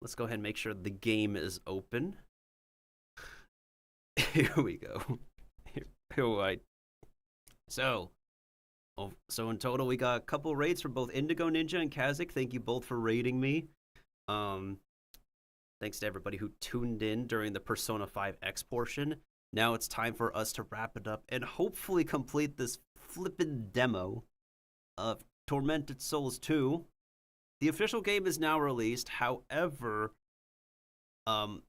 Let's go ahead and make sure the game is open. Here we go. So in total, we got a couple raids for both Indigo Ninja and Kazik. Thank you both for raiding me. Thanks to everybody who tuned in during the Persona 5X portion. Now it's time for us to wrap it up and hopefully complete this flippin' demo of Tormented Souls 2. The official game is now released. However, I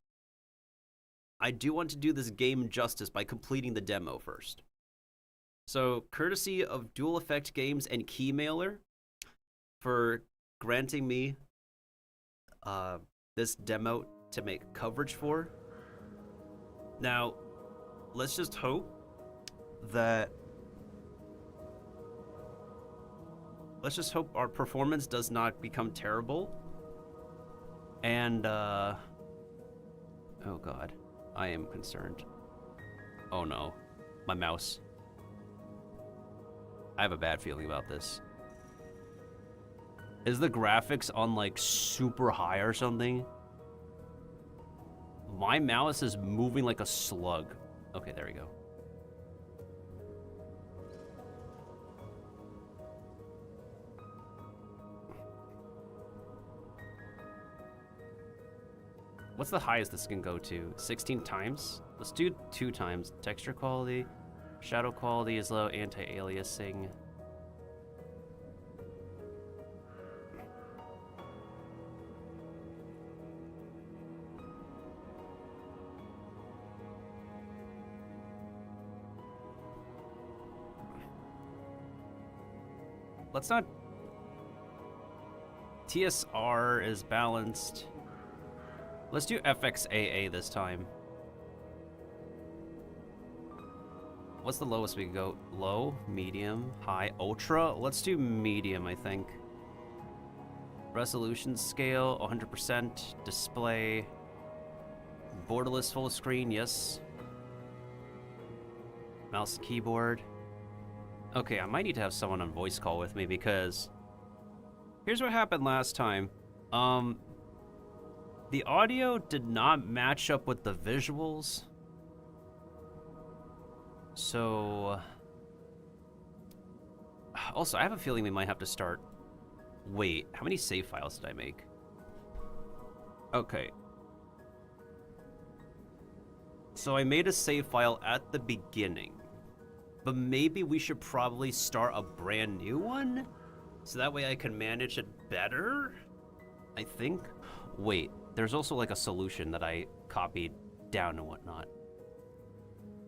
do want to do this game justice by completing the demo first. So, courtesy of Dual Effect Games and Keymailer for granting me this demo to make coverage for. Now, let's just hope that... Let's just hope our performance does not become terrible. And, oh god. I am concerned. Oh no. My mouse. I have a bad feeling about this. Is the graphics on, like, super high or something? My mouse is moving like a slug. Okay, there we go. What's the highest this can go to? 16 times? Let's do 2 times. Texture quality. Shadow quality is low. Anti-aliasing. Let's not... TSR is balanced. Let's do FXAA this time. What's the lowest we can go? Low, medium, high, ultra? Let's do medium, I think. Resolution scale, 100%. Display. Borderless full screen, yes. Mouse and keyboard. Okay, I might need to have someone on voice call with me because... Here's what happened last time. The audio did not match up with the visuals. So... Also, I have a feeling we might have to start... Wait, how many save files did I make? Okay. So I made a save file at the beginning. But maybe we should probably start a brand new one? So that way I can manage it better? I think? Wait, there's also like a solution that I copied down and whatnot.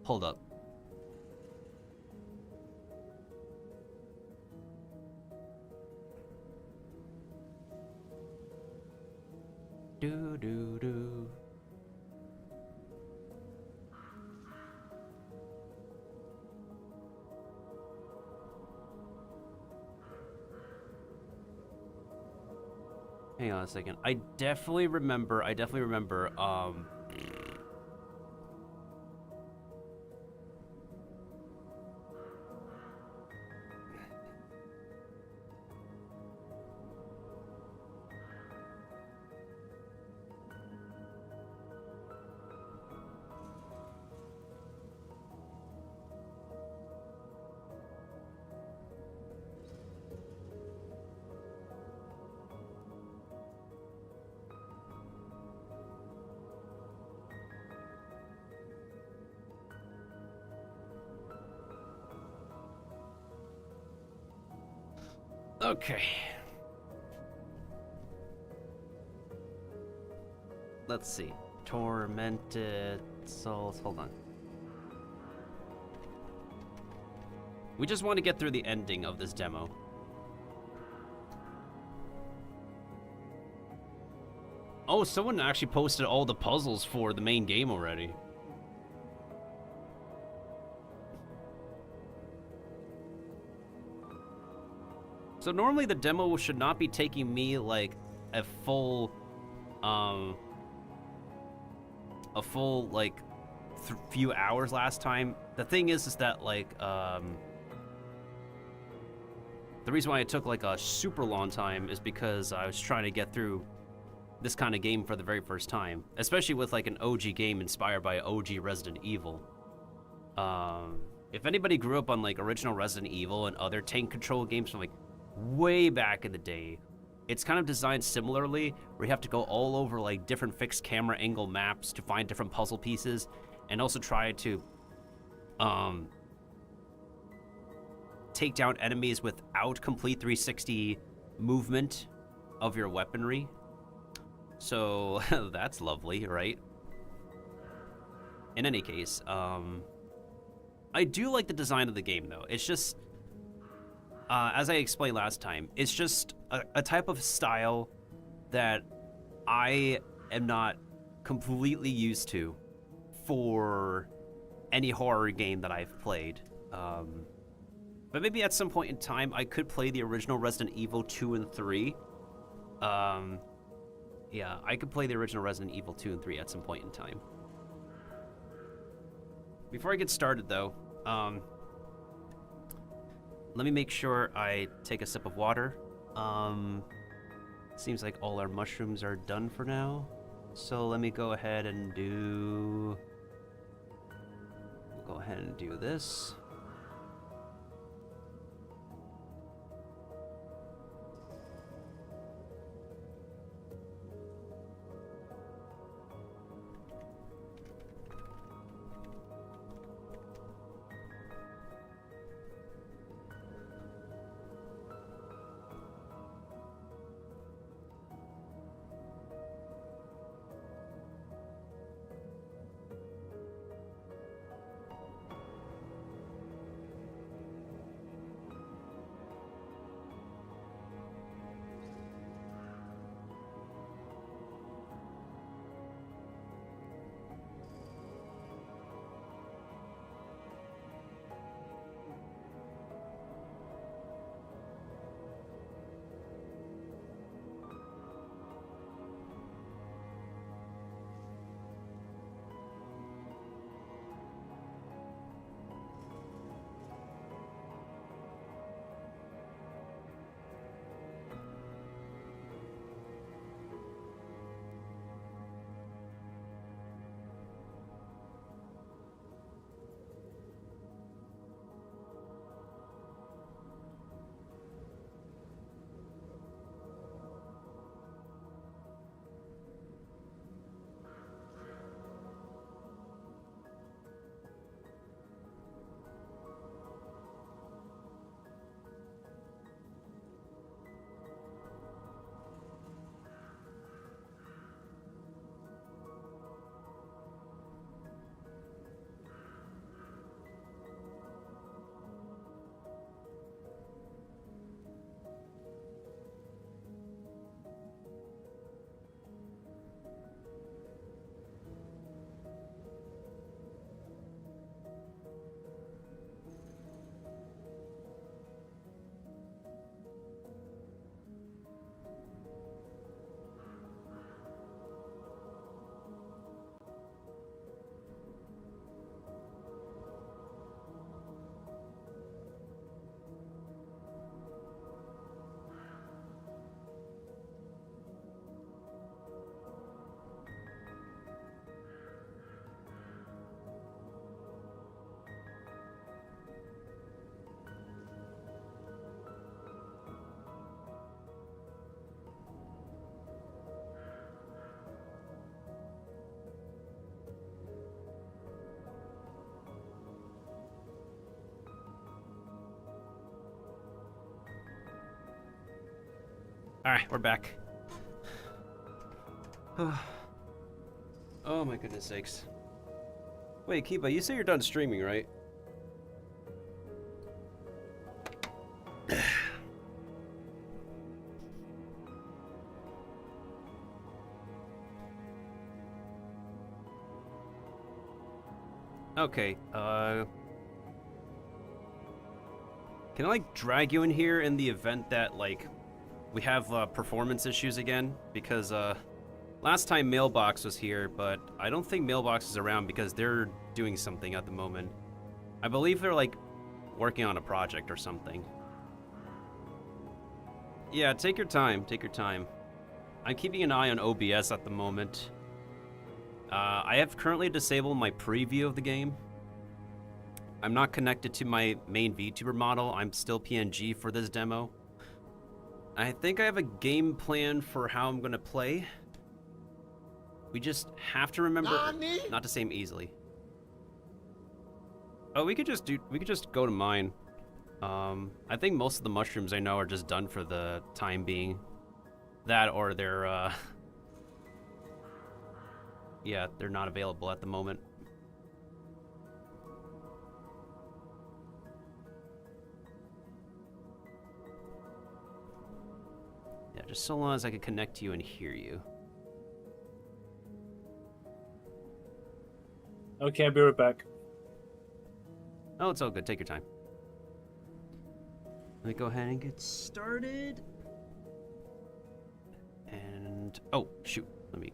Hold up. Do. Hang on a second. I definitely remember, Okay. Let's see. Tormented Souls. Hold on. We just want to get through the ending of this demo. Oh, someone actually posted all the puzzles for the main game already. So normally the demo should not be taking me like a full like few hours last time. The thing is that like the reason why it took like a super long time is because I was trying to get through this kind of game for the very first time, especially with like an OG game inspired by OG Resident Evil. If anybody grew up on like original Resident Evil and other tank control games from like way back in the day, it's kind of designed similarly, where you have to go all over like different fixed camera angle maps to find different puzzle pieces, and also try to take down enemies without complete 360 movement of your weaponry. So that's lovely, right? In any case, I do like the design of the game, though. It's just, as I explained last time, it's just a type of style that I am not completely used to for any horror game that I've played. But maybe at some point in time, I could play the original Resident Evil 2 and 3. Yeah, I could play the original Resident Evil 2 and 3 at some point in time. Before I get started, though, let me make sure I take a sip of water. Seems like all our mushrooms are done for now. So let me go ahead and do... We'll go ahead and do this. Alright, we're back. Oh my goodness sakes. Wait, Kiba, you say you're done streaming, right? Okay, can I, like, drag you in here in the event that, like, we have performance issues again? Because last time Mailbox was here, but I don't think Mailbox is around because they're doing something at the moment. I believe they're like working on a project or something. Yeah, take your time, take your time. I'm keeping an eye on OBS at the moment. I have currently disabled my preview of the game. I'm not connected to my main VTuber model. I'm still PNG for this demo. I think I have a game plan for how I'm gonna play. We just have to remember not to say them easily. Oh, we could just go to mine. I think most of the mushrooms I know are just done for the time being. That or they're yeah, they're not available at the moment. Yeah, just so long as I can connect to you and hear you. Okay, I'll be right back. Oh, it's all good. Take your time. Let me go ahead and get started. And oh, shoot. Let me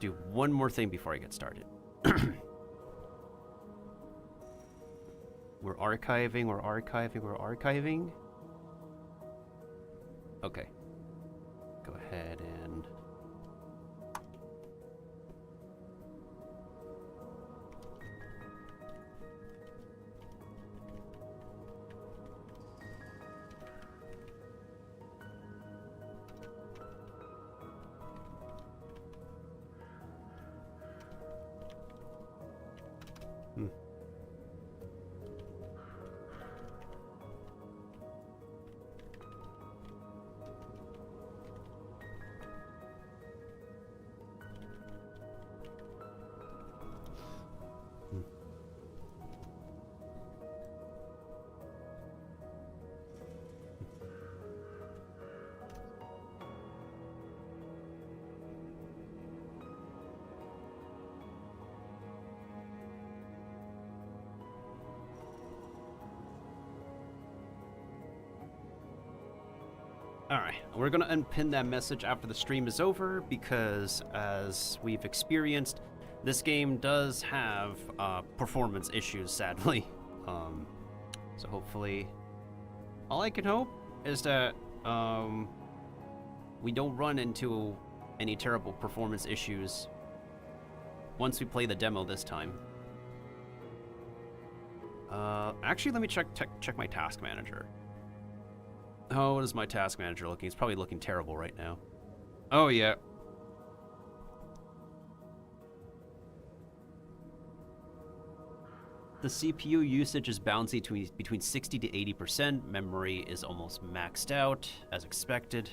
do one more thing before I get started. We're archiving, we're archiving, we're archiving. Okay. Go ahead and... Alright, we're going to unpin that message after the stream is over because, as we've experienced, this game does have performance issues, sadly. So hopefully, all I can hope is that we don't run into any terrible performance issues once we play the demo this time. Actually, let me check my task manager. Oh, what is my task manager looking? It's probably looking terrible right now. Oh, yeah. The CPU usage is bouncy between 60 to 80%. Memory is almost maxed out, as expected.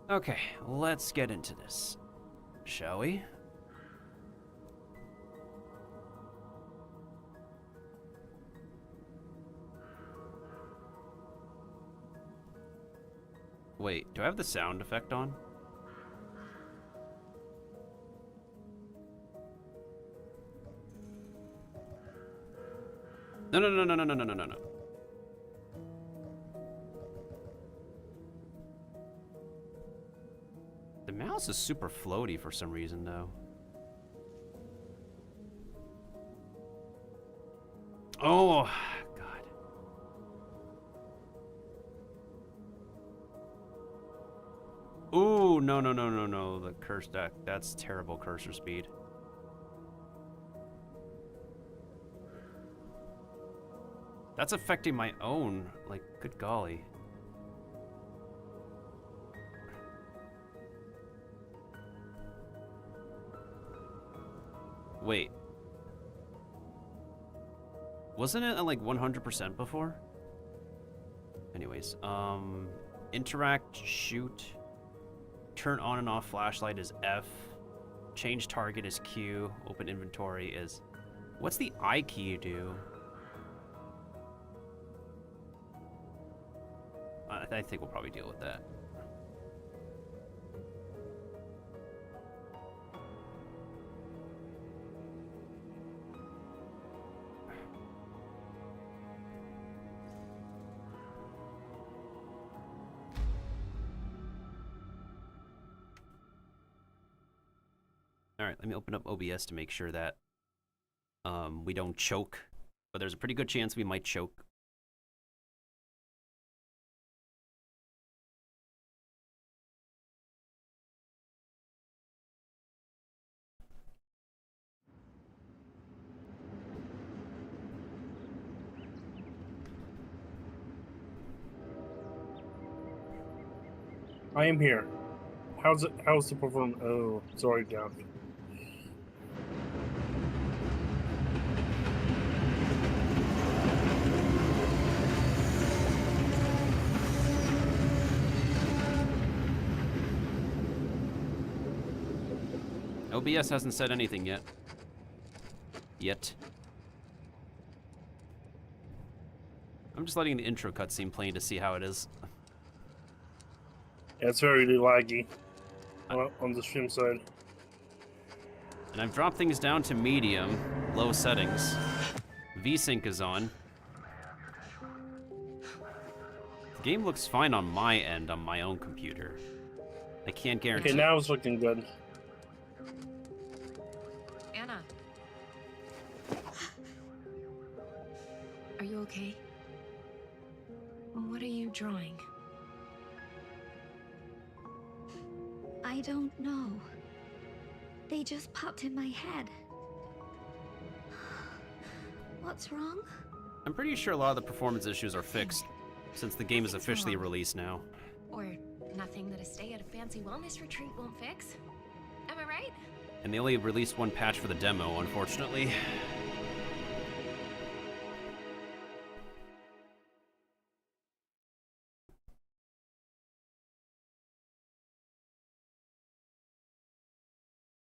Okay, let's get into this, shall we? Wait, do I have the sound effect on? No. The mouse is super floaty for some reason, though. Oh, God. Ooh, no. The that's terrible cursor speed. That's affecting my own, like, good golly. Wait. Wasn't it at like 100% before? Anyways, interact, shoot, turn on and off flashlight is F, change target is Q, open inventory is... What's the I key do? I think we'll probably deal with that. All right, let me open up OBS to make sure that we don't choke, but there's a pretty good chance we might choke. I am here. How's the performance? Oh, it's already down. OBS hasn't said anything yet. I'm just letting the intro cutscene play to see how it is. Yeah, it's very laggy on the stream side. And I've dropped things down to medium, low settings. VSync is on. The game looks fine on my end, on my own computer. I can't guarantee. Okay, now it's looking good. Anna. Are you okay? What are you drawing? I don't know. They just popped in my head. What's wrong? I'm pretty sure a lot of the performance issues are fixed, since the game is officially released now. Or nothing that a stay at a fancy wellness retreat won't fix. Am I right? And they only released one patch for the demo, unfortunately.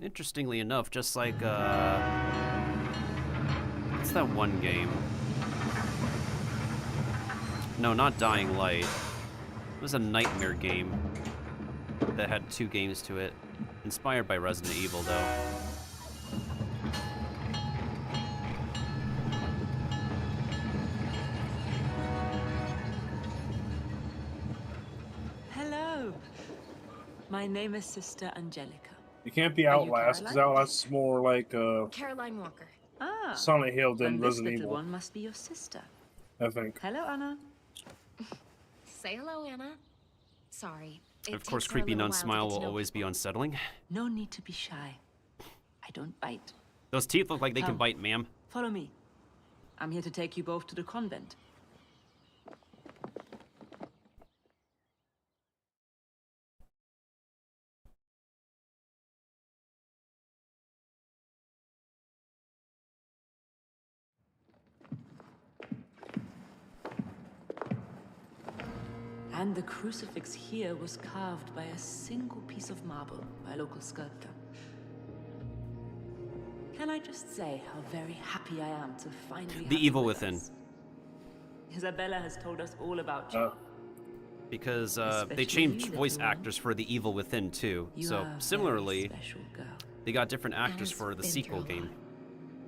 Interestingly enough, just like, what's that one game? No, not Dying Light. It was a nightmare game that had 2 games to it. Inspired by Resident Evil, though. Hello. My name is Sister Angelica. You can't be Outlast, because Outlast is more like Caroline Walker. Ah. Silent Hill than Then this Resident little Evil, one must be your sister. I think. Hello, Anna. Say hello, Anna. Sorry. And of course, creepy nun smile will always be unsettling. No need to be shy. I don't bite. Those teeth look like they can Come. bite, ma'am. Follow me. I'm here to take you both to the convent. And the crucifix here was carved by a single piece of marble by a local sculptor. Can I just say how very happy I am to finally The have Evil you with Within. us? Isabella has told us all about you. Because they Especially changed you, voice little one. actors for The Evil Within too. You So are a very similarly, special girl. they got different actors Anna's for the been sequel through a game. lot.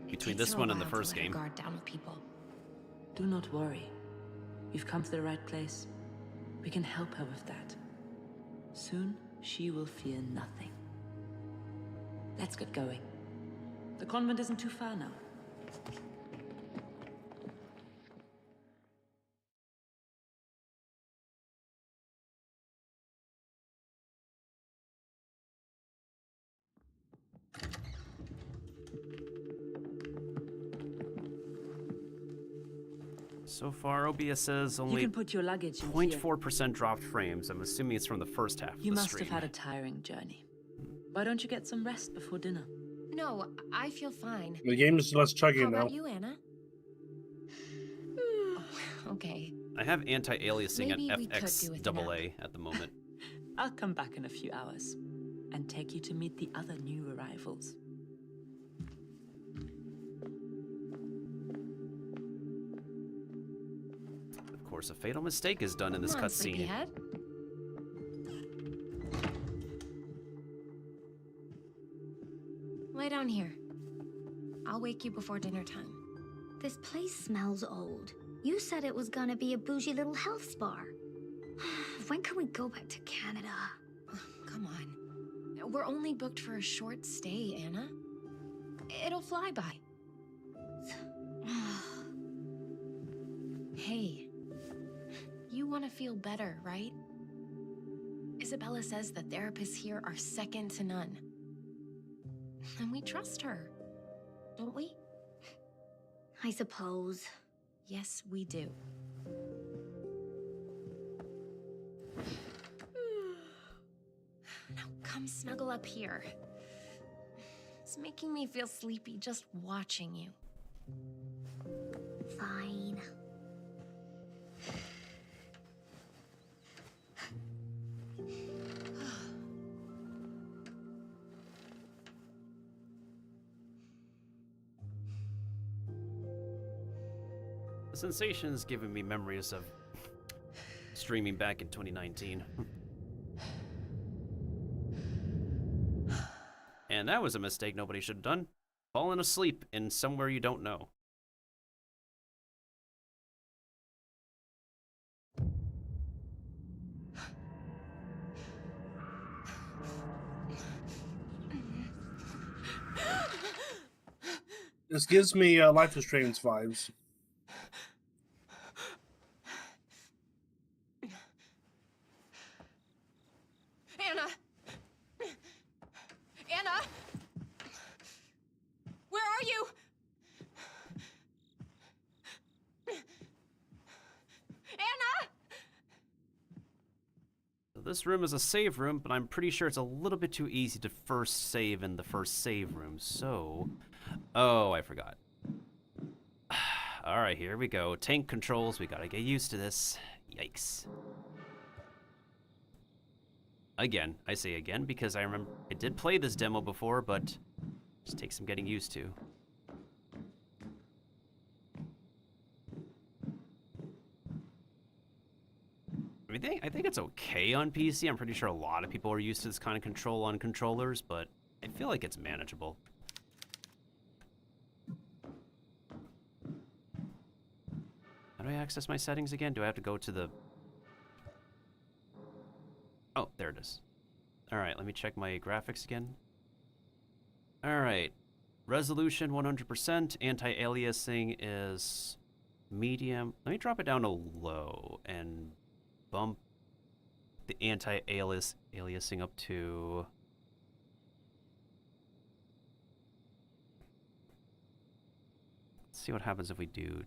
It Between takes this her a one and the while to first let her game. guard down with people. Do not worry. You've come to the right place. We can help her with that. Soon, she will fear nothing. Let's get going. The convent isn't too far now. So far, OBS says You only can put your luggage in here. 0.4% dropped frames. I'm assuming it's from the first half of You the must stream. have had a tiring journey. Why don't you get some rest before dinner? No, I feel fine. The game is less How chuggy now. about you, Anna? Oh, okay. I have anti-aliasing Maybe at we could do with an FX AA at the moment. I'll come back in a few hours and take you to meet the other new arrivals. Of course, a fatal mistake is done in this Come on, cutscene. sleepyhead. Lay down here. I'll wake you before dinner time. This place smells old. You said it was gonna be a bougie little health spa. When can we go back to Canada? Come on. We're only booked for a short stay, Anna. It'll fly by. Hey, you want to feel better, right? Isabella says the therapists here are second to none. And we trust her, don't we? I suppose. Yes, we do. Come snuggle up here. It's making me feel sleepy just watching you. Fine. The sensation is giving me memories of streaming back in 2019. And that was a mistake nobody should have done. Falling asleep in somewhere you don't know. This gives me Life is Strange vibes. Anna! Anna! Where are you? Anna! So this room is a save room, but I'm pretty sure it's a little bit too easy to first save in the first save room, so... Oh, I forgot. Alright, here we go. Tank controls, we gotta get used to this. Yikes. Again, I say again because I remember I did play this demo before, but just takes some getting used to. I think it's okay on PC. I'm pretty sure a lot of people are used to this kind of control on controllers, but I feel like it's manageable. How do I access my settings again? Do I have to go to the... Oh, there it is. Alright, let me check my graphics again. Alright. Resolution 100%. Anti-aliasing is medium. Let me drop it down to low and bump the anti-aliasing up to... Let's see what happens if we do...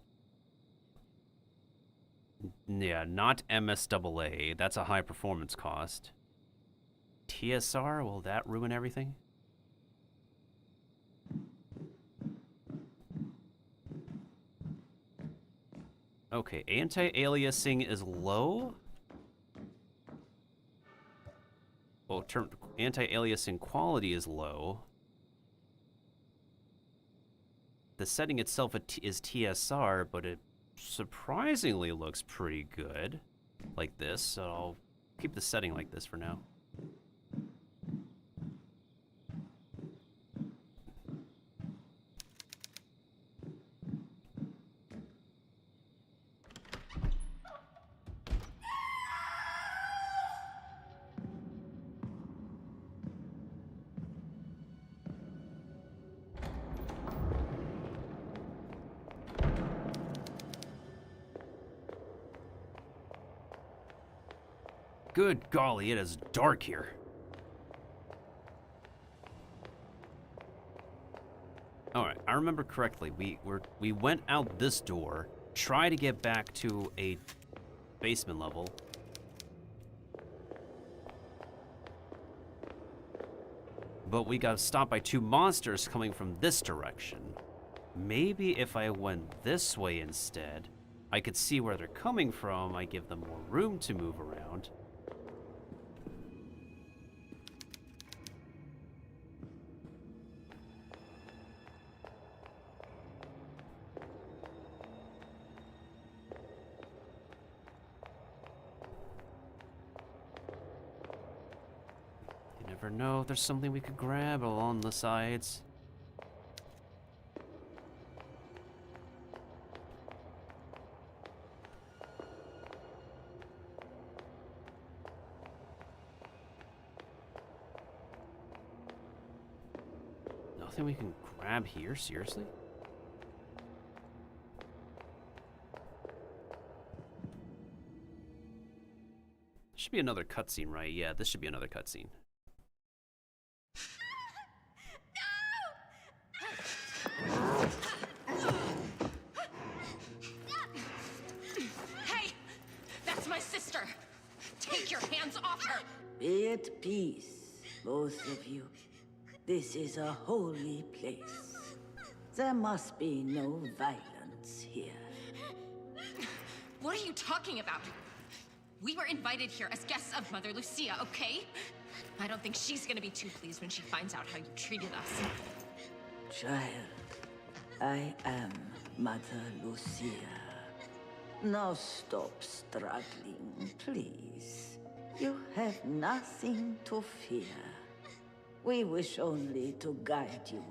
Yeah, not MSAA. That's a high performance cost. TSR, will that ruin everything? Okay, anti-aliasing is low. Well, anti-aliasing quality is low. The setting itself is TSR, but it surprisingly looks pretty good like this, so I'll keep the setting like this for now. Good golly, it is dark here. Alright, I remember correctly. We went out this door, tried to get back to a basement level. But we got stopped by two monsters coming from this direction. Maybe if I went this way instead, I could see where they're coming from. I give them more room to move around. Never know if there's something we could grab along the sides. Nothing we can grab here, seriously? Should be another cutscene, right? Yeah, this should be another cutscene. Hey! That's my sister! Take your hands off her! Be at peace, both of you. This is a holy place. There must be no violence here. What are you talking about? We were invited here as guests of Mother Lucia, okay? I don't think she's gonna be too pleased when she finds out how you treated us. Child, I am Mother Lucia. Now stop struggling, please. You have nothing to fear. We wish only to guide you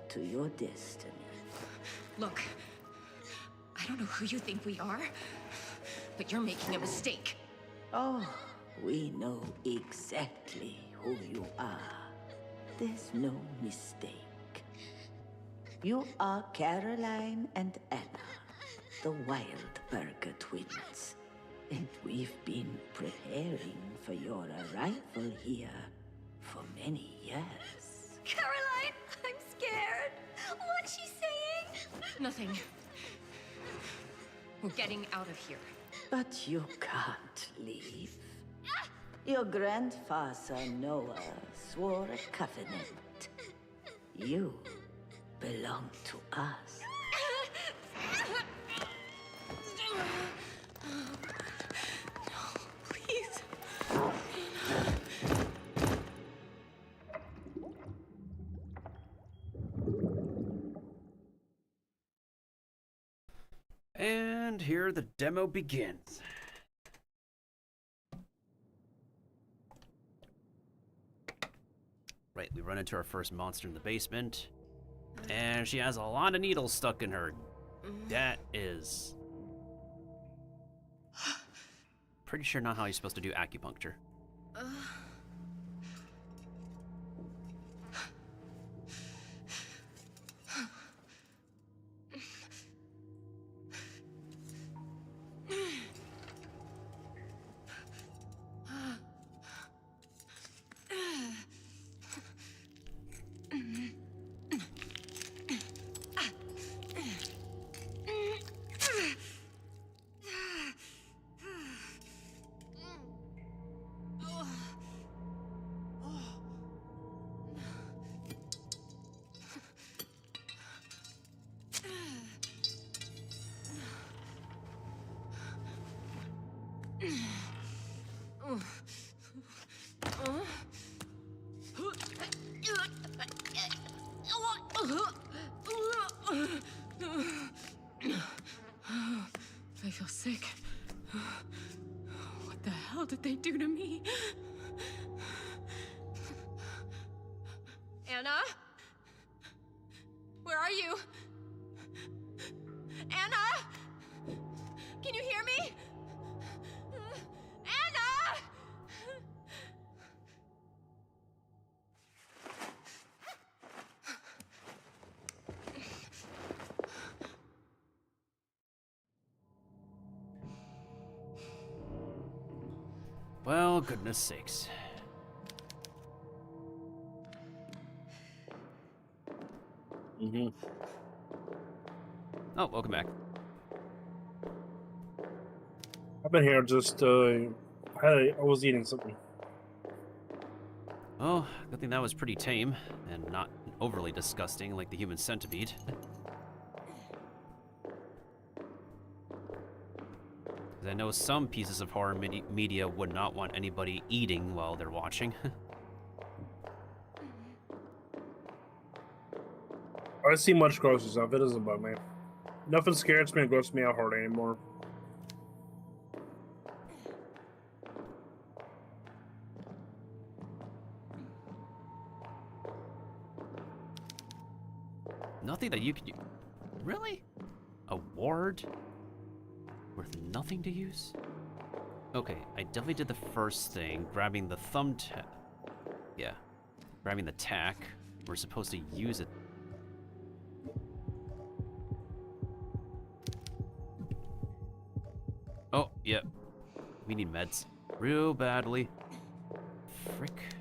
to your destiny. Look, I don't know who you think we are, but you're making a mistake. Oh, we know exactly who you are. There's no mistake. You are Caroline and Anna, the Wildberger twins. And we've been preparing for your arrival here for many years. Caroline, I'm scared. What's she saying? Nothing. We're getting out of here. But you can't leave. Your grandfather Noah swore a covenant. You belong to us. Please. And here the demo begins. Right, we run into our first monster in the basement. And she has a lot of needles stuck in her. That is... pretty sure not how you're supposed to do acupuncture. I feel sick. What the hell did they do to me? Anna? Where are you? Anna? Can you hear me? Anna! Well, goodness sakes. Oh, welcome back. I've been here just, I was eating something. Oh, good thing that was pretty tame and not overly disgusting like the human centipede. I know some pieces of horror media would not want anybody eating while they're watching. I see much grosser stuff. It doesn't bug me. Nothing scares me and grosses me out hard anymore. Nothing that you could use. Really? A ward? Worth nothing to use? Okay, I definitely did the first thing, grabbing the thumbtack. Yeah, grabbing the tack. We're supposed to use it. Oh, yeah. We need meds. Real badly. Frick.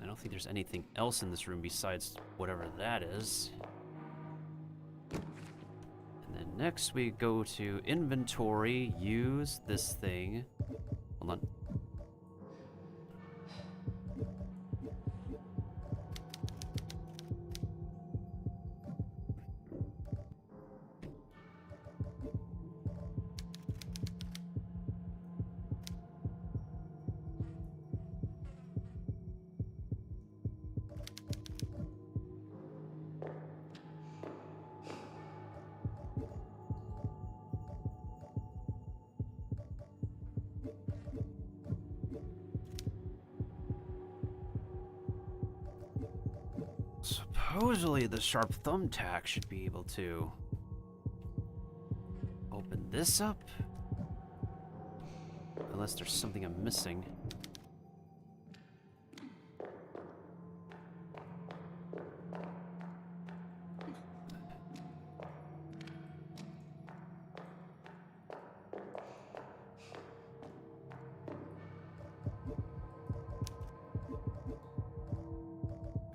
I don't think there's anything else in this room besides whatever that is. And then next we go to inventory, use this thing. Hold on. supposedly the sharp thumbtack should be able to open this up. Unless there's something I'm missing.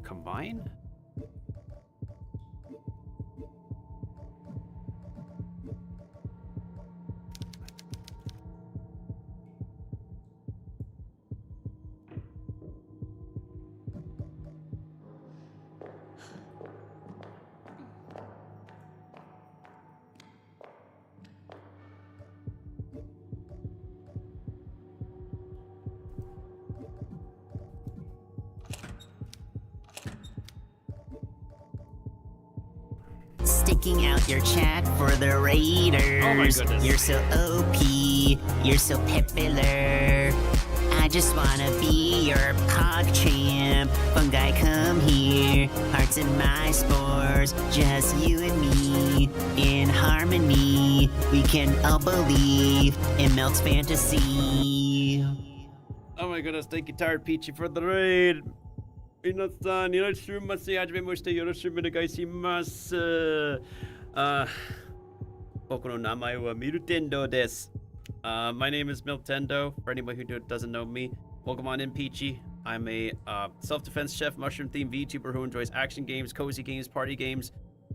Combine? Sticking out your chat for the Raiders. Oh my goodness. You're so OP. You're so popular. I just wanna be your pog champ. Fungi, come here. Hearts in my spores. Just you and me. In harmony. We can all believe in Melt's fantasy. Oh my goodness, thank you, Tired Peachy, for the raid. 皆さん、いらっしゃいませ。はじめまして。よろしくお願いします。僕の名前はMiltendoです。My name is Miltendo. For anyone who doesn't know me, welcome on in, Peachy. I'm a self-defense chef, mushroom-themed VTuber who enjoys action games, cozy games, party games,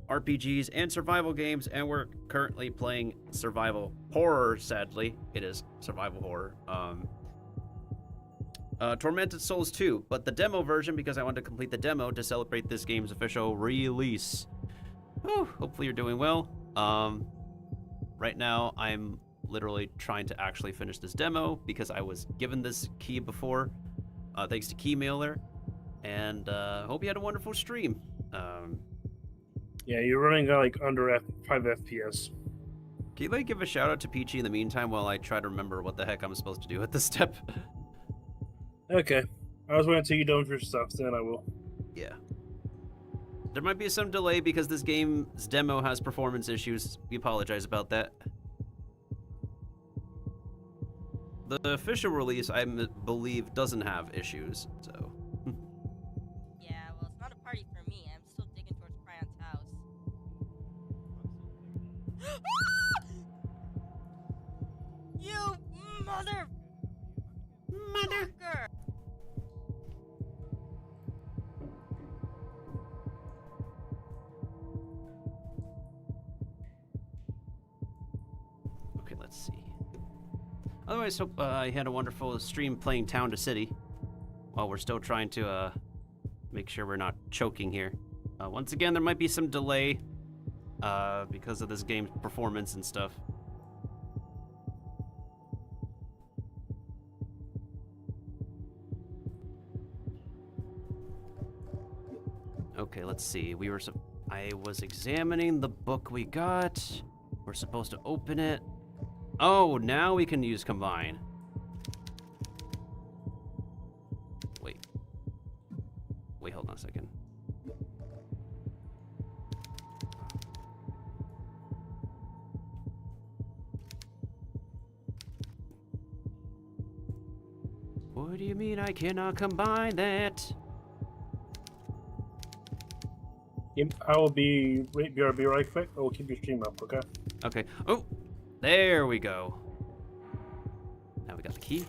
RPGs, and survival games. And we're currently playing survival horror. Sadly, it is survival horror. Tormented Souls 2, but the demo version because I wanted to complete the demo to celebrate this game's official release. Whew, hopefully you're doing well. Right now, I'm literally trying to actually finish this demo because I was given this key before, thanks to Keymailer, and hope you had a wonderful stream. Yeah, you're running like under 5 FPS. Can you like give a shout out to Peachy in the meantime while I try to remember what the heck I'm supposed to do at this step? Okay. I was waiting until you're done with your stuff, then I will. Yeah. There might be some delay because this game's demo has performance issues. We apologize about that. The official release, I believe, doesn't have issues, so... Yeah, well, it's not a party for me. I'm still digging towards Cryon's house. You mother... Mother... Okay, let's see. Otherwise, hope you had a wonderful stream playing Town to City while we're still trying to make sure we're not choking here. Once again, there might be some delay because of this game's performance and stuff. Okay, let's see. I was examining the book we got. We're supposed to open it. Oh, now we can use combine. Wait, hold on a second. What do you mean I cannot combine that? Yep, I will be BRB right quick. I will keep your stream up, okay? Okay. Oh, there we go. Now we got the key.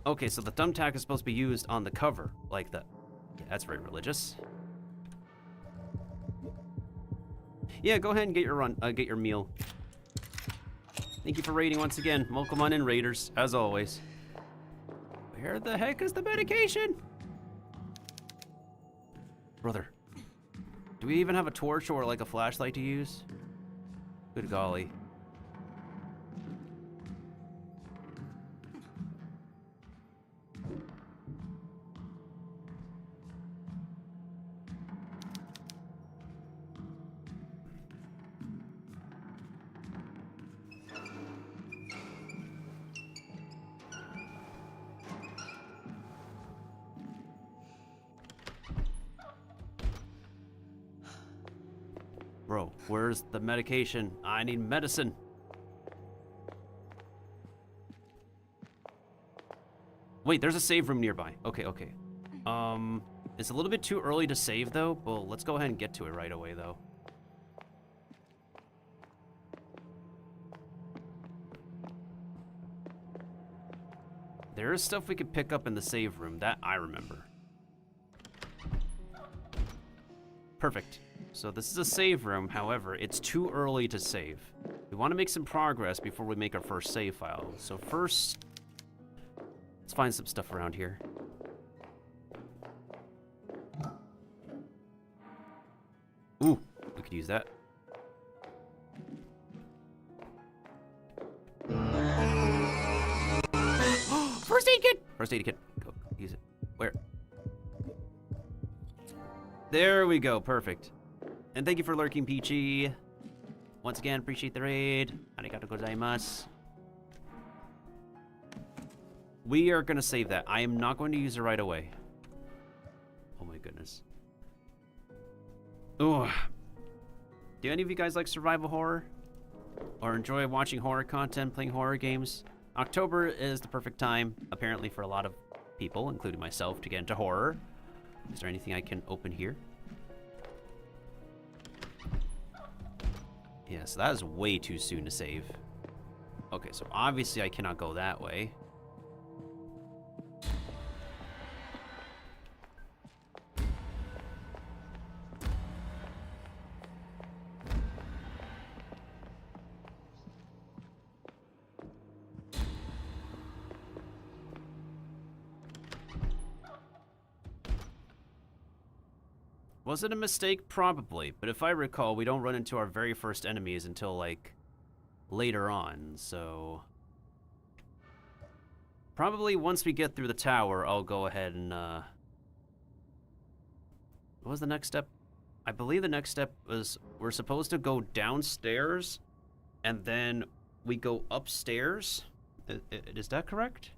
Okay, so the thumbtack is supposed to be used on the cover, like that. Yeah, that's very religious. Yeah, go ahead and get your meal. Thank you for raiding once again. Welcome on in, raiders, as always. Where the heck is the medication? Brother, do we even have a torch or like a flashlight to use? Good golly. Bro, where's the medication? I need medicine. Wait, there's a save room nearby. Okay, okay. It's a little bit too early to save, though. Well, let's go ahead and get to it right away, though. There is stuff we could pick up in the save room. That I remember. Perfect. So this is a save room. However, it's too early to save. We want to make some progress before we make our first save file. So first, let's find some stuff around here. Ooh, we could use that. First aid kit! First aid kit. Go, use it. Where? There we go, perfect. And thank you for lurking, Peachy. Once again, appreciate the raid. Arigato gozaimasu. We are gonna save that. I am not going to use it right away. Oh my goodness. Ooh. Do any of you guys like survival horror? Or enjoy watching horror content, playing horror games? October is the perfect time, apparently, for a lot of people, including myself, to get into horror. Is there anything I can open here? Yeah, so that is way too soon to save. Okay, so obviously I cannot go that way. Was it a mistake? Probably. But if I recall, we don't run into our very first enemies until, like, later on, so... Probably once we get through the tower, I'll go ahead and, What was the next step? I believe the next step was we're supposed to go downstairs, and then we go upstairs. Is that correct?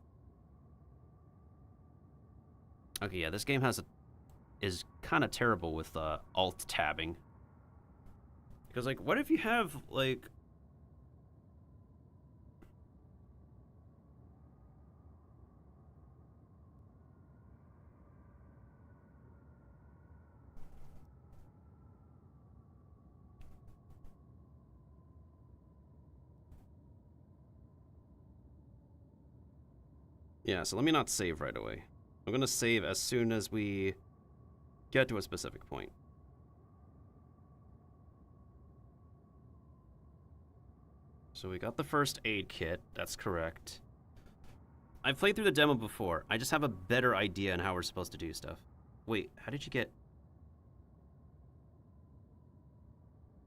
Okay, yeah, this game is kind of terrible with alt tabbing. Because, like, what if you have, like... Yeah, so let me not save right away. I'm gonna save as soon as we get to a specific point. So we got the first aid kit, that's correct. I've played through the demo before. I just have a better idea on how we're supposed to do stuff. Wait, how did you get...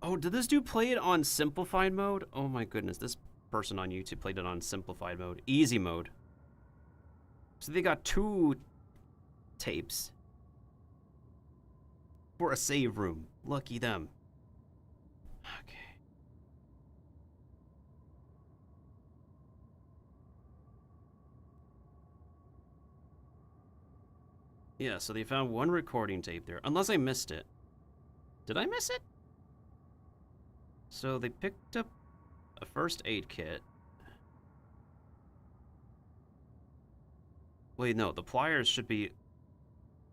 Oh, did this dude play it on simplified mode? Oh my goodness, this person on YouTube played it on simplified mode. Easy mode. So they got 2 tapes for a save room. Lucky them. Okay. Yeah, so they found 1 recording tape there. Unless I missed it. Did I miss it? So they picked up a first aid kit. Wait, no, the pliers should be...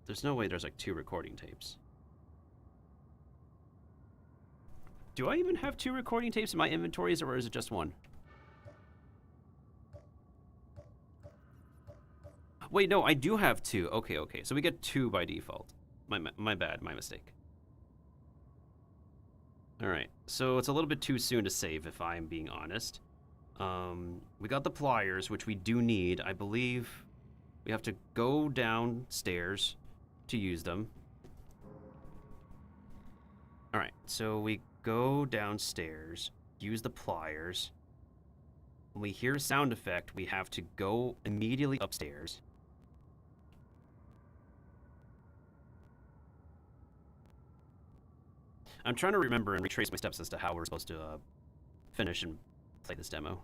There's no way there's like 2 recording tapes. Do I even have 2 recording tapes in my inventories, or is it just 1? Wait, no, I do have 2. Okay, okay, so we get 2 by default. My bad, my mistake. Alright, so it's a little bit too soon to save, if I'm being honest. We got the pliers, which we do need. I believe we have to go downstairs to use them. Alright, so we go downstairs, use the pliers. When we hear a sound effect, we have to go immediately upstairs. I'm trying to remember and retrace my steps as to how we're supposed to finish and play this demo.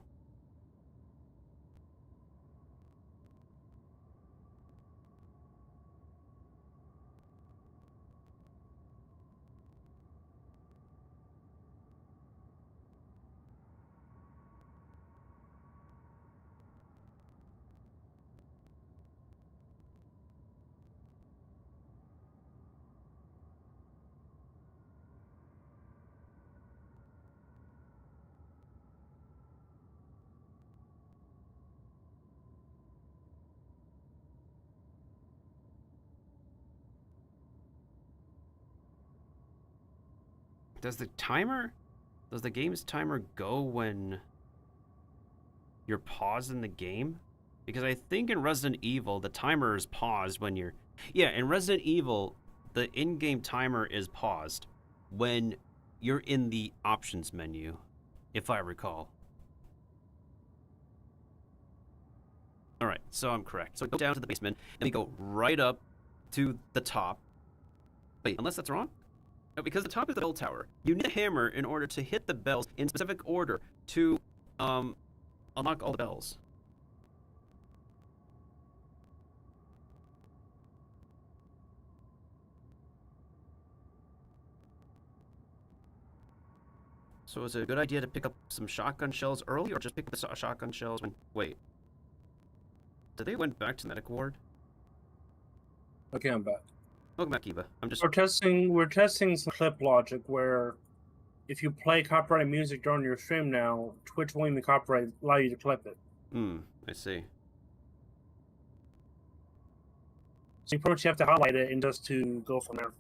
Does the game's timer go when you're paused in the game? Because I think in Resident Evil, the timer is paused when you're... Yeah, in Resident Evil, the in-game timer is paused when you're in the options menu, if I recall. Alright, so I'm correct. So we go down to the basement, and we go right up to the top. Wait, unless that's wrong? No, because the top is the bell tower. You need a hammer in order to hit the bells in specific order to unlock all the bells. So is it a good idea to pick up some shotgun shells early, or just pick up the shotgun shells when... Wait. Did they went back to medic ward? Okay, I'm back. Welcome back, Eva. I'm just... We're testing some clip logic where if you play copyrighted music during your stream now, Twitch won't even allow you to clip it. I see. So you pretty much have to highlight it and just to go from there.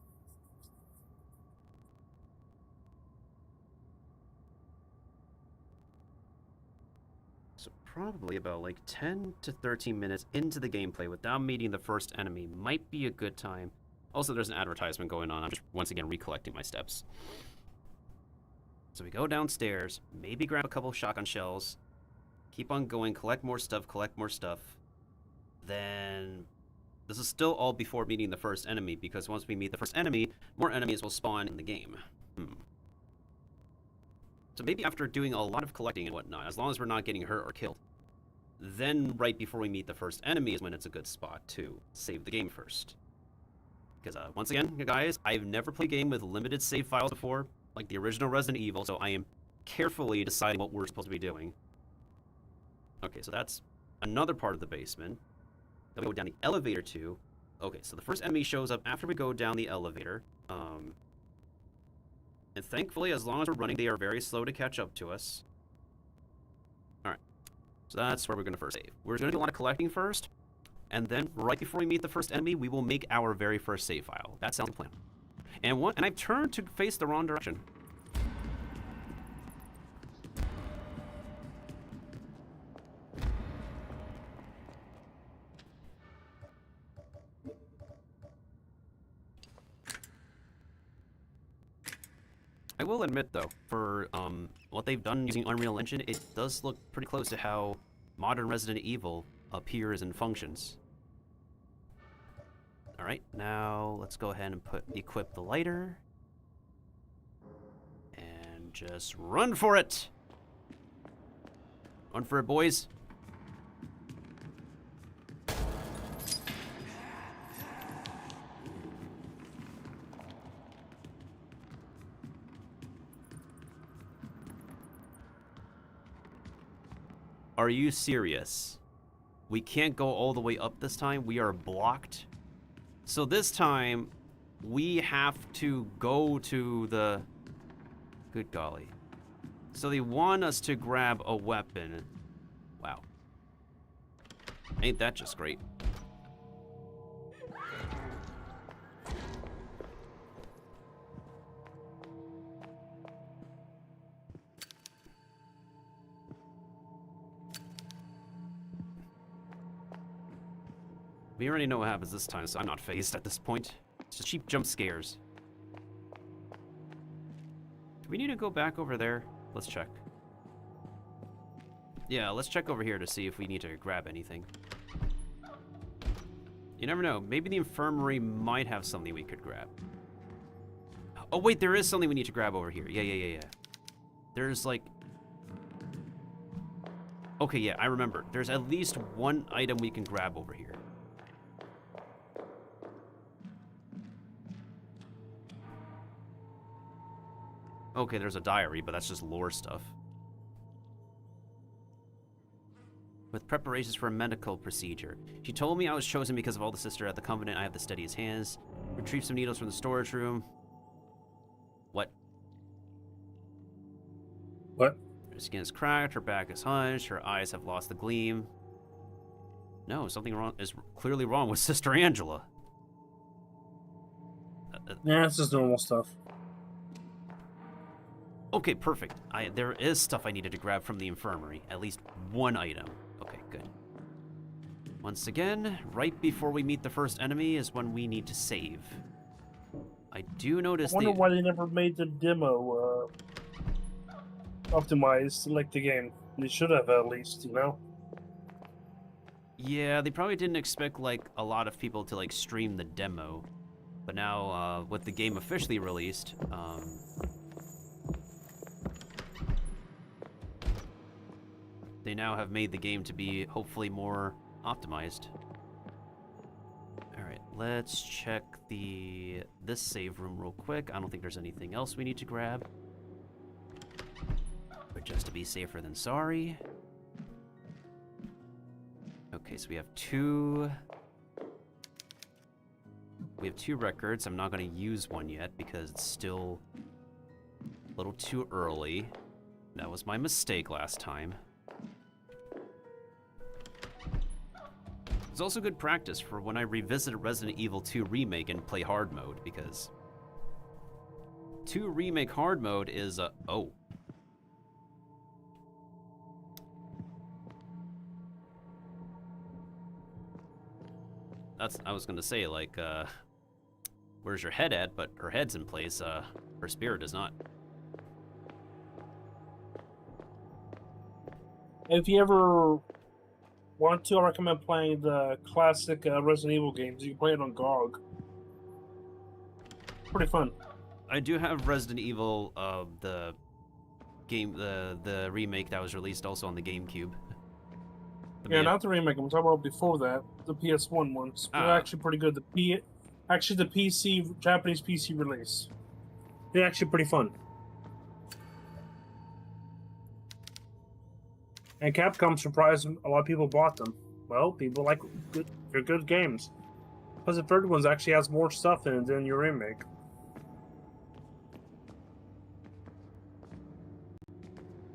So probably about like 10 to 13 minutes into the gameplay without meeting the first enemy might be a good time. Also, there's an advertisement going on. I'm just once again recollecting my steps. So we go downstairs, maybe grab a couple shotgun shells, keep on going, collect more stuff. Then this is still all before meeting the first enemy, because once we meet the first enemy, more enemies will spawn in the game. So maybe after doing a lot of collecting and whatnot, as long as we're not getting hurt or killed, then right before we meet the first enemy is when it's a good spot to save the game first. Because once again, guys, I've never played a game with limited save files before, like the original Resident Evil, so I am carefully deciding what we're supposed to be doing. Okay, so that's another part of the basement. Then we go down the elevator to... Okay, so the first enemy shows up after we go down the elevator. And thankfully, as long as we're running, they are very slow to catch up to us. Alright, so that's where we're going to first save. We're going to do a lot of collecting first, and then right before we meet the first enemy, we will make our very first save file. That sounds like a plan. And I've turned to face the wrong direction. I will admit, though, for what they've done using Unreal Engine, it does look pretty close to how modern Resident Evil appears and functions. Alright, now let's go ahead and equip the lighter. And just run for it! Run for it, boys. Are you serious? We can't go all the way up this time? We are blocked? So this time, we have to go to the... Good golly. So they want us to grab a weapon. Wow. Ain't that just great? We already know what happens this time, so I'm not phased at this point. It's just cheap jump scares. Do we need to go back over there? Let's check. Yeah, let's check over here to see if we need to grab anything. You never know. Maybe the infirmary might have something we could grab. Oh, wait, there is something we need to grab over here. Yeah. There's like... Okay, yeah, I remember. There's at least one item we can grab over here. Okay, there's a diary, but that's just lore stuff. With preparations for a medical procedure. She told me I was chosen because of all the sister at the Covenant. I have the steadiest hands. Retrieve some needles from the storage room. What? What? Her skin is cracked, her back is hunched, her eyes have lost the gleam. No, something wrong is clearly wrong with Sister Angela. Yeah, it's just normal stuff. Okay, perfect. There is stuff I needed to grab from the infirmary. At least one item. Okay, good. Once again, right before we meet the first enemy is when we need to save. I do notice I wonder why they never made the demo optimized like the game. They should have at least, you know? Yeah, they probably didn't expect, like, a lot of people to, like, stream the demo. But now, with the game officially released, they now have made the game to be, hopefully, more optimized. Alright, let's check this save room real quick. I don't think there's anything else we need to grab. But just to be safer than sorry. Okay, so we have two records. I'm not going to use one yet because it's still a little too early. That was my mistake last time. It's also good practice for when I revisit Resident Evil 2 Remake and play hard mode, because 2 Remake hard mode is oh. I was gonna say, like, where's your head at? But her head's in place, her spirit is not. If you ever want to, I recommend playing the classic Resident Evil games. You can play it on GOG. Pretty fun. I do have Resident Evil, the game, the remake that was released also on the GameCube. Yeah, not the remake. I'm talking about before that. The PS1 ones. They're actually pretty good. The PC, Japanese PC release. They're actually pretty fun. And Capcom surprised a lot of people bought them. Well, people like they're good games. Plus, the third one actually has more stuff in it than your remake.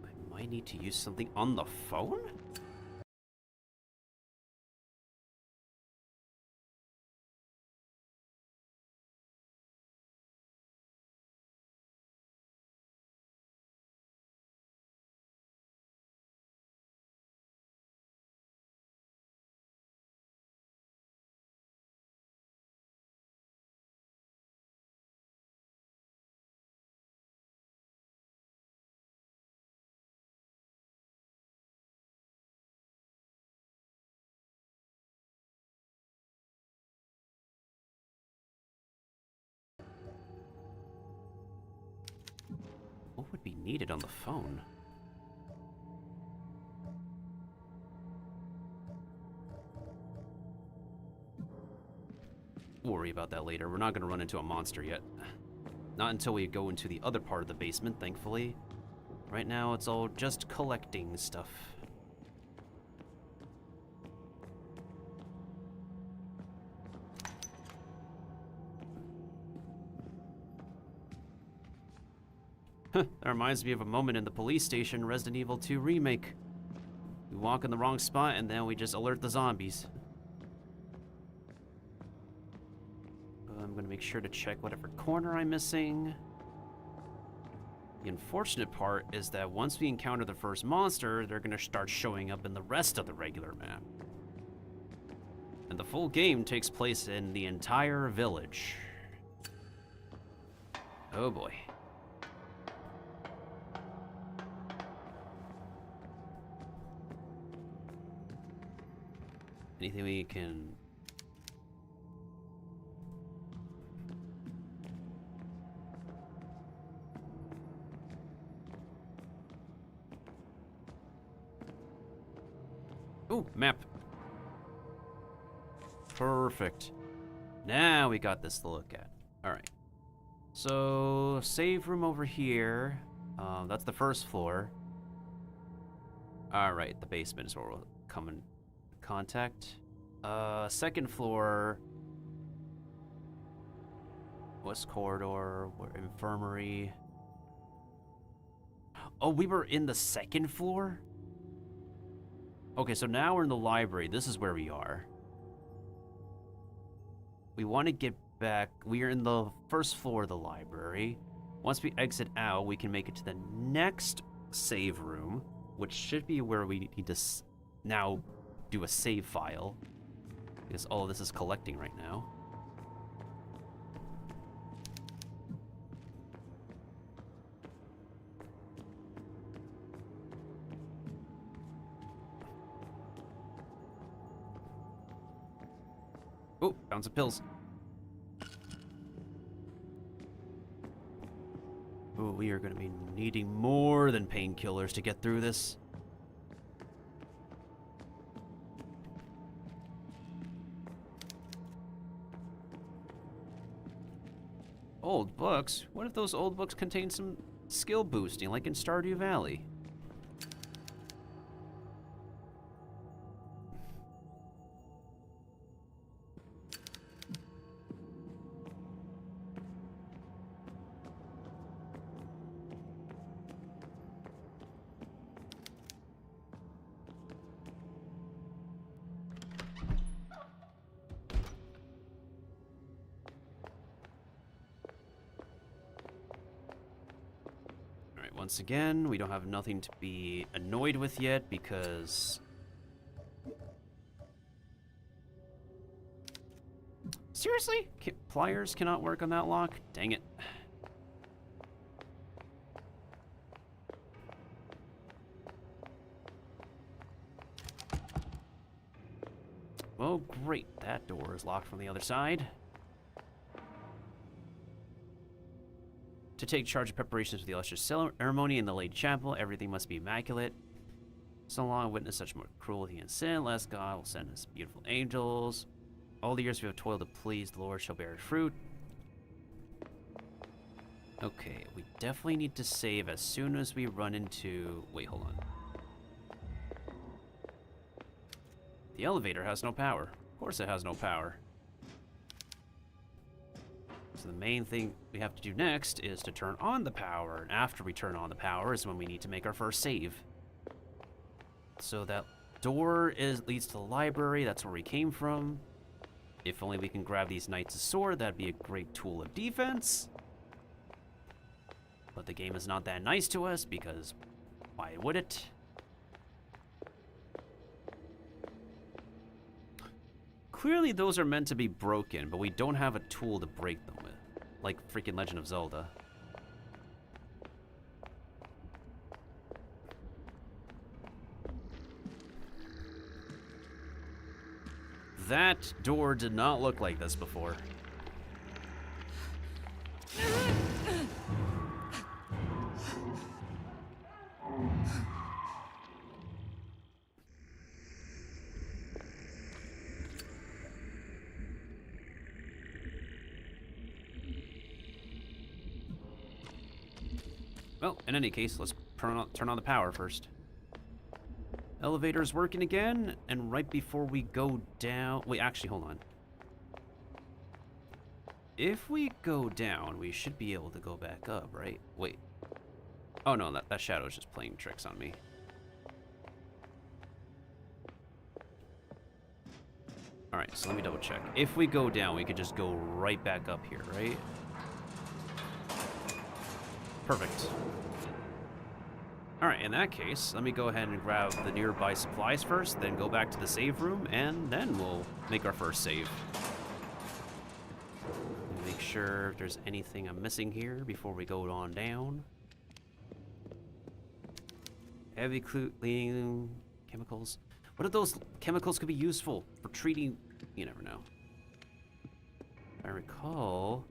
I might need to use something on the phone? What would be needed on the phone? We'll worry about that later. We're not going to run into a monster yet. Not until we go into the other part of the basement, thankfully. Right now, it's all just collecting stuff. That reminds me of a moment in the police station, Resident Evil 2 Remake. We walk in the wrong spot and then we just alert the zombies. I'm gonna make sure to check whatever corner I'm missing. The unfortunate part is that once we encounter the first monster, they're gonna start showing up in the rest of the regular map. And the full game takes place in the entire village. Oh boy. Anything we can... Ooh, map. Perfect. Now we got this to look at. Alright. So, save room over here. That's the first floor. Alright, the basement is where we'll come in contact. Second floor. West corridor, infirmary. Oh, we were in the second floor? Okay, so now we're in the library. This is where we are. We want to get back. We are in the first floor of the library. Once we exit out, we can make it to the next save room, which should be where we need to now do a save file, because all of this is collecting right now. Oh, found some pills. Oh, we are going to be needing more than painkillers to get through this. Old books? What if those old books contain some skill boosting, like in Stardew Valley? Once again, we don't have nothing to be annoyed with yet because... Seriously? Pliers cannot work on that lock? Dang it. Well, great. That door is locked from the other side. To take charge of preparations for the illustrious ceremony in the Lady Chapel, everything must be immaculate. So long witness such more cruelty and sin, lest God will send us beautiful angels. All the years we have toiled to please the Lord shall bear fruit. Okay, we definitely need to save as soon as we run into... Wait, hold on. The elevator has no power. Of course it has no power. So the main thing we have to do next is to turn on the power, and after we turn on the power is when we need to make our first save. So that door leads to the library, that's where we came from. If only we can grab these Knights of Sword, that'd be a great tool of defense. But the game is not that nice to us, because why would it? Clearly those are meant to be broken, but we don't have a tool to break them with. Like freaking Legend of Zelda. That door did not look like this before. Well, in any case, let's turn on the power first. Elevator's working again, and right before we go down... Wait, actually, hold on. If we go down, we should be able to go back up, right? Wait. Oh, no, that shadow's just playing tricks on me. Alright, so let me double check. If we go down, we could just go right back up here, right? Perfect. Alright, in that case, let me go ahead and grab the nearby supplies first, then go back to the save room, and then we'll make our first save. Make sure if there's anything I'm missing here before we go on down. Heavy cleaning chemicals. What if those chemicals could be useful for treating... You never know. If I recall...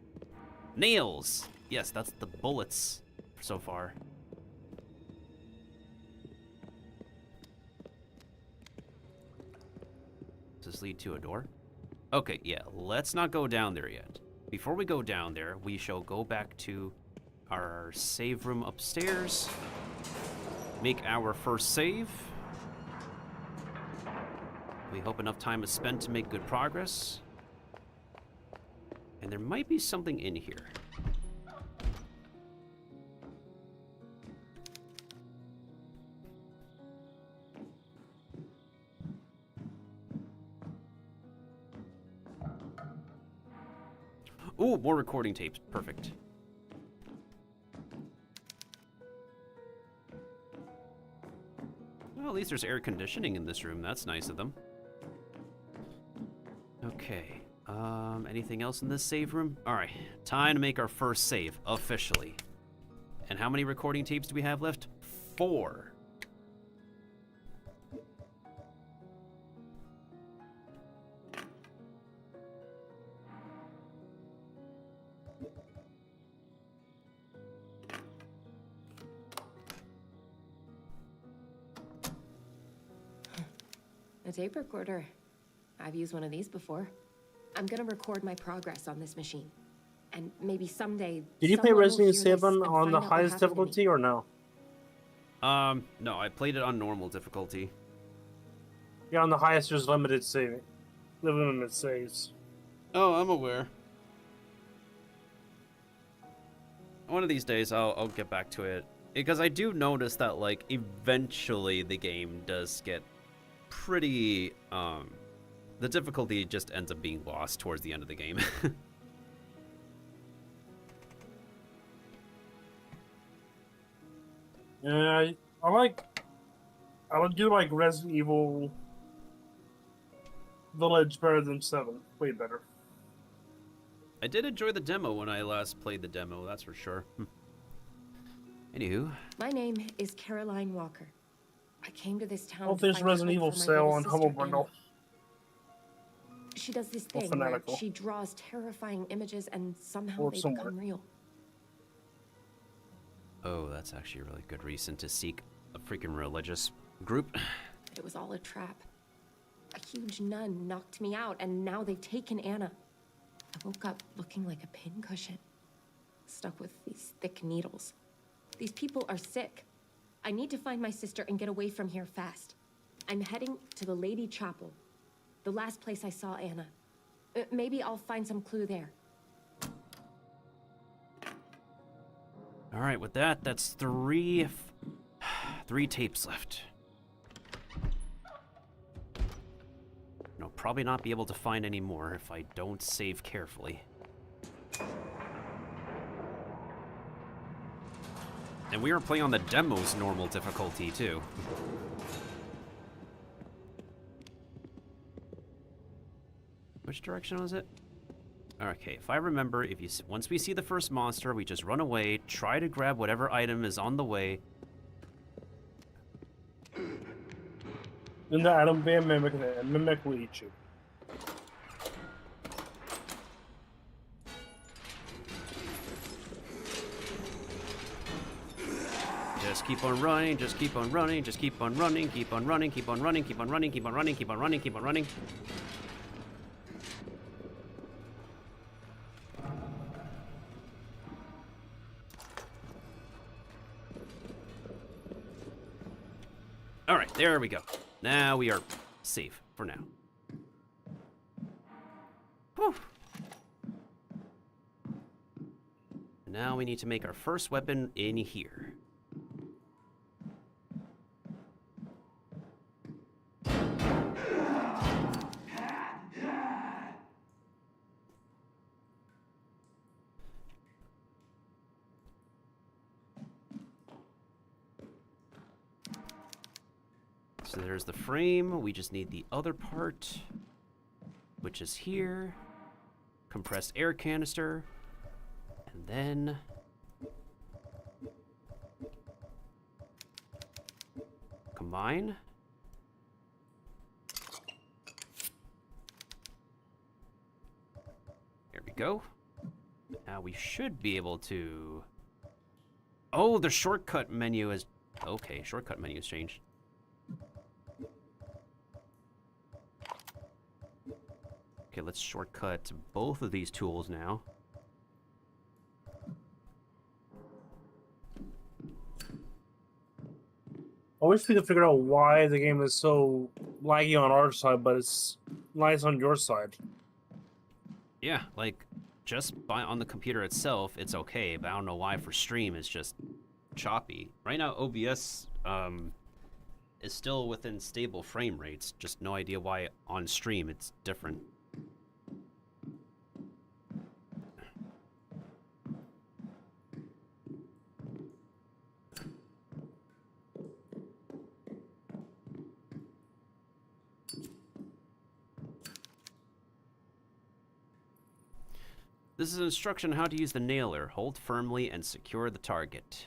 Nails! Yes, that's the bullets so far. Does this lead to a door? Okay, yeah, let's not go down there yet. Before we go down there, we shall go back to our save room upstairs, make our first save. We hope enough time is spent to make good progress. And there might be something in here. Ooh, more recording tapes. Perfect. least there's air conditioning in this room. That's nice of them. Okay. Anything else in this save room? All right. Time to make our first save officially. And how many recording tapes do we have left? 4. A tape recorder. I've used one of these before. I'm gonna record my progress on this machine. And maybe someday. Did you play someone will Resident hear Evil this 7 and on find the out what highest happened to me. difficulty or no? No, I played it on normal difficulty. Yeah, on the highest there's limited saving. Limited saves. Oh, I'm aware. One of these days, I'll get back to it. Because I do notice that, like, eventually the game does get pretty, the difficulty just ends up being lost towards the end of the game. Yeah, I would do like Resident Evil Village better than 7. Way better. I did enjoy the demo when I last played the demo, that's for sure. Anywho. My name is Caroline Walker. I came to this town. Oh, there's Resident Evil sale on Humble Bundle. She does this Or thing where Fanatical. she draws terrifying images and somehow Or they somewhere. become real. Oh, that's actually a really good reason to seek a freaking religious group. It was all a trap. A huge nun knocked me out, and now they've taken Anna. I woke up looking like a pincushion, stuck with these thick needles. These people are sick. I need to find my sister and get away from here fast. I'm heading to the Lady Chapel, the last place I saw Anna. Maybe I'll find some clue there. All right, with that, that's 3 tapes left. And I'll probably not be able to find any more if I don't save carefully. And we are playing on the demo's normal difficulty, too. Which direction was it? Okay, if I remember, once we see the first monster, we just run away, try to grab whatever item is on the way. Then the Adam Van Mimic, and the Mimic will eat you. Just keep on running, just keep on running, just keep on running, keep on running, keep on running, keep on running, keep on running, keep on running, keep on running. All right, there we go. Now we are safe for now. Whew. Now we need to make our first weapon in here. So there's the frame. We just need the other part, which is here. Compressed air canister. And then combine. There we go. Now we should be able to... Oh, the shortcut menu is... Okay, shortcut menu has changed. Okay, let's shortcut both of these tools now. I wish we could figure out why the game is so laggy on our side, but it's nice on your side. Yeah, like, just on the computer itself, it's okay, but I don't know why for stream it's just choppy. Right now, OBS is still within stable frame rates, just no idea why on stream it's different. This is an instruction on how to use the nailer. Hold firmly and secure the target.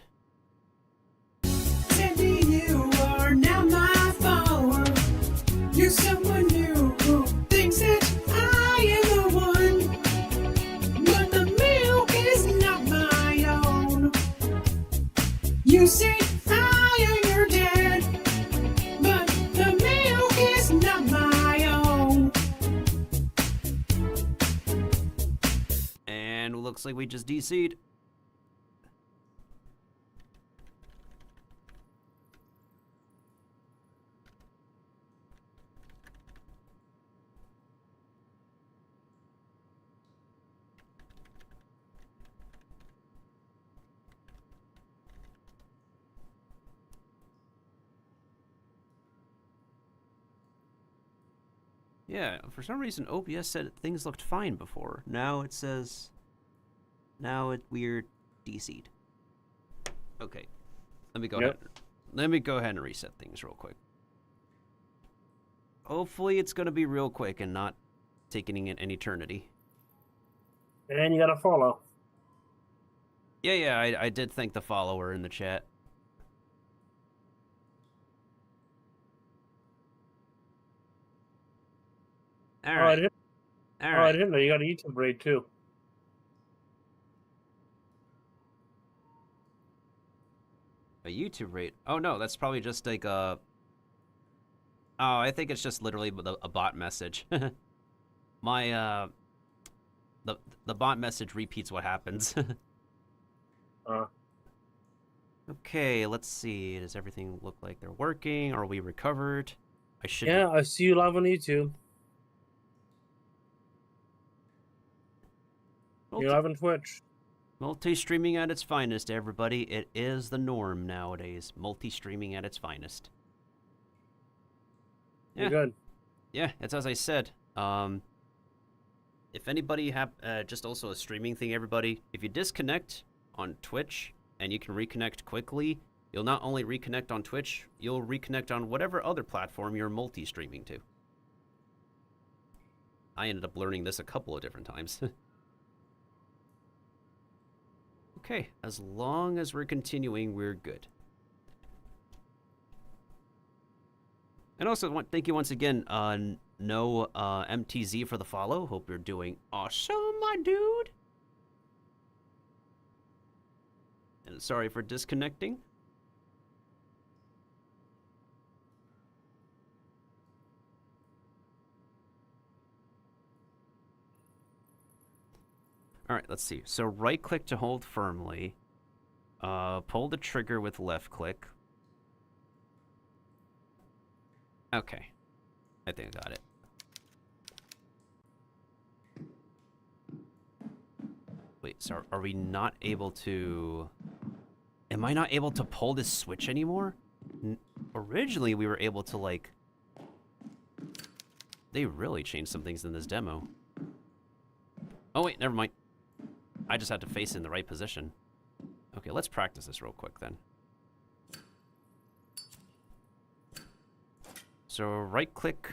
Sandy, you are now my follower. You're someone new who thinks that I am the one. But the milk is not my own. You say I am your dad, but the milk is not my own. And looks like we just DC'd. Yeah, for some reason OBS said things looked fine before. Now it says... Now we're DC'd. Okay. Let me go ahead. Let me go ahead and reset things real quick. Hopefully it's gonna be real quick and not taking an eternity. And you gotta follow. Yeah, I did thank the follower in the chat. All right. Oh, I didn't, All I right. didn't know you got a YouTube raid too. A YouTube rate? Oh no, that's probably just like a... Oh, I think it's just literally a bot message. My, the bot message repeats what happens. Okay, let's see. Does everything look like they're working? Are we recovered? I should... Yeah, I see you live on YouTube. You're live on Twitch. Multi-streaming at its finest, everybody. It is the norm nowadays. Multi-streaming at its finest. You're good. Yeah, it's as I said. If anybody have just also a streaming thing, everybody, if you disconnect on Twitch and you can reconnect quickly, you'll not only reconnect on Twitch, you'll reconnect on whatever other platform you're multi-streaming to. I ended up learning this a couple of different times. Okay, as long as we're continuing, we're good. And also, thank you once again, no MTZ for the follow. Hope you're doing awesome, my dude. And sorry for disconnecting. All right, let's see. So right-click to hold firmly. Pull the trigger with left-click. Okay. I think I got it. Wait, so are we not able to... Am I not able to pull this switch anymore? Originally, we were able to, like... They really changed some things in this demo. Oh, wait, never mind. I just had to face in the right position. Okay, let's practice this real quick then. So right-click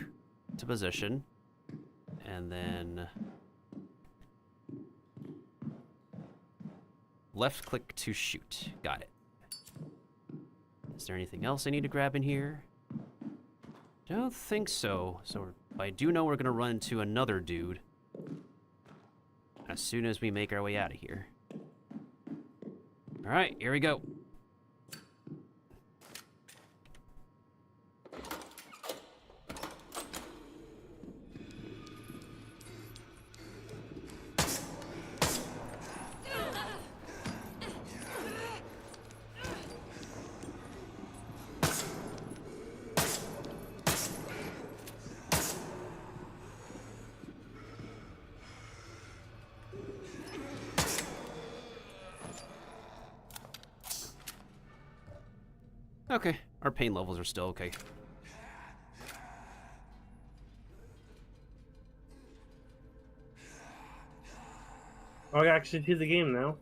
to position, and then left-click to shoot. Got it. Is there anything else I need to grab in here? Don't think so. So I do know we're gonna run into another dude as soon as we make our way out of here. All right, here we go. Okay, our pain levels are still okay. I can actually see the game now.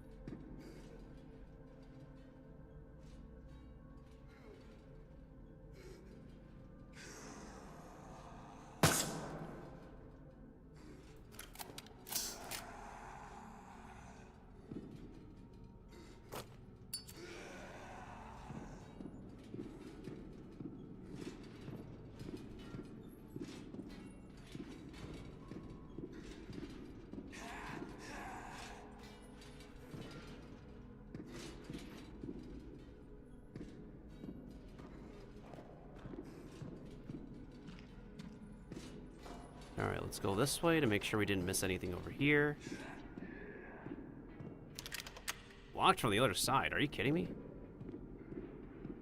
let's go this way to make sure we didn't miss anything over here. Locked from the other side. Are you kidding me?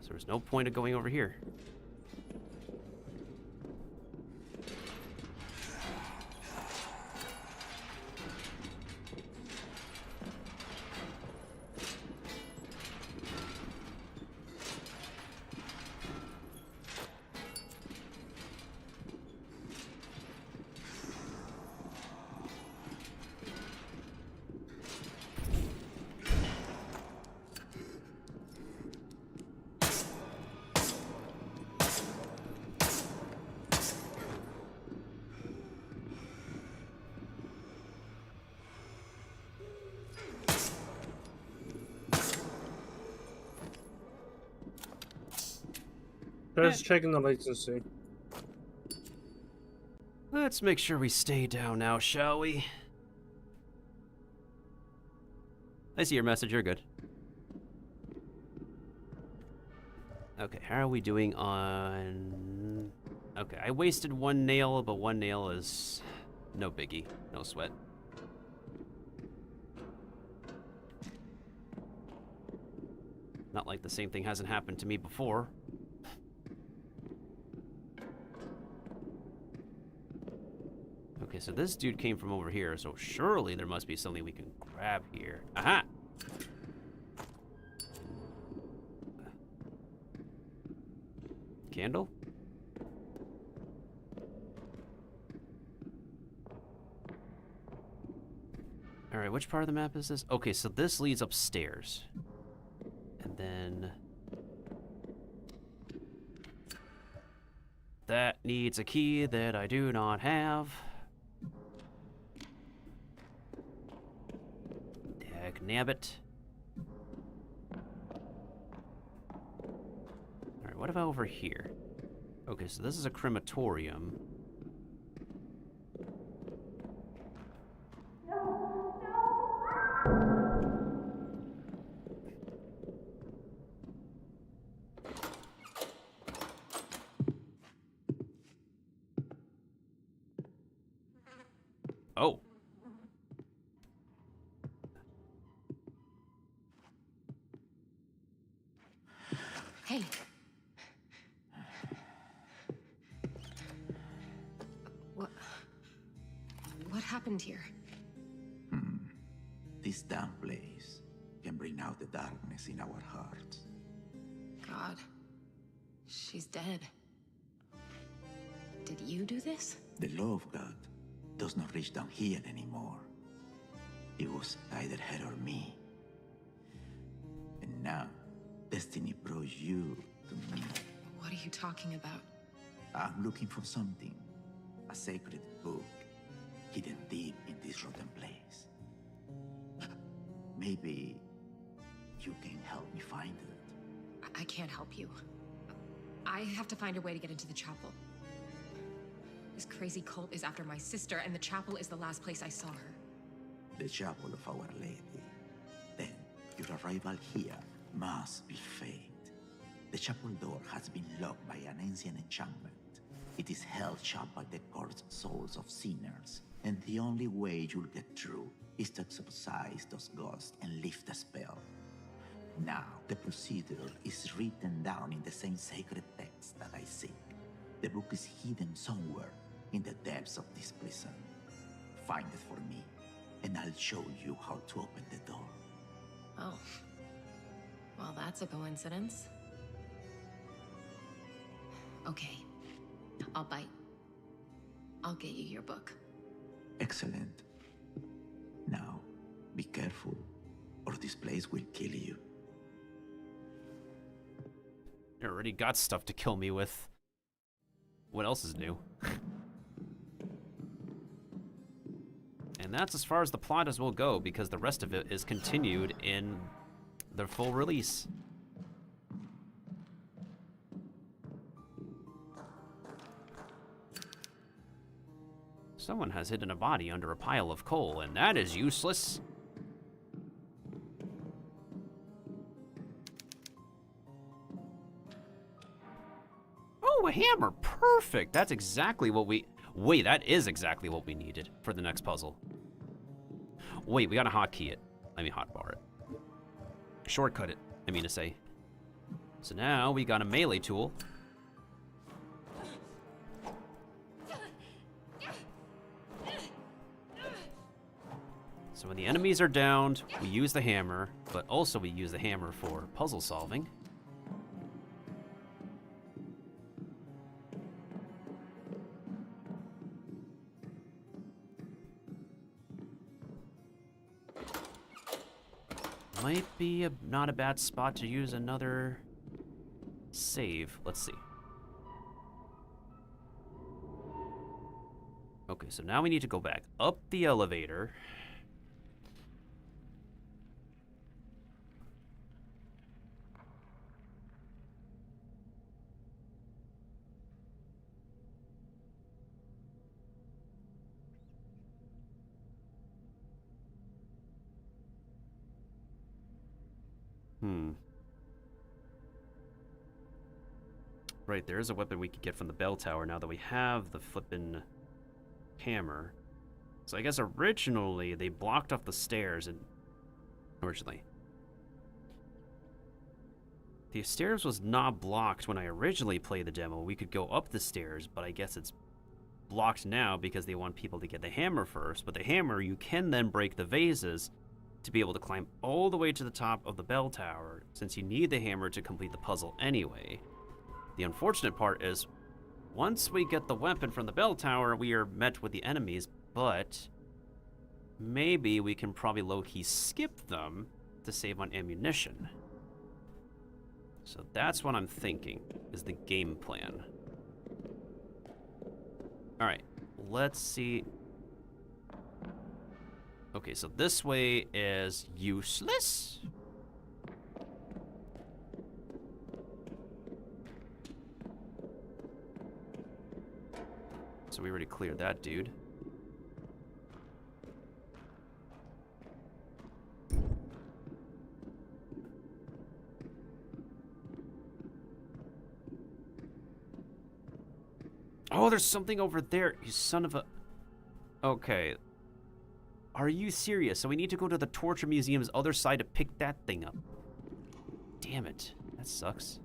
So there's no point of going over here. Just checking the latency. Let's make sure we stay down now, shall we? I see your message, you're good. Okay, how are we doing on... Okay, I wasted one nail, but one nail is no biggie, no sweat. Not like the same thing hasn't happened to me before. Okay, so this dude came from over here, so surely there must be something we can grab here. Aha! Candle? Alright, which part of the map is this? Okay, so this leads upstairs. And then... that needs a key that I do not have. Nabbit. Alright, what about over here? Okay, so this is a crematorium. Oh. Hey. What happened here? This damn place can bring out the darkness in our hearts. God. She's dead. Did you do this? The law of God does not reach down here anymore. It was either her or me. And now, destiny brought you to me. What are you talking about? I'm looking for something. A sacred book hidden deep in this rotten place. Maybe you can help me find it. I can't help you. I have to find a way to get into the chapel. This crazy cult is after my sister, and the chapel is the last place I saw her. The chapel of Our Lady. Then, your arrival here must be fate. The chapel door has been locked by an ancient enchantment. It is held shut by the cursed souls of sinners, and the only way you'll get through is to exorcise those ghosts and lift the spell. Now, the procedure is written down in the same sacred text that I seek. The book is hidden somewhere in the depths of this prison. Find it for me, and I'll show you how to open the door. Oh. Well, that's a coincidence. Okay. I'll bite. I'll get you your book. Excellent. Now, be careful, or this place will kill you. You already got stuff to kill me with. What else is new? And that's as far as the plot as will go, because the rest of it is continued in the full release. Someone has hidden a body under a pile of coal, and that is useless. Oh, a hammer. Perfect. That's exactly what we... Wait, that is exactly what we needed for the next puzzle. Wait, we gotta hotkey it. I mean, hotbar it. Shortcut it, I mean to say. So now we got a melee tool. So when the enemies are downed, we use the hammer, but also we use the hammer for puzzle solving. Might be not a bad spot to use another save. Let's see. Okay, so now we need to go back up the elevator. Right, there is a weapon we could get from the bell tower now that we have the flippin' hammer. So I guess originally they blocked off the stairs and... Originally. The stairs was not blocked when I originally played the demo. We could go up the stairs, but I guess it's blocked now because they want people to get the hammer first. But the hammer, you can then break the vases to be able to climb all the way to the top of the bell tower, since you need the hammer to complete the puzzle anyway. The unfortunate part is, once we get the weapon from the bell tower, we are met with the enemies, but maybe we can probably low-key skip them to save on ammunition. So that's what I'm thinking, is the game plan. Alright, let's see. Okay, so this way is useless. So we already cleared that dude. Oh, there's something over there, you son of a... Okay. Are you serious? So we need to go to the Torture Museum's other side to pick that thing up. Damn it. That sucks.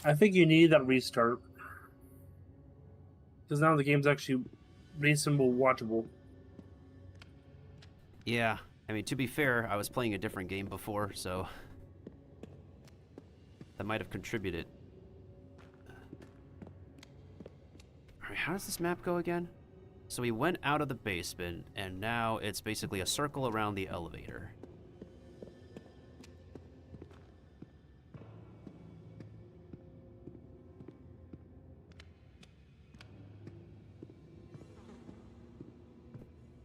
I think you need that restart. Because now the game's actually reasonable watchable. Yeah, I mean, to be fair, I was playing a different game before, so that might have contributed. Alright, how does this map go again? So we went out of the basement, and now it's basically a circle around the elevator.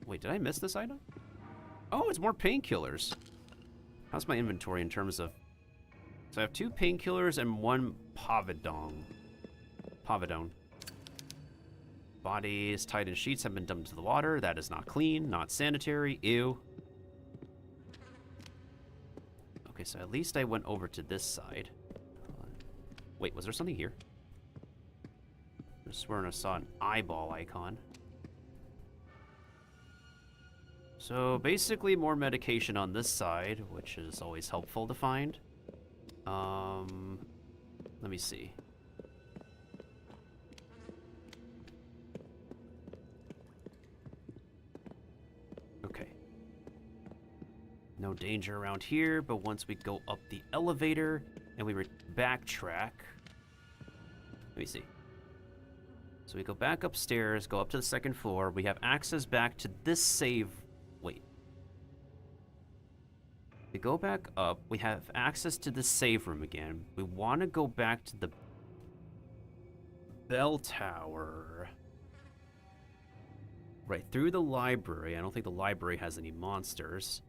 Wait, did I miss this item? Oh, it's more painkillers. How's my inventory in terms of... So I have 2 painkillers and 1 Pavidone. Bodies tied in sheets have been dumped into the water. That is not clean, not sanitary. Ew. Okay, so at least I went over to this side. Wait, was there something here? I swear I saw an eyeball icon. So basically more medication on this side, which is always helpful to find. Let me see. Okay. No danger around here, but once we go up the elevator and we backtrack. Let me see. So we go back upstairs, go up to the 2nd floor. We have access back to this save. Wait. We go back up. We have access to the save room again. We want to go back to the bell tower. Right, through the library. I don't think the library has any monsters.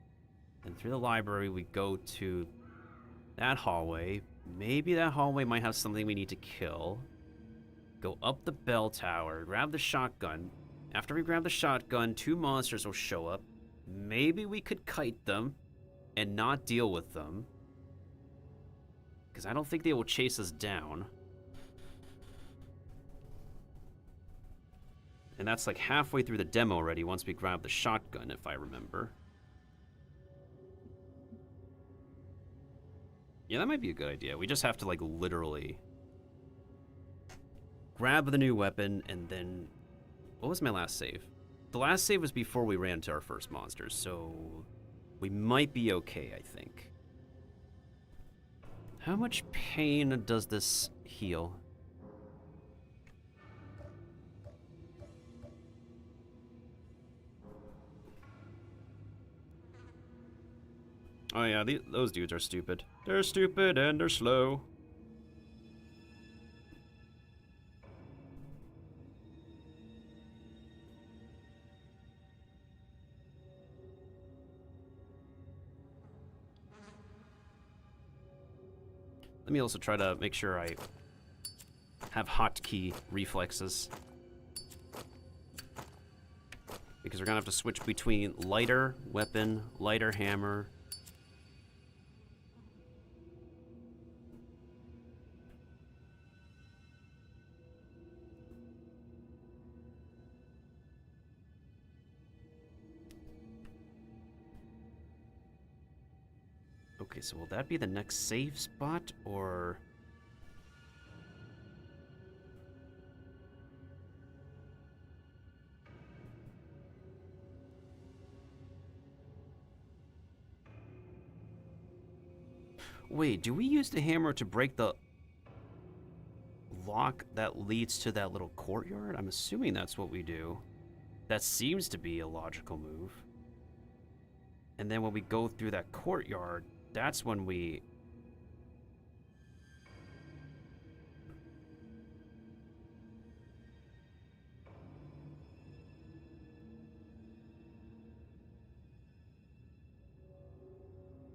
And through the library, we go to that hallway. Maybe that hallway might have something we need to kill. Go up the bell tower, grab the shotgun. After we grab the shotgun, 2 monsters will show up. Maybe we could kite them and not deal with them. Because I don't think they will chase us down. And that's like halfway through the demo already once we grab the shotgun, if I remember. Yeah, that might be a good idea. We just have to, like, literally grab the new weapon and then... What was my last save? The last save was before we ran to our first monsters, so we might be okay, I think. How much pain does this heal? Oh yeah, those dudes are stupid. They're stupid and they're slow. Let me also try to make sure I have hotkey reflexes. Because we're gonna have to switch between lighter weapon, lighter hammer. Okay, so will that be the next save spot, or... Wait, do we use the hammer to break the lock that leads to that little courtyard? I'm assuming that's what we do. That seems to be a logical move. And then when we go through that courtyard, that's when we...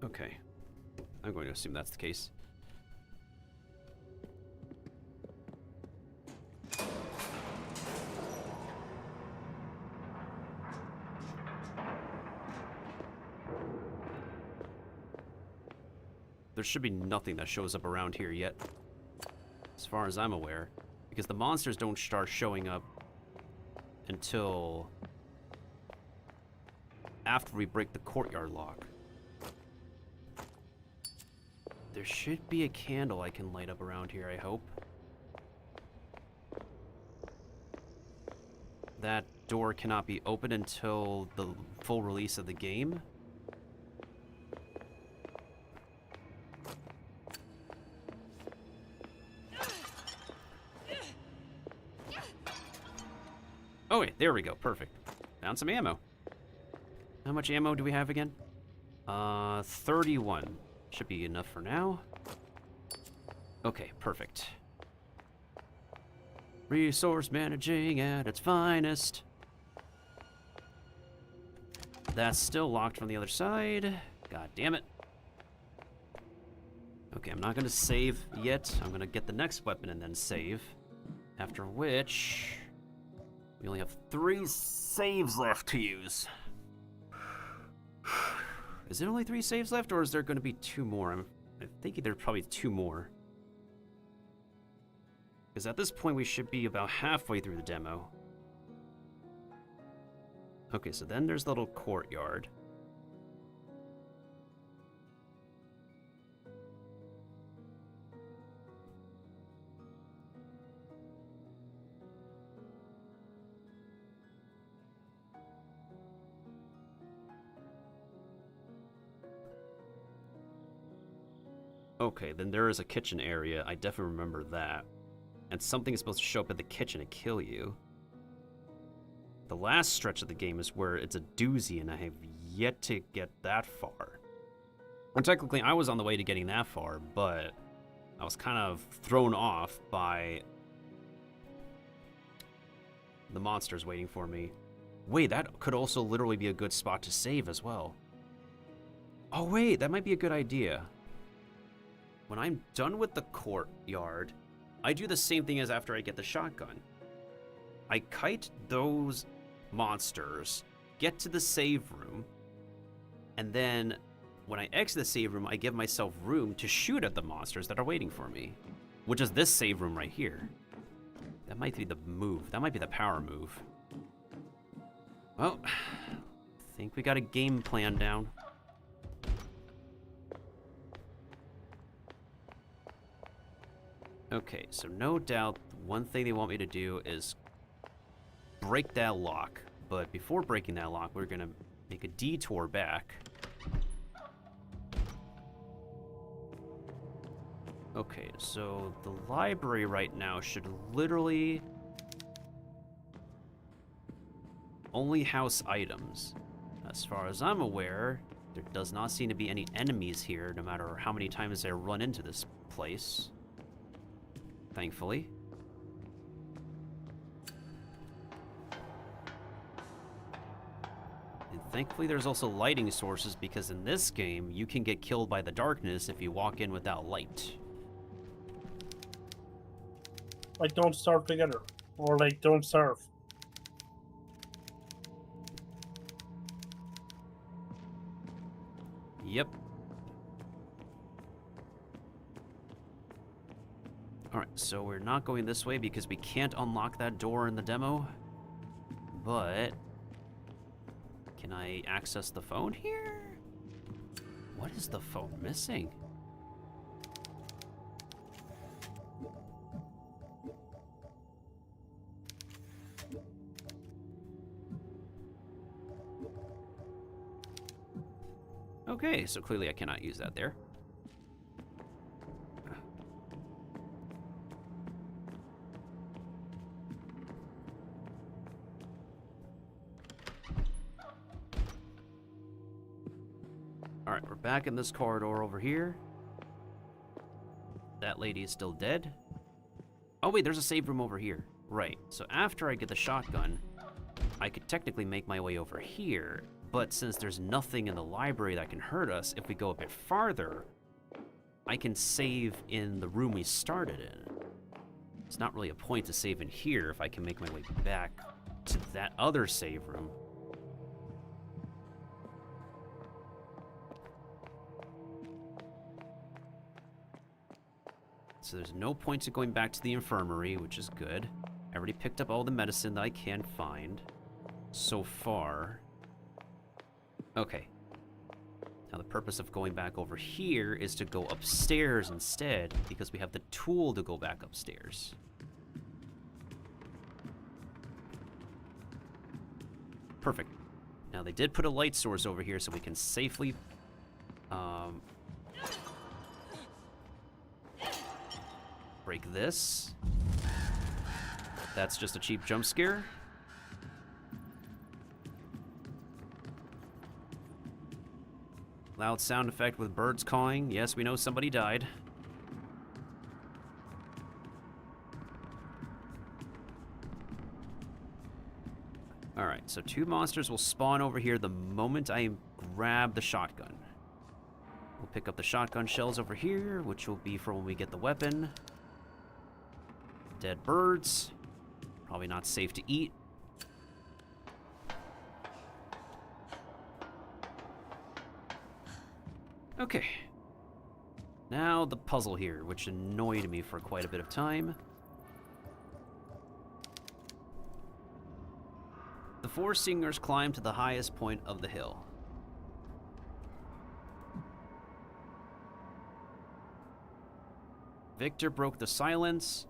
Okay. I'm going to assume that's the case. There should be nothing that shows up around here yet, as far as I'm aware, because the monsters don't start showing up until after we break the courtyard lock. There should be a candle I can light up around here, I hope. That door cannot be opened until the full release of the game. Oh wait, there we go, perfect. Found some ammo. How much ammo do we have again? 31. Should be enough for now. Okay, perfect. Resource managing at its finest. That's still locked from the other side. God damn it. Okay, I'm not gonna save yet. I'm gonna get the next weapon and then save. After which... we only have 3 saves left to use. Is it only 3 saves left, or is there going to be 2 more? I'm thinking there's probably 2 more. Because at this point, we should be about halfway through the demo. Okay, so then there's the little courtyard. Okay, then there is a kitchen area. I definitely remember that. And something is supposed to show up at the kitchen and kill you. The last stretch of the game is where it's a doozy, and I have yet to get that far. And technically, I was on the way to getting that far, but I was kind of thrown off by the monsters waiting for me. Wait, that could also literally be a good spot to save as well. Oh wait, that might be a good idea. When I'm done with the courtyard, I do the same thing as after I get the shotgun. I kite those monsters, get to the save room, and then when I exit the save room, I give myself room to shoot at the monsters that are waiting for me, which is this save room right here. That might be the move. That might be the power move. Well, I think we got a game plan down. Okay, so no doubt one thing they want me to do is break that lock. But before breaking that lock, we're gonna make a detour back. Okay, so the library right now should literally only house items. As far as I'm aware, there does not seem to be any enemies here, no matter how many times I run into this place. Thankfully. And thankfully there's also lighting sources, because in this game, you can get killed by the darkness if you walk in without light. Like, don't starve together. Or, like, don't starve. Yep. Alright, so we're not going this way because we can't unlock that door in the demo. But can I access the phone here? What is the phone missing? Okay, so clearly I cannot use that there. Alright, we're back in this corridor over here. That lady is still dead. Oh wait, there's a save room over here. Right, so after I get the shotgun, I could technically make my way over here. But since there's nothing in the library that can hurt us, if we go a bit farther, I can save in the room we started in. It's not really a point to save in here if I can make my way back to that other save room. So there's no point to going back to the infirmary, which is good. I already picked up all the medicine that I can find so far. Okay. Now the purpose of going back over here is to go upstairs instead, because we have the tool to go back upstairs. Perfect. Now they did put a light source over here so we can safely break this. That's just a cheap jump scare. Loud sound effect with birds cawing. Yes, we know somebody died. Alright, so two monsters will spawn over here the moment I grab the shotgun. We'll pick up the shotgun shells over here, which will be for when we get the weapon. Dead birds. Probably not safe to eat. Okay. Now the puzzle here, which annoyed me for quite a bit of time. The four singers climb to the highest point of the hill. Victor broke the silence.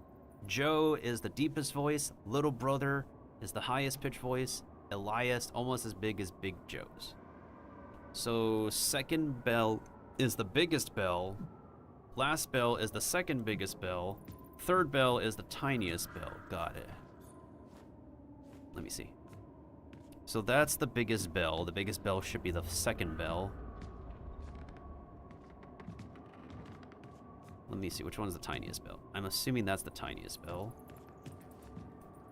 Joe is the deepest voice. Little brother is the highest pitched voice. Elias almost as big as Big Joe's. So second bell is the biggest bell. Last bell is the second biggest bell. Third bell is the tiniest bell. Got it. Let me see. So that's the biggest bell. The biggest bell should be the second bell. Let me see, which one's the tiniest bell? I'm assuming that's the tiniest bell.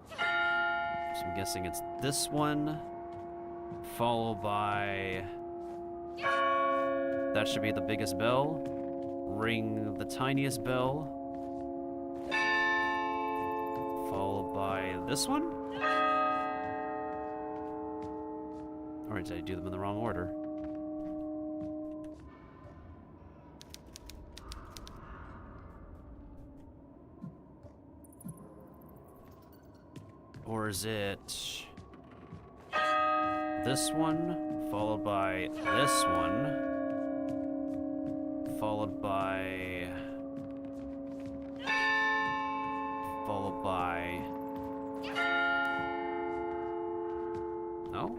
So I'm guessing it's this one, followed by... That should be the biggest bell. Ring the tiniest bell. by this one? Or did I do them in the wrong order? Or is it this one, followed by this one, followed by... No?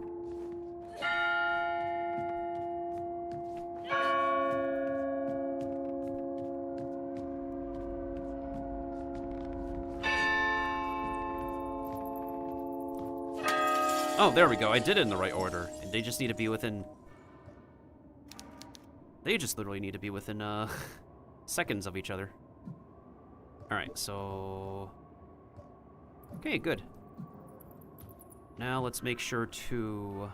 Oh, there we go. I did it in the right order. And they just need to be within... They just literally need to be within, seconds of each other. Alright, so... Okay, good. Now let's make sure to...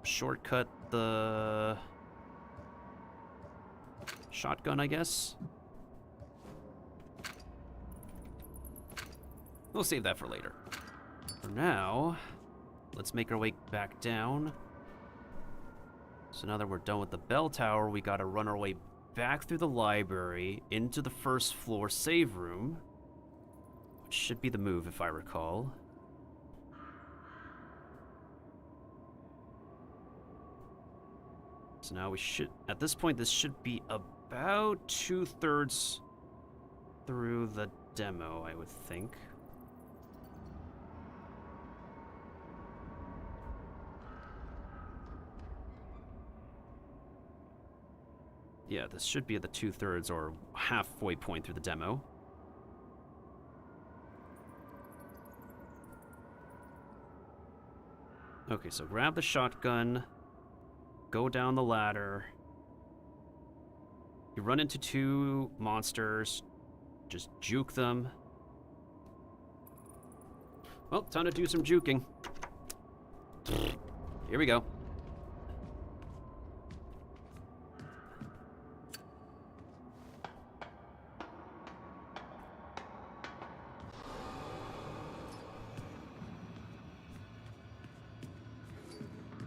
shortcut the... shotgun, I guess. We'll save that for later. For now, let's make our way back down. So now that we're done with the bell tower, we gotta run our way back through the library into the first floor save room, which should be the move if I recall. So now we should, at this point, this should be about 2/3 through the demo, I would think. Yeah, this should be at the 2/3 or halfway point through the demo. Okay, so grab the shotgun, go down the ladder. You run into 2 monsters, just juke them. Well, time to do some juking. Here we go.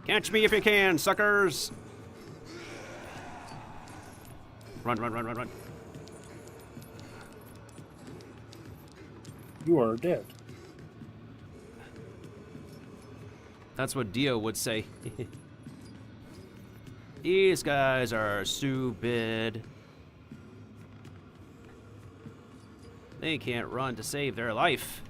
Catch me if you can, suckers! Run, run, run, run, run. You are dead. That's what Dio would say. These guys are stupid. They can't run to save their life.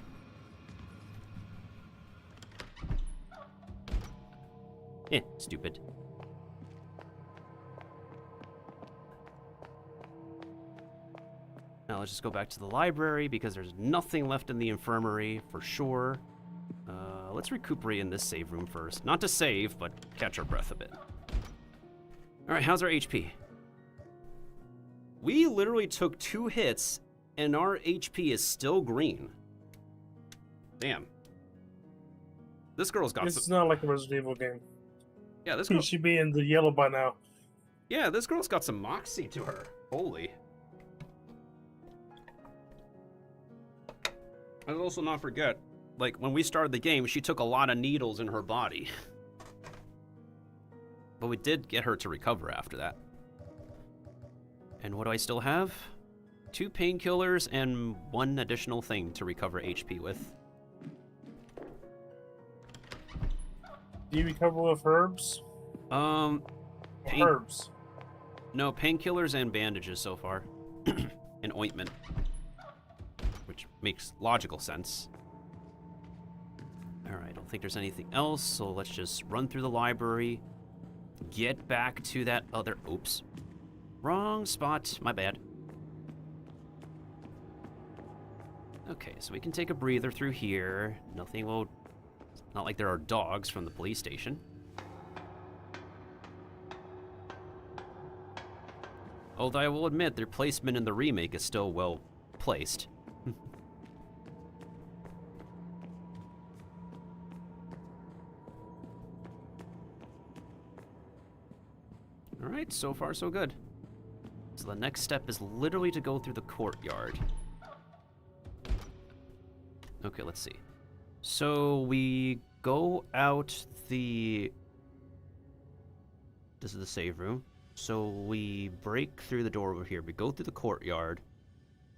Stupid. Now let's just go back to the library because there's nothing left in the infirmary for sure. Let's recuperate in this save room first. Not to save, but catch our breath a bit. Alright, how's our HP? We literally took 2 hits and our HP is still green. Damn. This girl's got It's not like a Resident Evil game. Yeah, this girl... She should be in the yellow by now. Yeah, this girl's got some moxie to her. Holy. Let's also not forget, like, when we started the game, she took a lot of needles in her body. But we did get her to recover after that. And what do I still have? 2 painkillers and 1 additional thing to recover HP with. Do you recover with herbs? Herbs. No, painkillers and bandages so far. And ointment. Which makes logical sense. Alright, I don't think there's anything else, so let's just run through the library. Get back to that other... Oops. Wrong spot. My bad. Okay, so we can take a breather through here. Nothing will... Not like there are dogs from the police station. Although I will admit, their placement in the remake is still well placed. Alright, so far so good. So the next step is literally to go through the courtyard. Okay, let's see. So we go out the... This is the save room. So we break through the door over here. We go through the courtyard.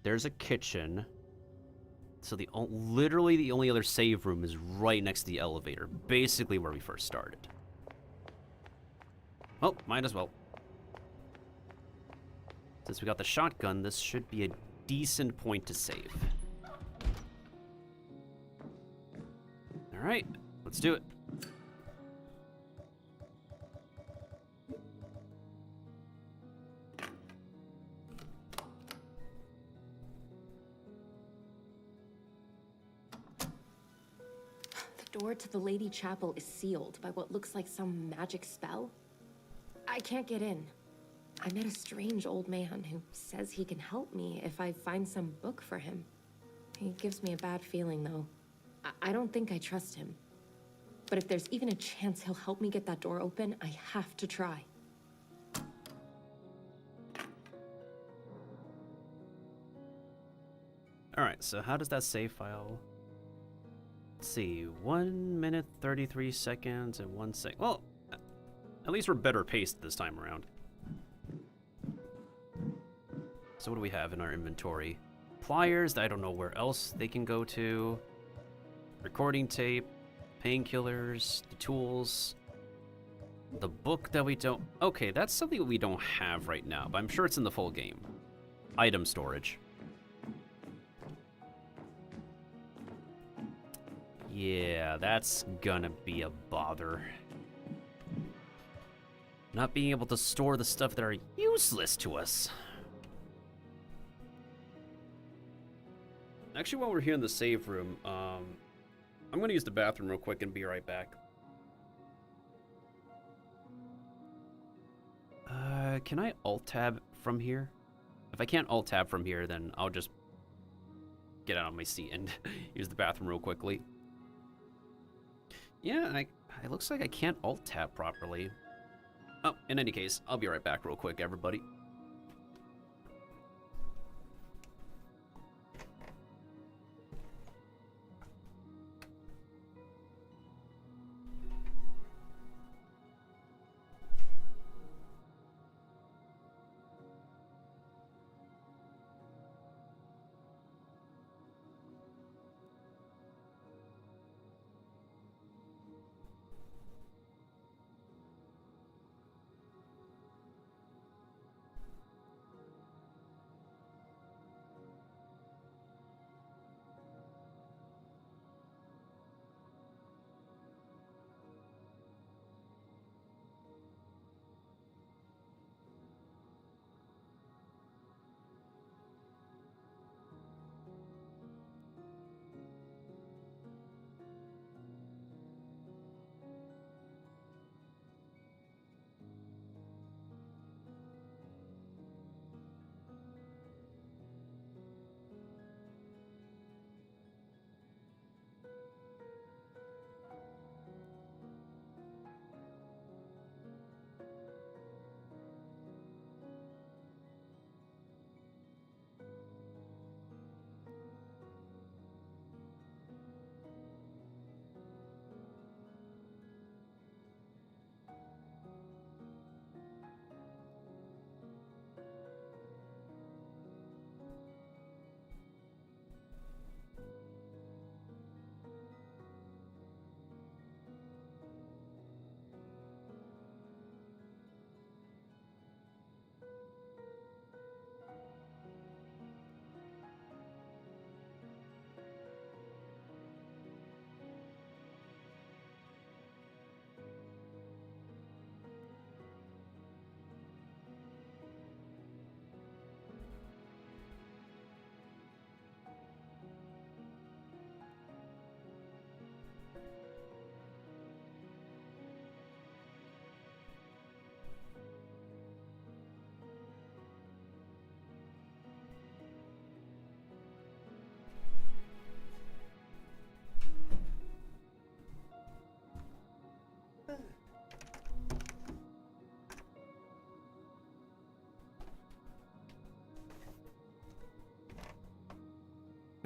There's a kitchen. So literally the only other save room is right next to the elevator. Basically where we first started. Oh, might as well. Since we got the shotgun, this should be a decent point to save. Alright, let's do it. The door to the Lady Chapel is sealed by what looks like some magic spell. I can't get in. I met a strange old man who says he can help me if I find some book for him. He gives me a bad feeling, though. I don't think I trust him. But if there's even a chance he'll help me get that door open, I have to try. Alright, so how does that save file? Let's see, 1 minute, 33 seconds, and 1 sec. Well, at least we're better paced this time around. So what do we have in our inventory? Pliers, I don't know where else they can go to. Recording tape, painkillers, the tools. The book that we don't... Okay, that's something that we don't have right now, but I'm sure it's in the full game. Item storage. Yeah, that's gonna be a bother. Not being able to store the stuff that are useless to us. Actually, while we're here in the save room, I'm gonna use the bathroom real quick and be right back. Can I alt-tab from here? If I can't alt-tab from here, then I'll just get out of my seat and use the bathroom real quickly. Yeah, it looks like I can't alt-tab properly. Oh, in any case, I'll be right back real quick, everybody.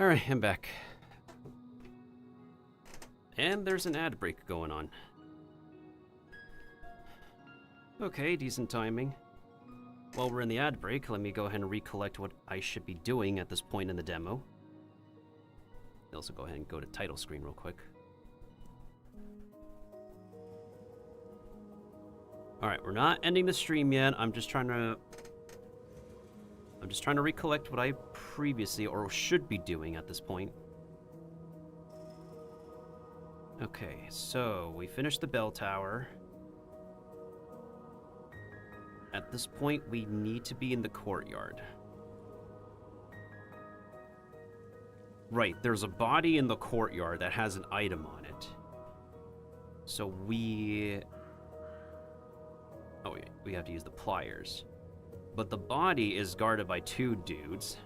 Alright, I'm back. And there's an ad break going on. Okay, decent timing. While we're in the ad break, let me go ahead and recollect what I should be doing at this point in the demo. Also go ahead and go to title screen real quick. Alright, we're not ending the stream yet. I'm just trying to recollect what I previously or should be doing at this point. Okay, so we finished the bell tower. At this point, we need to be in the courtyard. Right, there's a body in the courtyard that has an item on it. So we have to use the pliers. But the body is guarded by 2 dudes.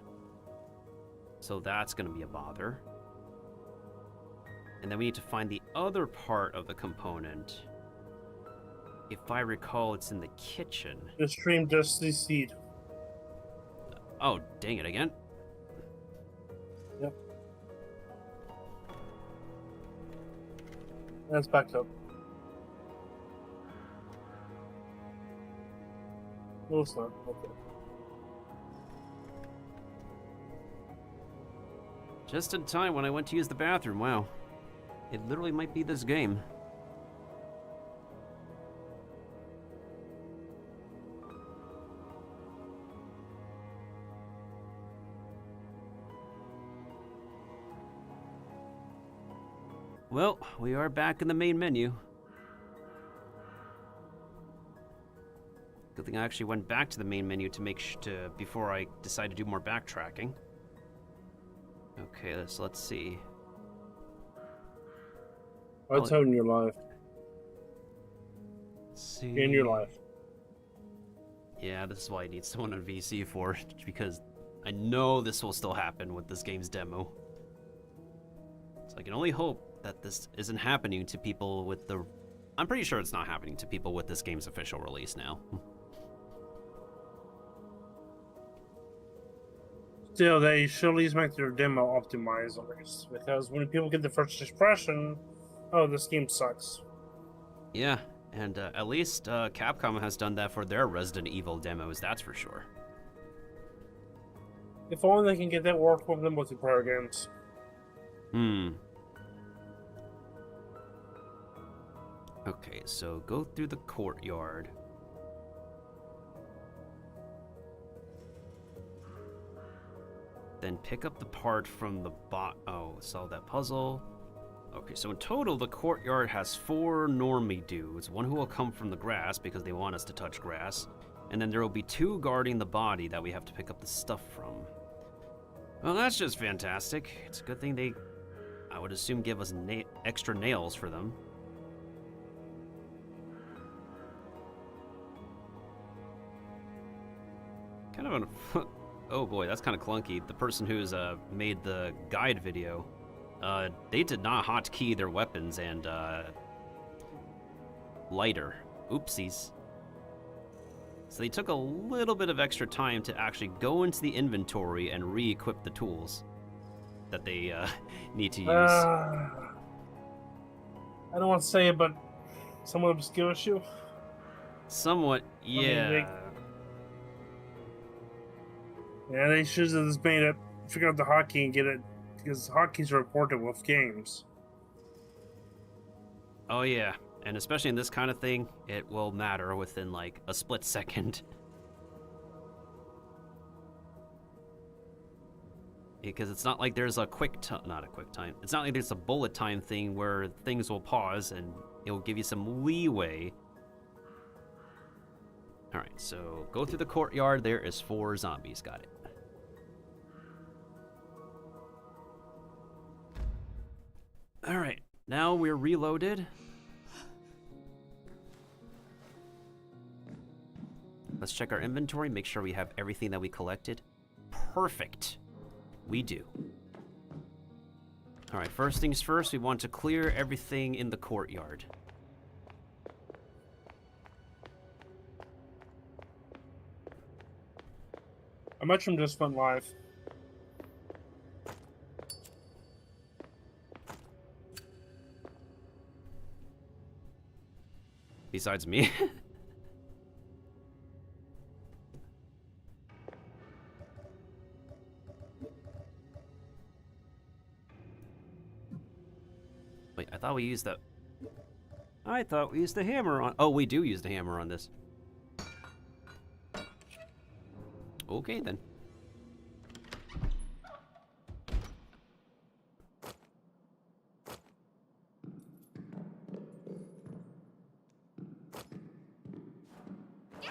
So that's going to be a bother. And then we need to find the other part of the component. If I recall, it's in the kitchen. The stream just CC'd. Oh, dang it, again? Yep. That's backed up. No, it's not. Okay. Just in time when I went to use the bathroom, wow. It literally might be this game. Well, we are back in the main menu. Good thing I actually went back to the main menu to make before I decided to do more backtracking. Okay, let's see. What's in your life? Let's see. In your life. Yeah, this is why I need someone on VC for, because I know this will still happen with this game's demo. So I can only hope that this isn't happening to people with the... I'm pretty sure it's not happening to people with this game's official release now. Still, they should at least make their demo optimized at least, because when people get the first impression, oh, this game sucks. Yeah, and at least Capcom has done that for their Resident Evil demos, that's for sure. If only they can get that work with the multiplayer games. Okay, so go through the courtyard. Then pick up the part from the solve that puzzle. Okay, so in total, the courtyard has 4 normie dudes. 1 who will come from the grass because they want us to touch grass. And then there will be 2 guarding the body that we have to pick up the stuff from. Well, that's just fantastic. It's a good thing they, I would assume, give us extra nails for them. Kind of an... Oh boy, that's kind of clunky. The person who's made the guide video, they did not hotkey their weapons and lighter. Oopsies. So they took a little bit of extra time to actually go into the inventory and re-equip the tools that they need to use. I don't want to say it, but somewhat of a skill issue. Somewhat, yeah. Yeah, they should have just made it, figure out the hotkey and get it, because hotkeys are important with games. Oh yeah, and especially in this kind of thing, it will matter within like a split second. Because it's not like there's a it's not like there's a bullet time thing where things will pause and it'll give you some leeway. Alright, so go through the courtyard, there is 4 zombies, got it. Alright, now we're reloaded. Let's check our inventory, make sure we have everything that we collected. Perfect. We do. Alright, first things first, we want to clear everything in the courtyard. How much from just went live? Besides me. Wait, I thought we used the... I thought we used the hammer on... Oh, we do use the hammer on this. Okay, then.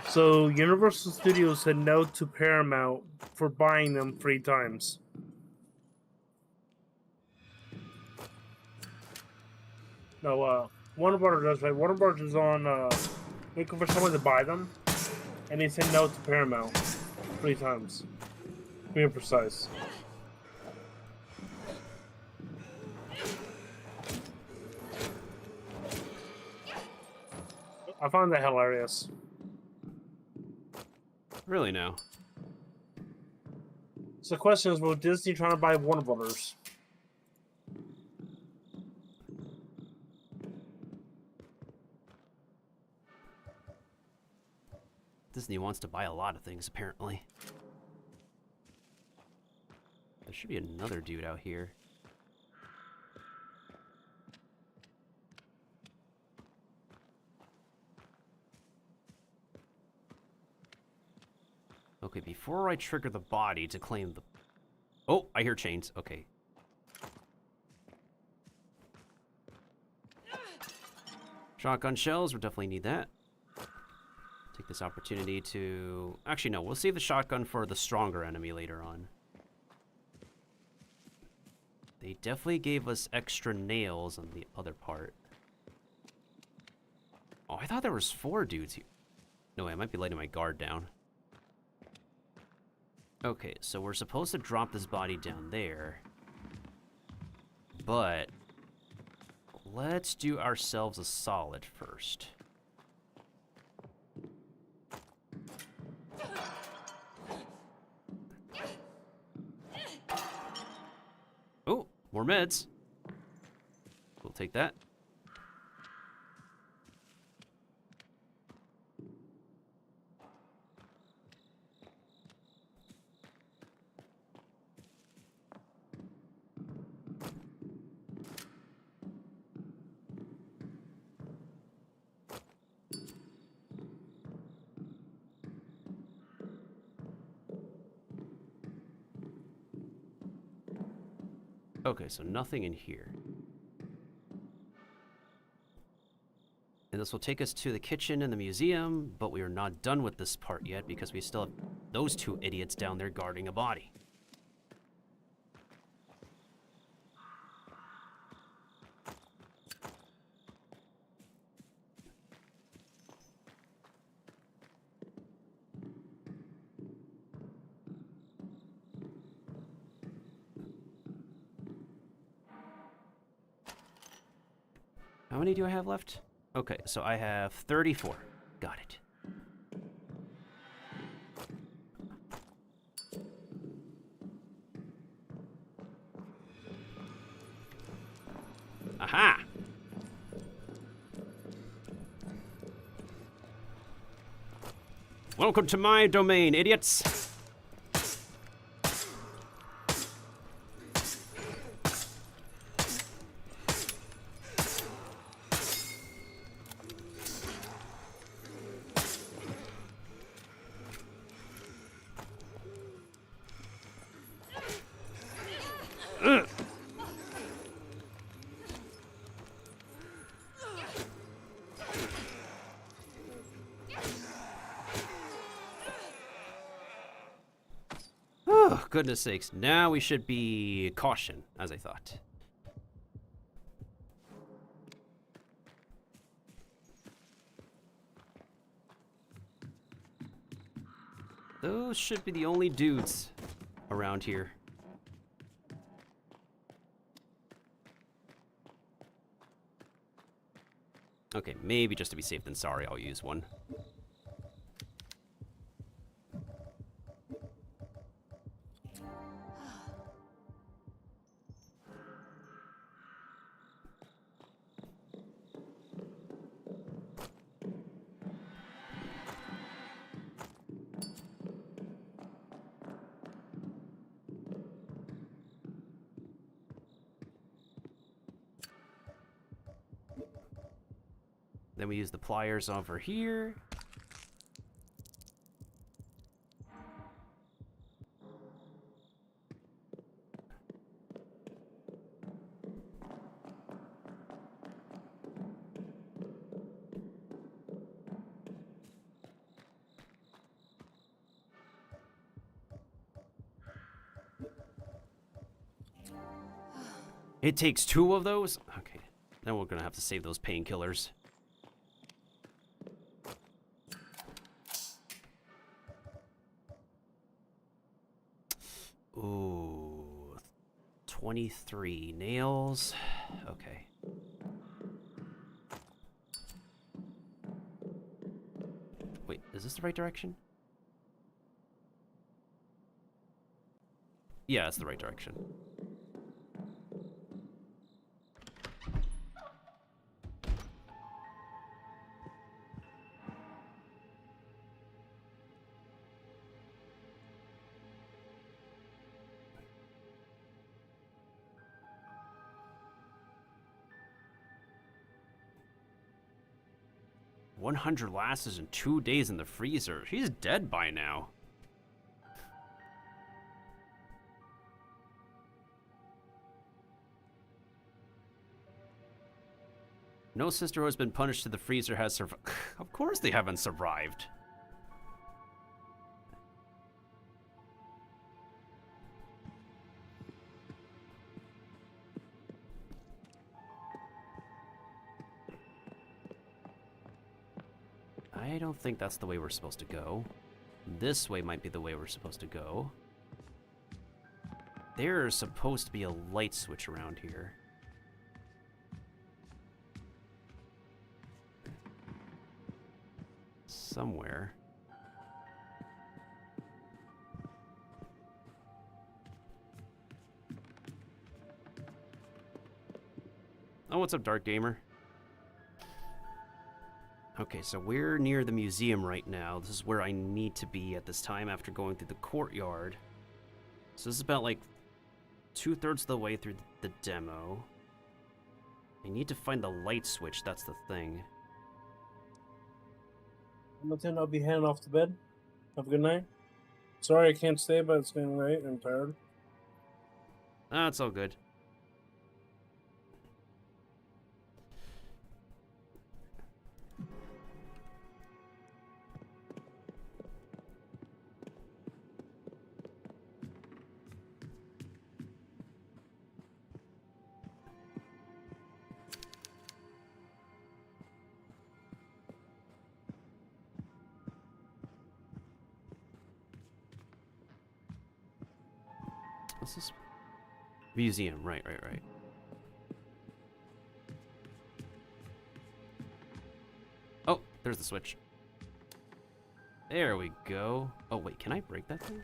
So, Universal Studios said no to Paramount for buying them 3 times. No, Warner Brothers does, right? Warner Brothers is on, looking for someone to buy them, and they said no to Paramount 3 times. Being precise. I found that hilarious. Really now. So the question is, will Disney trying to buy Warner Brothers? Disney wants to buy a lot of things, apparently. There should be another dude out here. Okay, before I trigger the body to claim the... Oh, I hear chains. Okay. Shotgun shells, we'll definitely need that. Take this opportunity to... Actually, no, we'll save the shotgun for the stronger enemy later on. They definitely gave us extra nails on the other part. Oh, I thought there was 4 dudes here. No, I might be letting my guard down. Okay, so we're supposed to drop this body down there. But let's do ourselves a solid first. Oh, more meds. We'll take that. Okay, so nothing in here. And this will take us to the kitchen and the museum, but we are not done with this part yet because we still have those 2 idiots down there guarding a body. How many do I have left? Okay, so I have 34. Got it. Aha! Welcome to my domain, idiots! Oh, goodness sakes. Now we should be caution, as I thought. Those should be the only dudes around here. Okay, maybe just to be safe than sorry, I'll use one. Then we use the pliers over here. It takes 2 of those? Okay. Then we're gonna have to save those painkillers. Ooh. 23 nails. Okay. Wait, is this the right direction? Yeah, it's the right direction. $100 lasses and 2 days in the freezer. He's dead by now. No sister who has been punished to the freezer has survived. Of course they haven't survived. I don't think that's the way we're supposed to go. This way might be the way we're supposed to go. There's supposed to be a light switch around here. Somewhere. Oh, what's up, Dark Gamer? Okay, so we're near the museum right now. This is where I need to be at this time after going through the courtyard. So this is about like 2/3 of the way through the demo. I need to find the light switch, that's the thing. Miltendo, I'll be heading off to bed. Have a good night. Sorry I can't stay, but it's getting late. I'm tired. Ah, it's all good. What's this? Museum, right. Oh, there's the switch. There we go. Oh, wait, can I break that thing?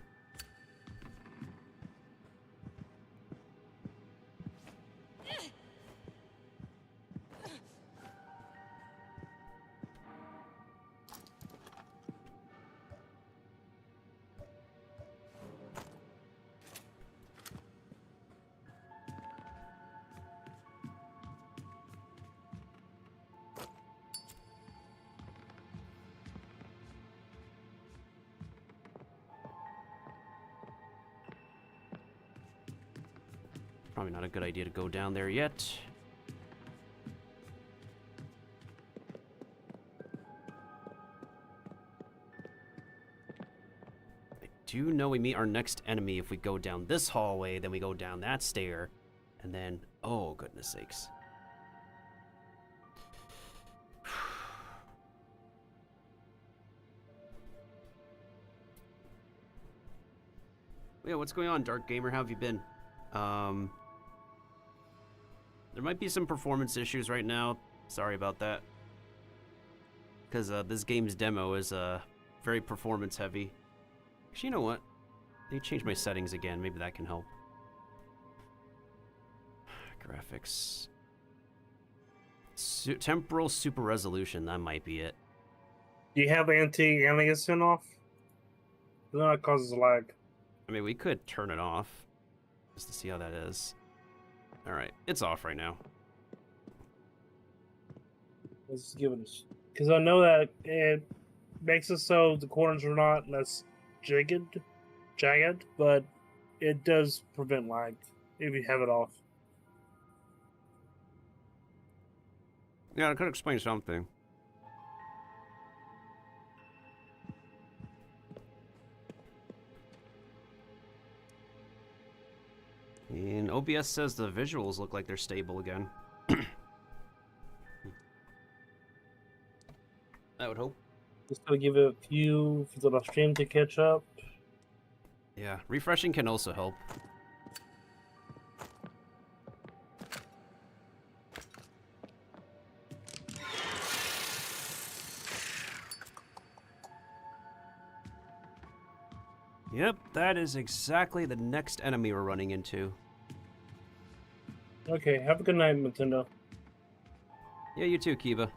Probably not a good idea to go down there yet. I do know we meet our next enemy if we go down this hallway, then we go down that stair, and then, oh goodness sakes. Yeah, what's going on, Dark Gamer? How have you been? There might be some performance issues right now. Sorry about that. Because this game's demo is very performance heavy. Actually, you know what? They changed my settings again. Maybe that can help. Graphics. Temporal super resolution. That might be it. Do you have anti-aliasing off? That causes lag. I mean, we could turn it off just to see how that is. All right, it's off right now. It's giving us, because I know that it makes it so the corners are not less jagged, but it does prevent lag if you have it off. Yeah, it could explain something. And OBS says the visuals look like they're stable again. I would hope. Just gotta give it a few for the stream to catch up. Yeah, refreshing can also help. Yep, that is exactly the next enemy we're running into. Okay, have a good night, Miltendo. Yeah, you too, Kiva.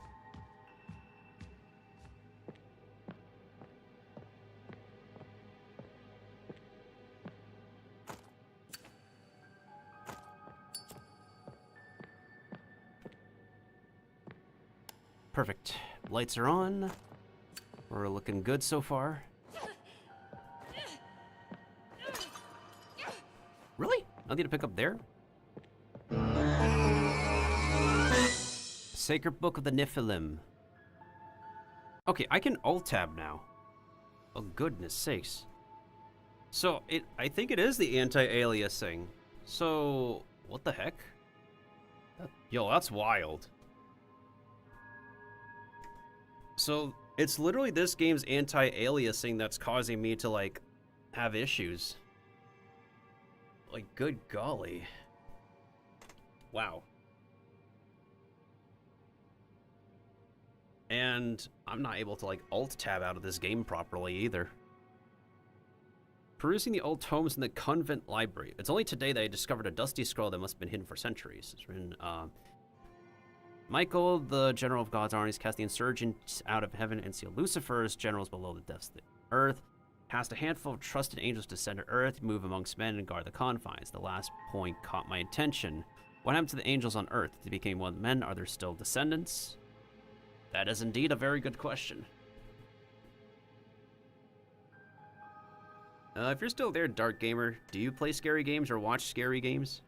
Perfect. Lights are on. We're looking good so far. Really? Nothing to pick up there? Sacred Book of the Nephilim. Okay, I can alt-tab now. Oh, goodness sakes. So, I think it is the anti-aliasing. So, what the heck? Yo, that's wild. So, it's literally this game's anti-aliasing that's causing me to, like, have issues. Like, good golly. Wow. And I'm not able to, like, alt-tab out of this game properly either. Perusing the old tomes in the convent library. It's only today that I discovered a dusty scroll that must have been hidden for centuries. It's written, Michael, the general of God's armies, cast the insurgents out of heaven and sealed Lucifer's generals below the depths of the earth. Cast a handful of trusted angels to descend to earth, move amongst men, and guard the confines. The last point caught my attention. What happened to the angels on earth? They became one men. Are there still descendants? That is indeed a very good question. If you're still there, Dark Gamer, do you play scary games or watch scary games?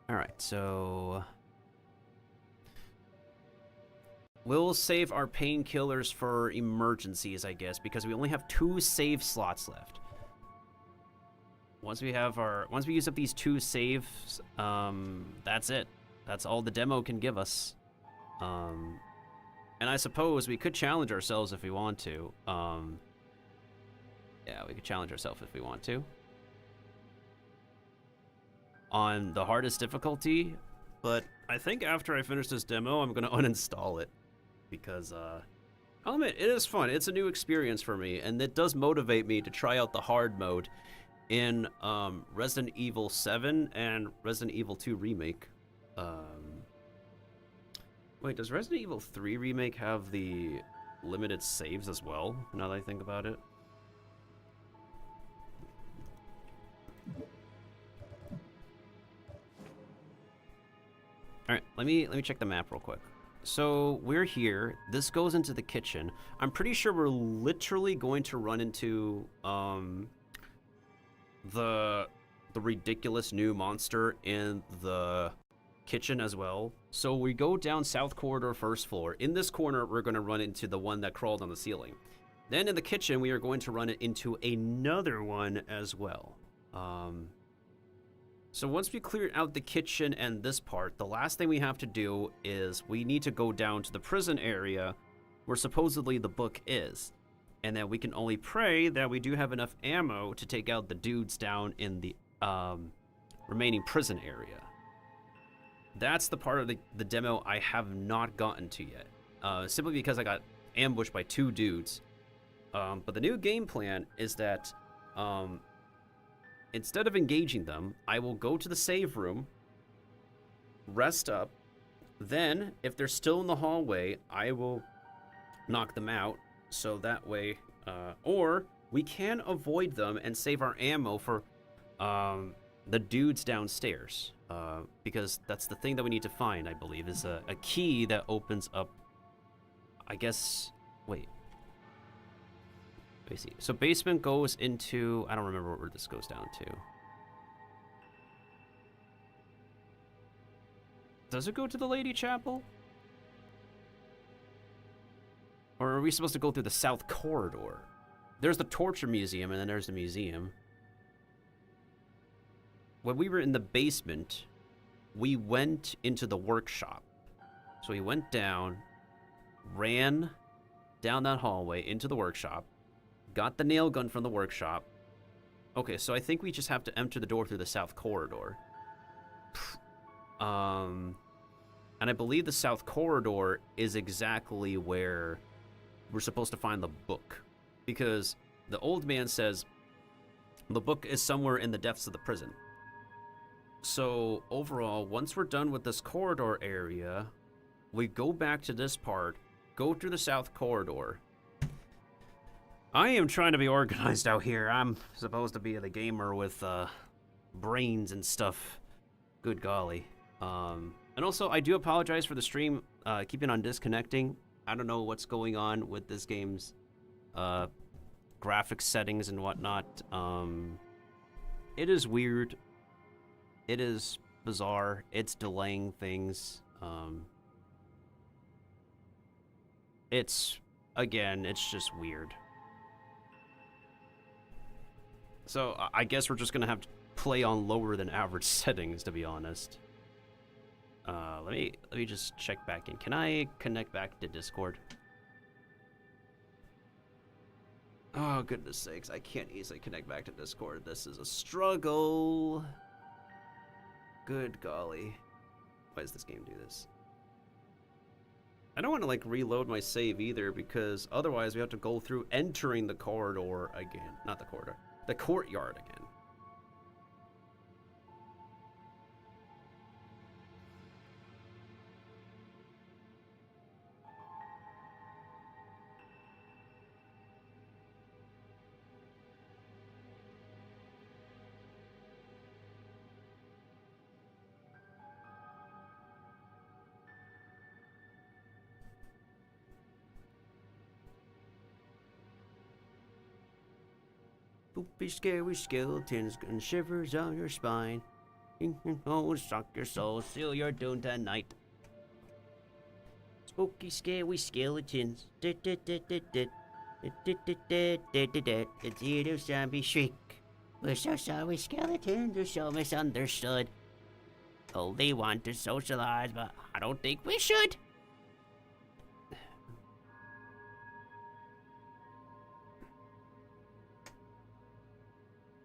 Alright, so we'll save our painkillers for emergencies, I guess, because we only have 2 save slots left. Once we use up these 2 saves, that's it. That's all the demo can give us. And I suppose we could challenge ourselves if we want to. Yeah, we could challenge ourselves if we want to. On the hardest difficulty, but I think after I finish this demo, I'm going to uninstall it. Because, I'll admit, it is fun. It's a new experience for me, and it does motivate me to try out the hard mode in Resident Evil 7 and Resident Evil 2 Remake. Wait, does Resident Evil 3 Remake have the limited saves as well, now that I think about it? Alright, let me check the map real quick. So, we're here. This goes into the kitchen. I'm pretty sure we're literally going to run into, the ridiculous new monster in the kitchen as well. So we go down south corridor, first floor. In this corner, we're going to run into the one that crawled on the ceiling. Then in the kitchen, we are going to run it into another one as well. So once we clear out the kitchen and this part, the last thing we have to do is we need to go down to the prison area where supposedly the book is. And then we can only pray that we do have enough ammo to take out the dudes down in the remaining prison area. That's the part of the demo I have not gotten to yet. Simply because I got ambushed by 2 dudes. But the new game plan is that instead of engaging them, I will go to the save room, rest up, then if they're still in the hallway, I will knock them out. So that way, or we can avoid them and save our ammo for the dudes downstairs. Because that's the thing that we need to find, I believe, is a key that opens up, I guess, wait. Let me see. So basement goes into, I don't remember where this goes down to. Does it go to the Lady Chapel? Or are we supposed to go through the South Corridor? There's the Torture Museum, and then there's the museum. When we were in the basement, we went into the workshop. So we went down, ran down that hallway into the workshop, got the nail gun from the workshop. Okay, so I think we just have to enter the door through the South Corridor. And I believe the South Corridor is exactly where we're supposed to find the book. Because the old man says the book is somewhere in the depths of the prison. So overall, once we're done with this corridor area, we go back to this part, go through the South Corridor. I am trying to be organized out here. I'm supposed to be the gamer with brains and stuff. Good golly. And also, I do apologize for the stream keeping on disconnecting. I don't know what's going on with this game's graphics settings and whatnot. It is weird. It is bizarre. It's delaying things. Again, it's just weird. So I guess we're just gonna have to play on lower than average settings, to be honest. Let me just check back in. Can I connect back to Discord? Oh, goodness sakes, I can't easily connect back to Discord. This is a struggle. Good golly. Why does this game do this? I don't want to, like, reload my save either, because otherwise we have to go through entering the corridor again. Not the corridor. The courtyard again. Spoopy, scary skeletons and shivers on your spine. Oh, suck your soul, seal your doom tonight. Spooky, scary skeletons. It's either zombie shriek. We're so sorry, skeletons are so misunderstood. Only want to socialize, but I don't think we should.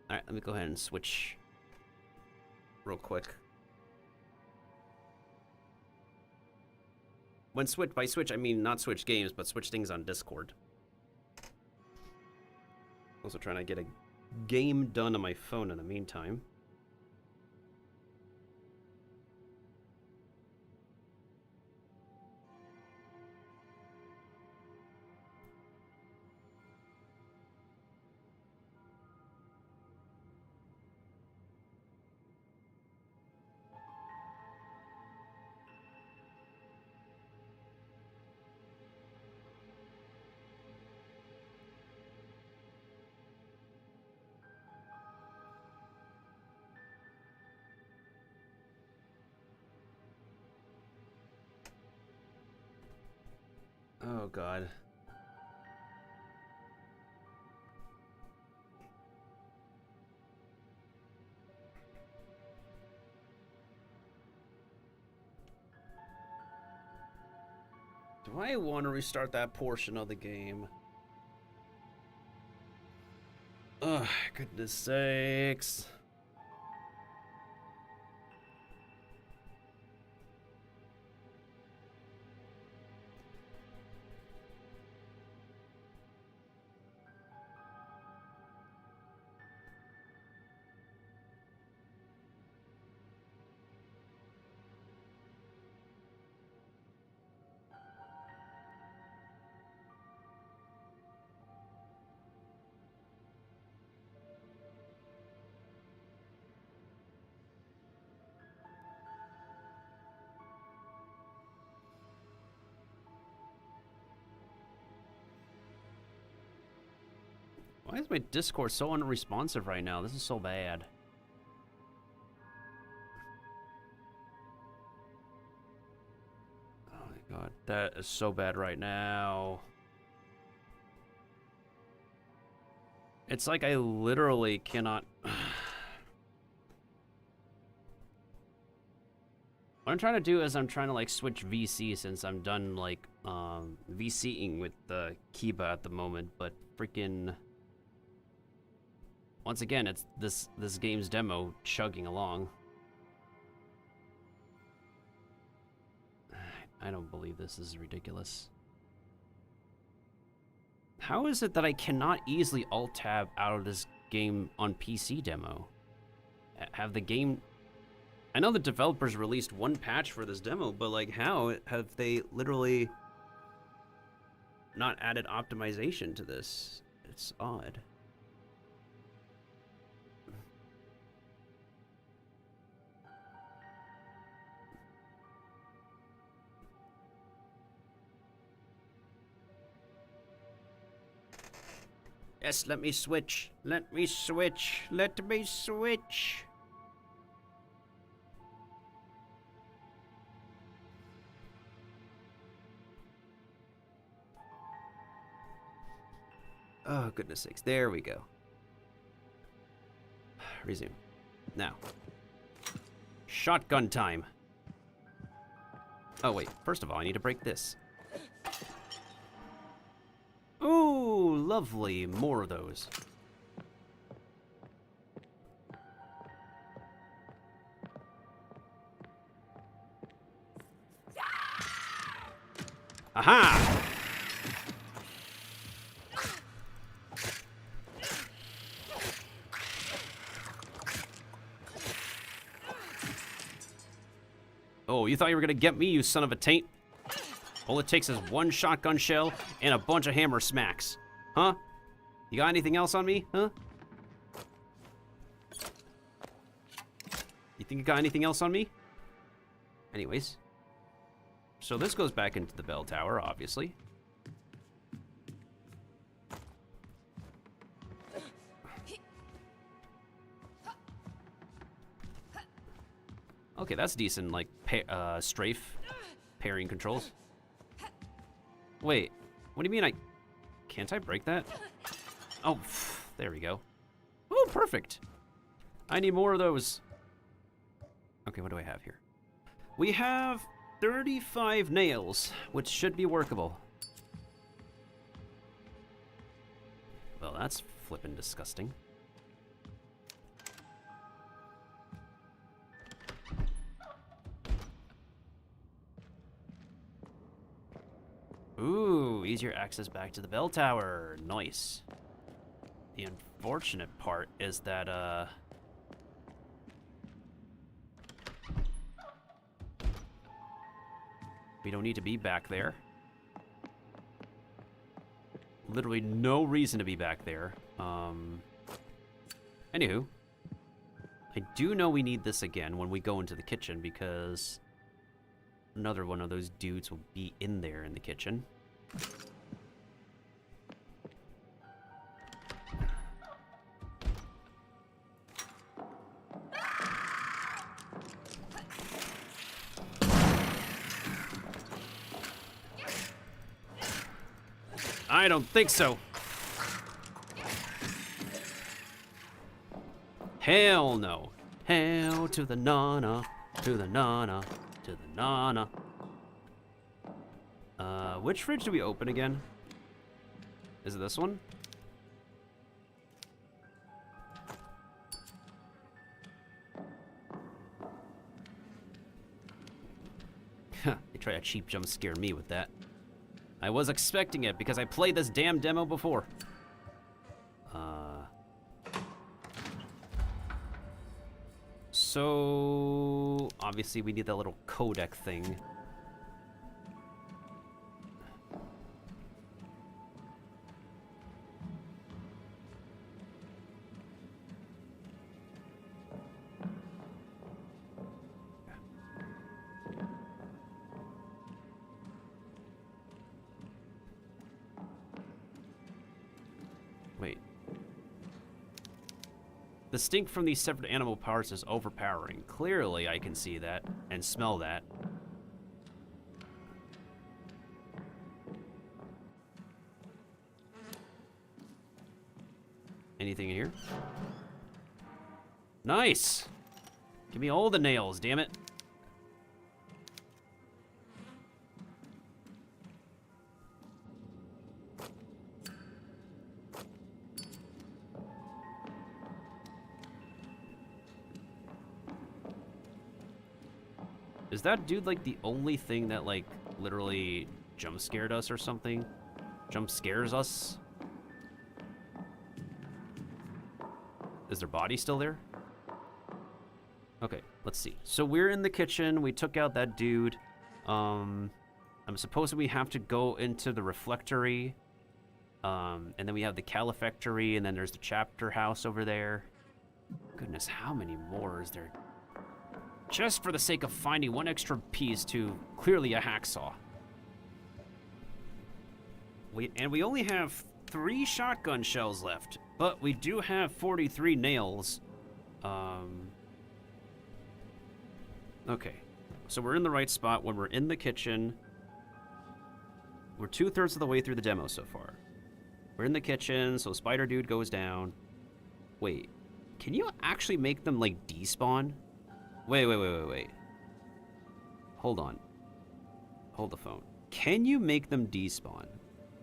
Alright, let me go ahead and switch real quick. When by switch, I mean not switch games, but switch things on Discord. Also trying to get a game done on my phone in the meantime. Oh, God. Do I want to restart that portion of the game? Ugh, goodness sakes. Why is my Discord so unresponsive right now? This is so bad. Oh my god, that is so bad right now. It's like I literally cannot... What I'm trying to do is I'm trying to like switch VC since I'm done like VCing with the Kiba at the moment, but freaking once again it's this game's demo chugging along. I don't believe this is ridiculous. How is it that I cannot easily alt-tab out of this game on PC demo? Have the game... I know the developers released one patch for this demo, but like how have they literally not added optimization to this? It's odd. Yes, let me switch. Let me switch. Let me switch. Oh, goodness sakes. There we go. Resume. Now. Shotgun time. Oh, wait. First of all, I need to break this. Ooh, lovely. More of those. Aha! Oh, you thought you were gonna get me, you son of a taint? All it takes is one shotgun shell and a bunch of hammer smacks. Huh? You got anything else on me? Huh? You think you got anything else on me? Anyways. So this goes back into the bell tower, obviously. Okay, that's decent, like, strafe parrying controls. Wait, what do you mean can't I break that? Oh, there we go. Oh, perfect. I need more of those. Okay, what do I have here? We have 35 nails, which should be workable. Well, that's flippin' disgusting. Ooh, easier access back to the bell tower. Nice. The unfortunate part is that, we don't need to be back there. Literally no reason to be back there. Anywho. I do know we need this again when we go into the kitchen because another one of those dudes will be in there in the kitchen. I don't think so. Hell no. Hell to the nana, to the nana, to the nana. Which fridge do we open again? Is it this one? They try to cheap jump scare me with that. I was expecting it because I played this damn demo before. So obviously we need that little codec thing. Wait, The stink from these separate animal parts is overpowering. Clearly, I can see that and smell that. Anything in here? Nice! Give me all the nails, damn it. Is that dude like the only thing that like literally jump scared us or something? Jump scares us? Is their body still there? Okay, let's see. So we're in the kitchen. We took out that dude. I'm supposing we have to go into the reflectory. And then we have the calefactory, and then there's the chapter house over there. Goodness, how many more is there? Just for the sake of finding one extra piece to clearly a hacksaw. We only have 3 shotgun shells left, but we do have 43 nails. Okay, so we're in the right spot when we're in the kitchen. We're 2/3 of the way through the demo so far. We're in the kitchen, so Spider Dude goes down. Wait, can you actually make them like despawn? Wait. Hold on. Hold the phone. Can you make them despawn?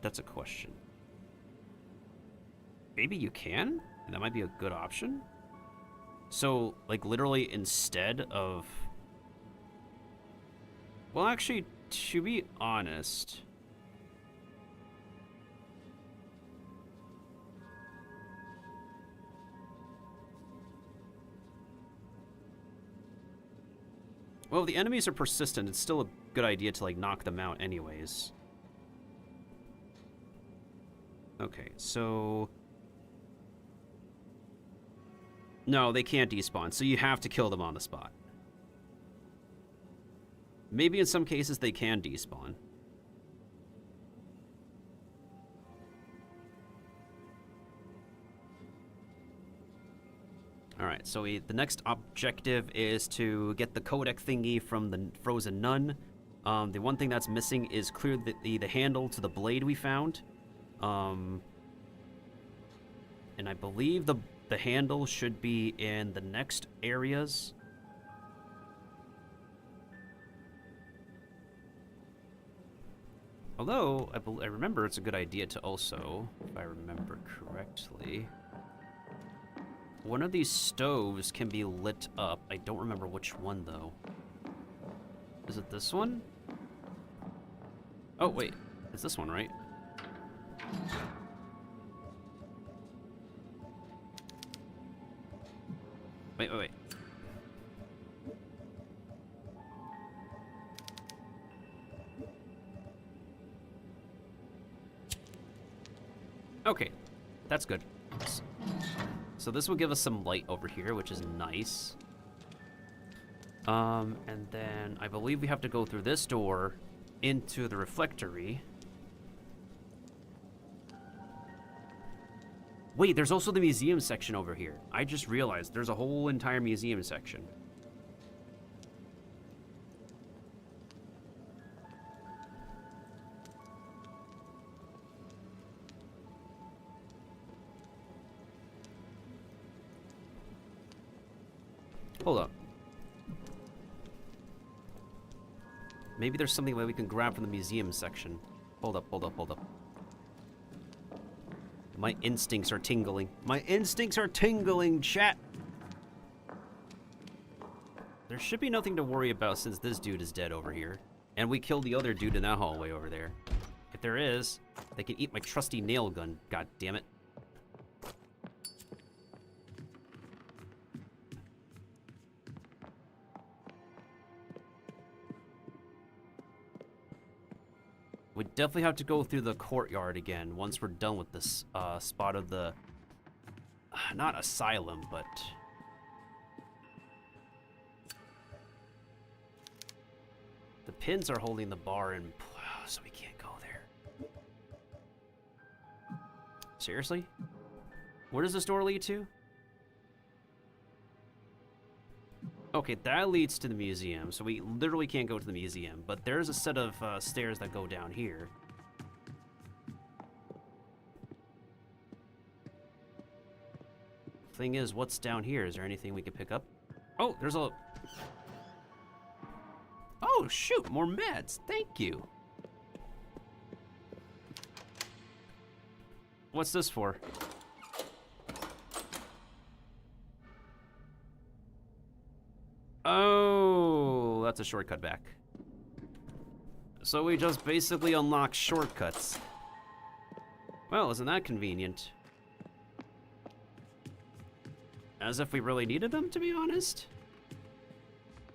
That's a question. Maybe you can? That might be a good option. So, like, literally instead of... Well, actually, to be honest... Well, if the enemies are persistent, it's still a good idea to, like, knock them out anyways. Okay, so... No, they can't despawn, so you have to kill them on the spot. Maybe in some cases they can despawn. Alright, so the next objective is to get the codec thingy from the Frozen Nun. The one thing that's missing is clear the handle to the blade we found. And I believe the handle should be in the next areas. Although, I remember it's a good idea to also, if I remember correctly... One of these stoves can be lit up. I don't remember which one, though. Is it this one? Oh, wait. It's this one, right? Wait. Okay. That's good. So this will give us some light over here, which is nice. And then I believe we have to go through this door into the reflectory. Wait, there's also the museum section over here. I just realized there's a whole entire museum section. Hold up. Maybe there's something that we can grab from the museum section. Hold up. My instincts are tingling. My instincts are tingling, chat! There should be nothing to worry about since this dude is dead over here. And we killed the other dude in that hallway over there. If there is, they can eat my trusty nail gun, god damn it. We definitely have to go through the courtyard again once we're done with this spot of the... not asylum, but... The pins are holding the bar in... so we can't go there. Seriously? Where does this door lead to? Okay, that leads to the museum, so we literally can't go to the museum, but there's a set of stairs that go down here. Thing is, what's down here? Is there anything we can pick up? Oh, there's a... Oh, shoot, more meds. Thank you. What's this for? Oh, that's a shortcut back. So we just basically unlock shortcuts. Well, isn't that convenient? As if we really needed them, to be honest.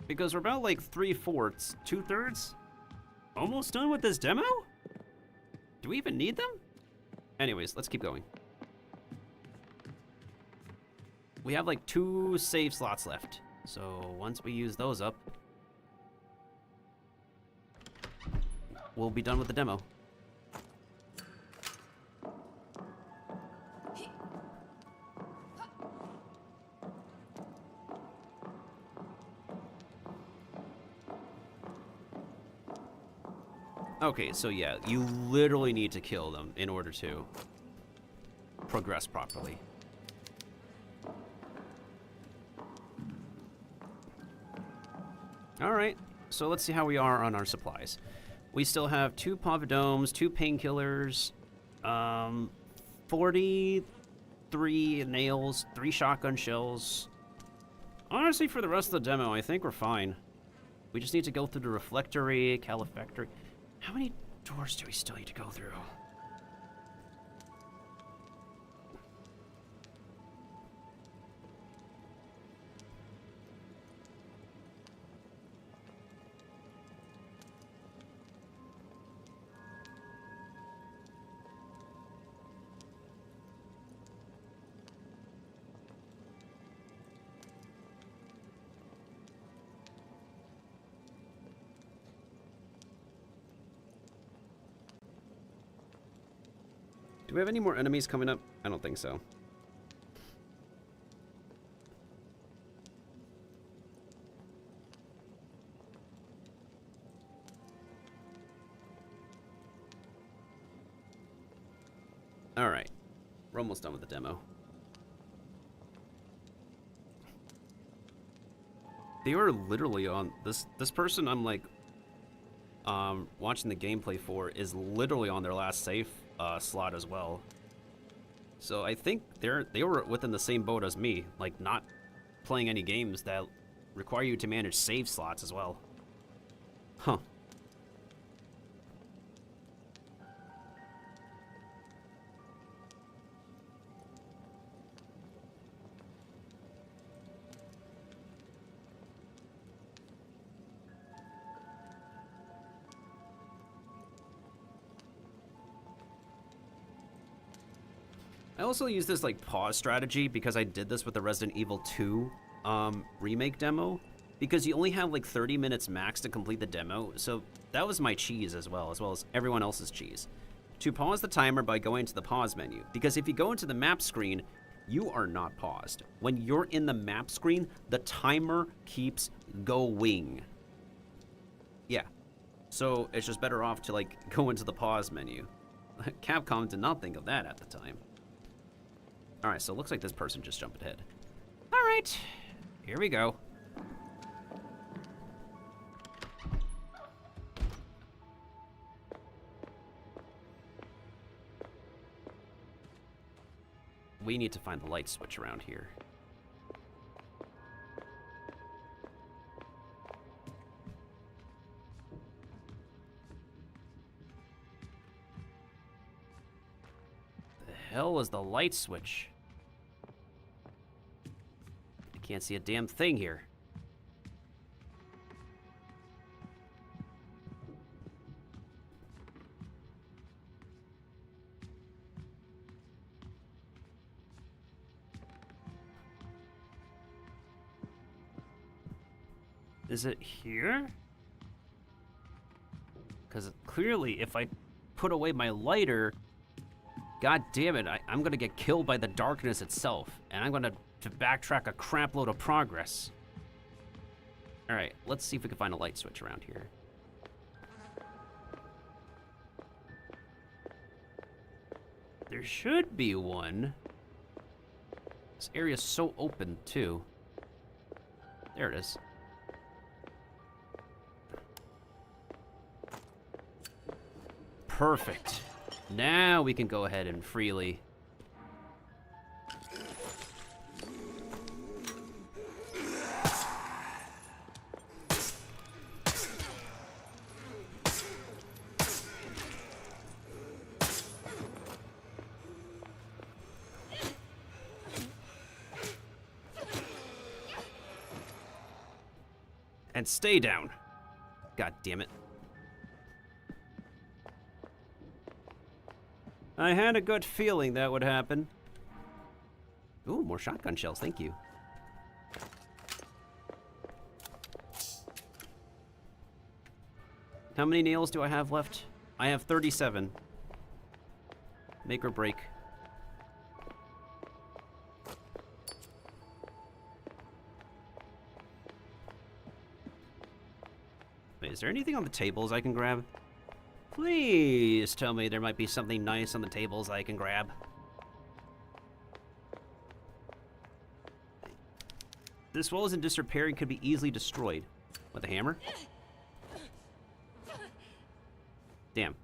Because we're about like 3/4, 2/3, almost done with this demo? Do we even need them? Anyways, let's keep going. We have like 2 save slots left. So once we use those up, we'll be done with the demo. Okay, so yeah, you literally need to kill them in order to progress properly. Alright, so let's see how we are on our supplies. We still have 2 pavadomes, 2 painkillers, 43 nails, 3 shotgun shells. Honestly, for the rest of the demo, I think we're fine. We just need to go through the reflectory, calefactory. How many doors do we still need to go through? Do we have any more enemies coming up? I don't think so. All right, we're almost done with the demo. They are literally on this person I'm like watching the gameplay for is literally on their last save slot as well. So I think they were within the same boat as me, like not playing any games that require you to manage save slots as well. Huh. I also use this like pause strategy because I did this with the Resident Evil 2 remake demo, because you only have like 30 minutes max to complete the demo, so that was my cheese as well as everyone else's cheese. To pause the timer by going to the pause menu, because if you go into the map screen, you are not paused. When you're in the map screen, the timer keeps going. Yeah, so it's just better off to like go into the pause menu. Capcom did not think of that at the time. Alright, so it looks like this person just jumped ahead. Alright, here we go. We need to find the light switch around here. The hell is the light switch? I can't see a damn thing here. Is it here? Because clearly if I put away my lighter, god damn it, I'm gonna get killed by the darkness itself, and I'm gonna to backtrack a crap load of progress. Alright, let's see if we can find a light switch around here. There should be one. This area's so open, too. There it is. Perfect. Now we can go ahead and freely... and stay down. God damn it. I had a good feeling that would happen. Ooh, more shotgun shells, thank you. How many nails do I have left? I have 37. Make or break. Wait, is there anything on the tables I can grab? Please tell me there might be something nice on the tables I can grab. This wall isn't disrepairing, could be easily destroyed. With a hammer? Damn.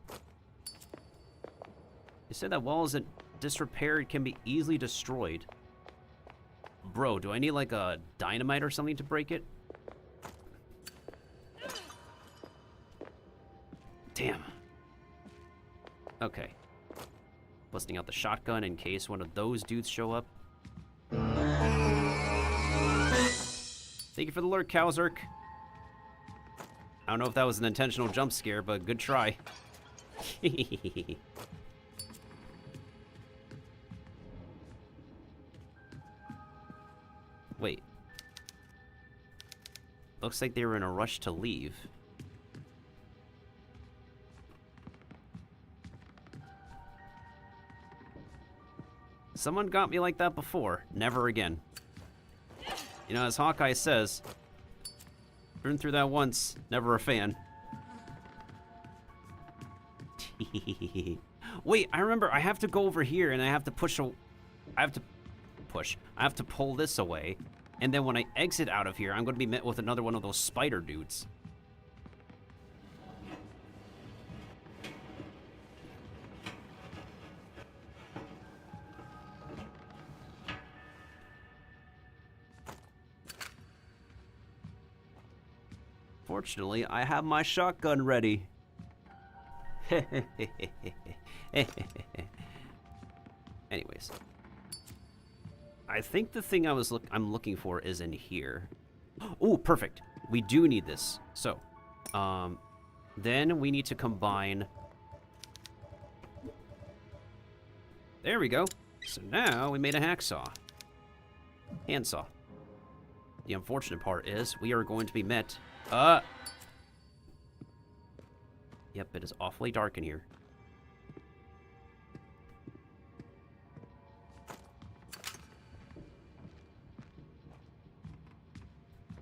You said that wall isn't disrepaired, can be easily destroyed. Bro, do I need like a dynamite or something to break it? Damn. Okay. Busting out the shotgun in case one of those dudes show up. Thank you for the alert, Cowzerk. I don't know if that was an intentional jump scare, but good try. Wait. Looks like they were in a rush to leave. Someone got me like that before. Never again. You know, as Hawkeye says, been through that once, never a fan. Wait, I remember I have to go over here and I have to I have to pull this away. And then when I exit out of here, I'm going to be met with another one of those spider dudes. Fortunately, I have my shotgun ready. Anyways, I think the thing I'm looking for is in here. Oh, perfect. We do need this. So, then we need to combine. There we go. So now we made a hacksaw. Handsaw. The unfortunate part is we are going to be met. Yep, it is awfully dark in here.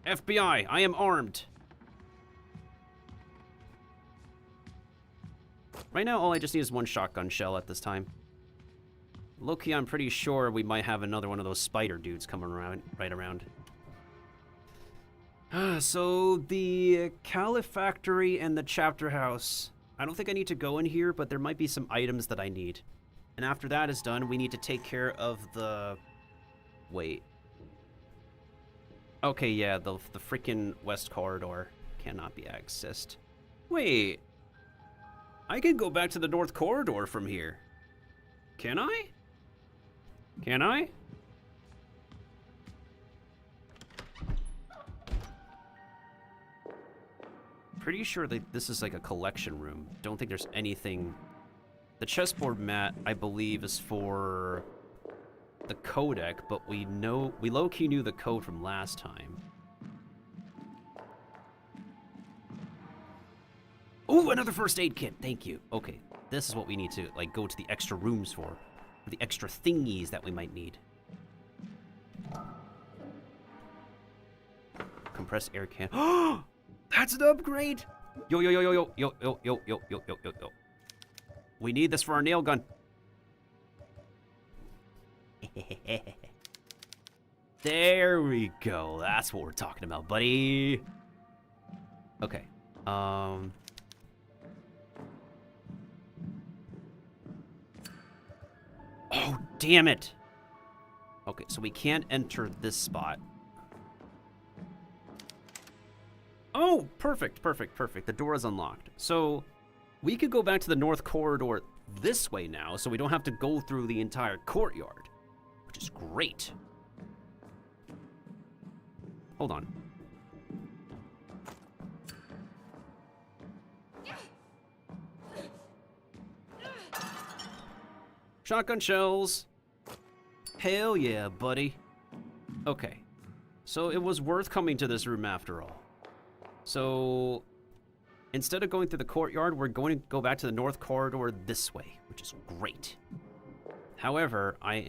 FBI, I am armed. Right now, all I just need is one shotgun shell at this time. Low-key, I'm pretty sure we might have another one of those spider dudes coming around, right around. So, the Caliph Factory and the Chapter House. I don't think I need to go in here, but there might be some items that I need. And after that is done, we need to take care of the... Wait. Okay, yeah, the freaking West Corridor cannot be accessed. Wait. I can go back to the North Corridor from here. Can I? Can I? Pretty sure that this is like a collection room. Don't think there's anything. The chessboard mat, I believe, is for the codec, but we low-key knew the code from last time. Ooh, another first aid kit. Thank you. Okay, this is what we need to like go to the extra rooms for the extra thingies that we might need. compressed air can. Oh, that's an upgrade. Yo, yo, yo, yo, yo, yo, yo, yo, yo, yo, yo, yo, yo. We need this for our nail gun. There we go. That's what we're talking about, buddy. Okay. Oh, damn it. Okay, so we can't enter this spot. Oh, perfect, perfect, perfect. The door is unlocked. So we could go back to the north corridor this way now, so we don't have to go through the entire courtyard, which is great. Hold on. Shotgun shells. Hell yeah, buddy. Okay. So it was worth coming to this room after all. So instead of going through the courtyard, we're going to go back to the north corridor this way, which is great. However, I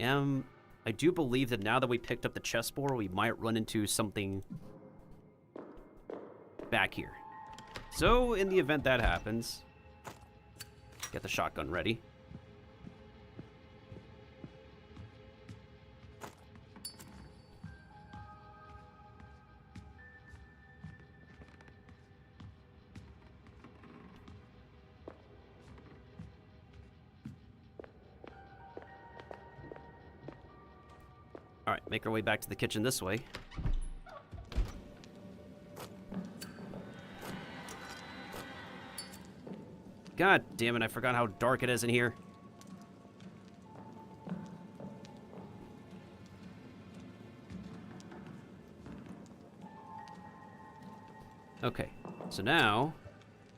do believe that now that we picked up the chessboard, we might run into something back here. So in the event that happens, get the shotgun ready. All right, make our way back to the kitchen this way. God damn it, I forgot how dark it is in here. Okay, so now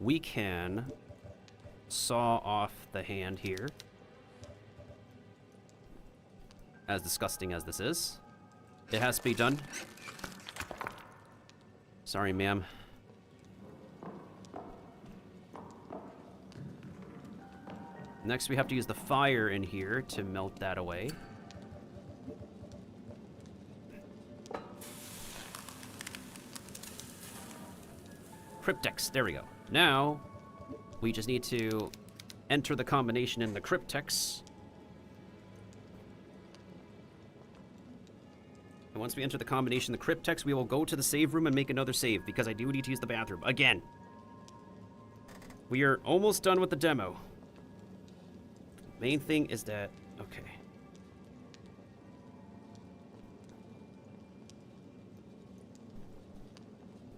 we can saw off the hand here. As disgusting as this is, it has to be done. Sorry, ma'am. Next, we have to use the fire in here to melt that away. Cryptex, there we go. Now, we just need to enter the combination in the Cryptex. And once we enter the combination in the Cryptex, we will go to the save room and make another save, because I do need to use the bathroom again. We are almost done with the demo. Main thing is that, okay.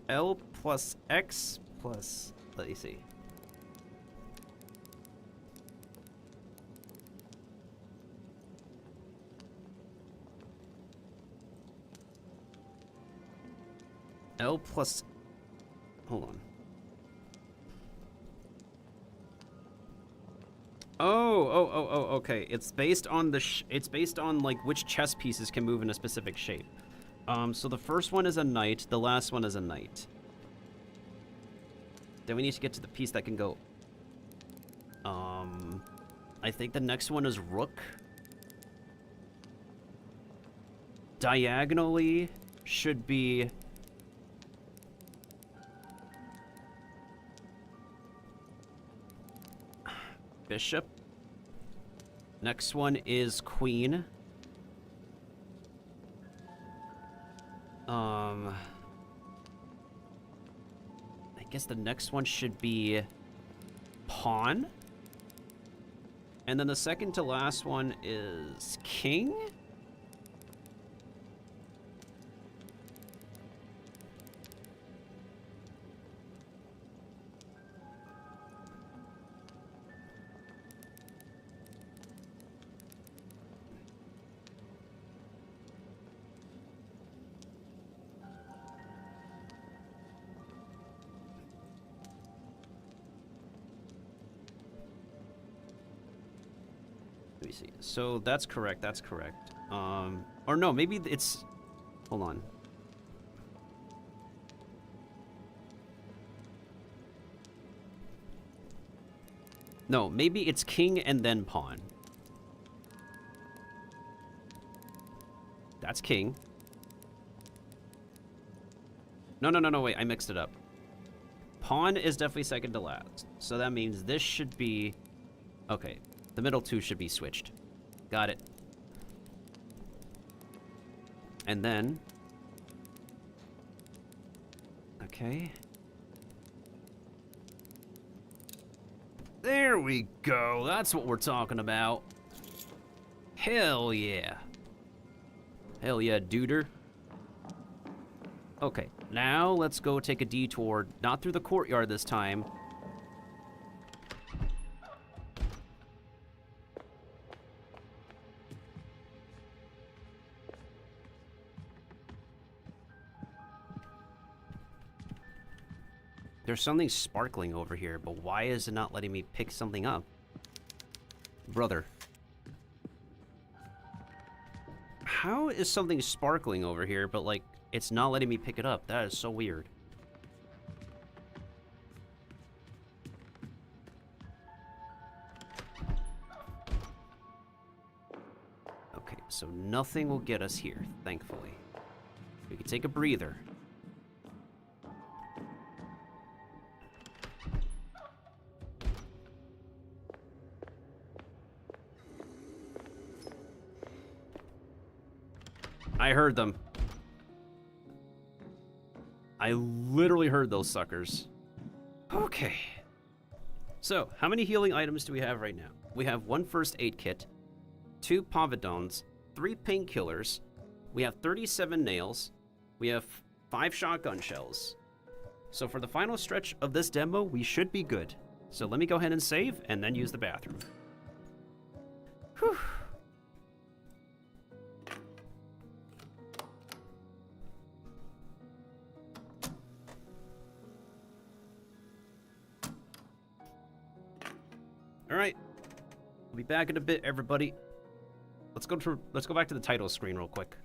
L plus X plus, let me see. L plus, hold on. Oh, okay. It's based on the, it's based on, like, which chess pieces can move in a specific shape. So the first one is a knight, the last one is a knight. Then we need to get to the piece that can go, I think the next one is rook. Diagonally should be bishop. Next one is queen. I guess the next one should be pawn. And then the second to last one is king. Let me see. So that's correct. That's correct. Or no, maybe it's. Hold on. No, maybe it's king and then pawn. That's king. No, wait, I mixed it up. Pawn is definitely second to last. So that means this should be... Okay, the middle two should be switched. Got it. And then... Okay. There we go. That's what we're talking about. Hell yeah. Hell yeah, duder. Okay, now let's go take a detour, not through the courtyard this time. There's something sparkling over here, but why is it not letting me pick something up? Brother. How is something sparkling over here, but like, it's not letting me pick it up? That is so weird. Okay, so nothing will get us here, thankfully. We can take a breather. I heard them. I literally heard those suckers. Okay. So, how many healing items do we have right now? We have 1 first aid kit, 2 povidons, 3 painkillers, we have 37 nails, we have 5 shotgun shells. So for the final stretch of this demo, we should be good. So let me go ahead and save, and then use the bathroom. Whew. All right, we'll be back in a bit, everybody. Let's go back to the title screen real quick.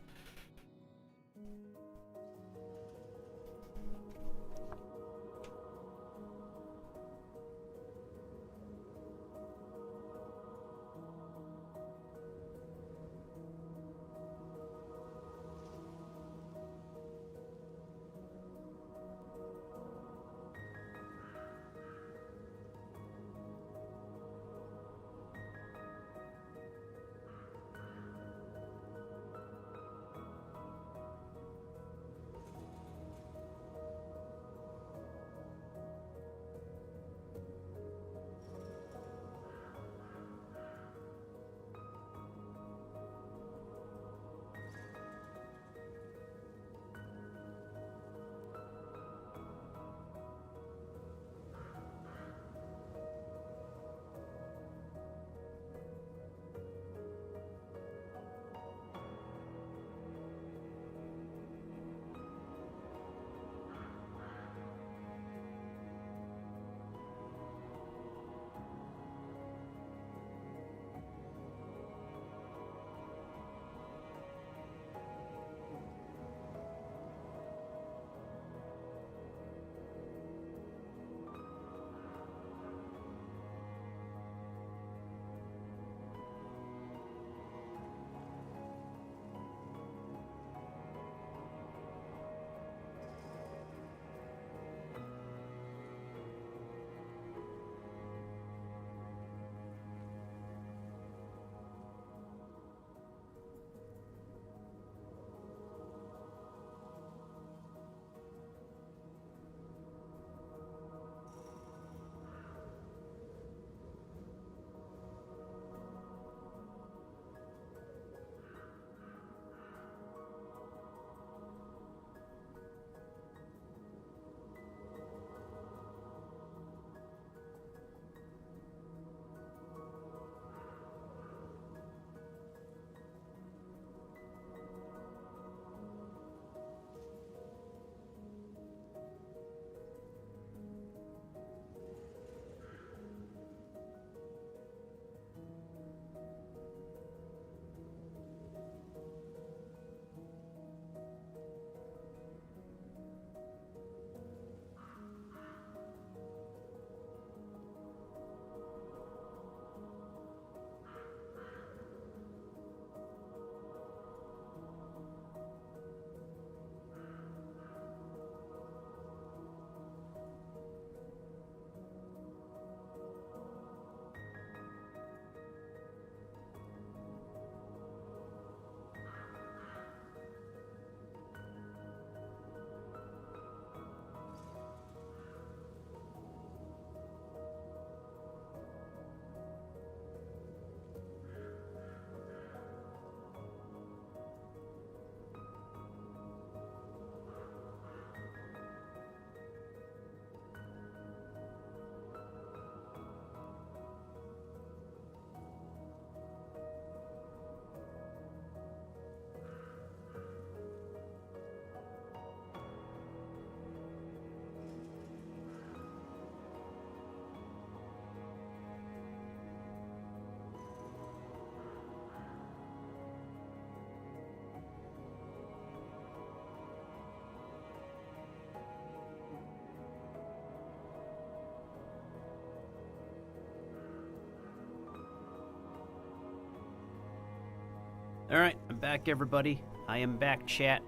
Alright, I'm back, everybody. I am back, chat.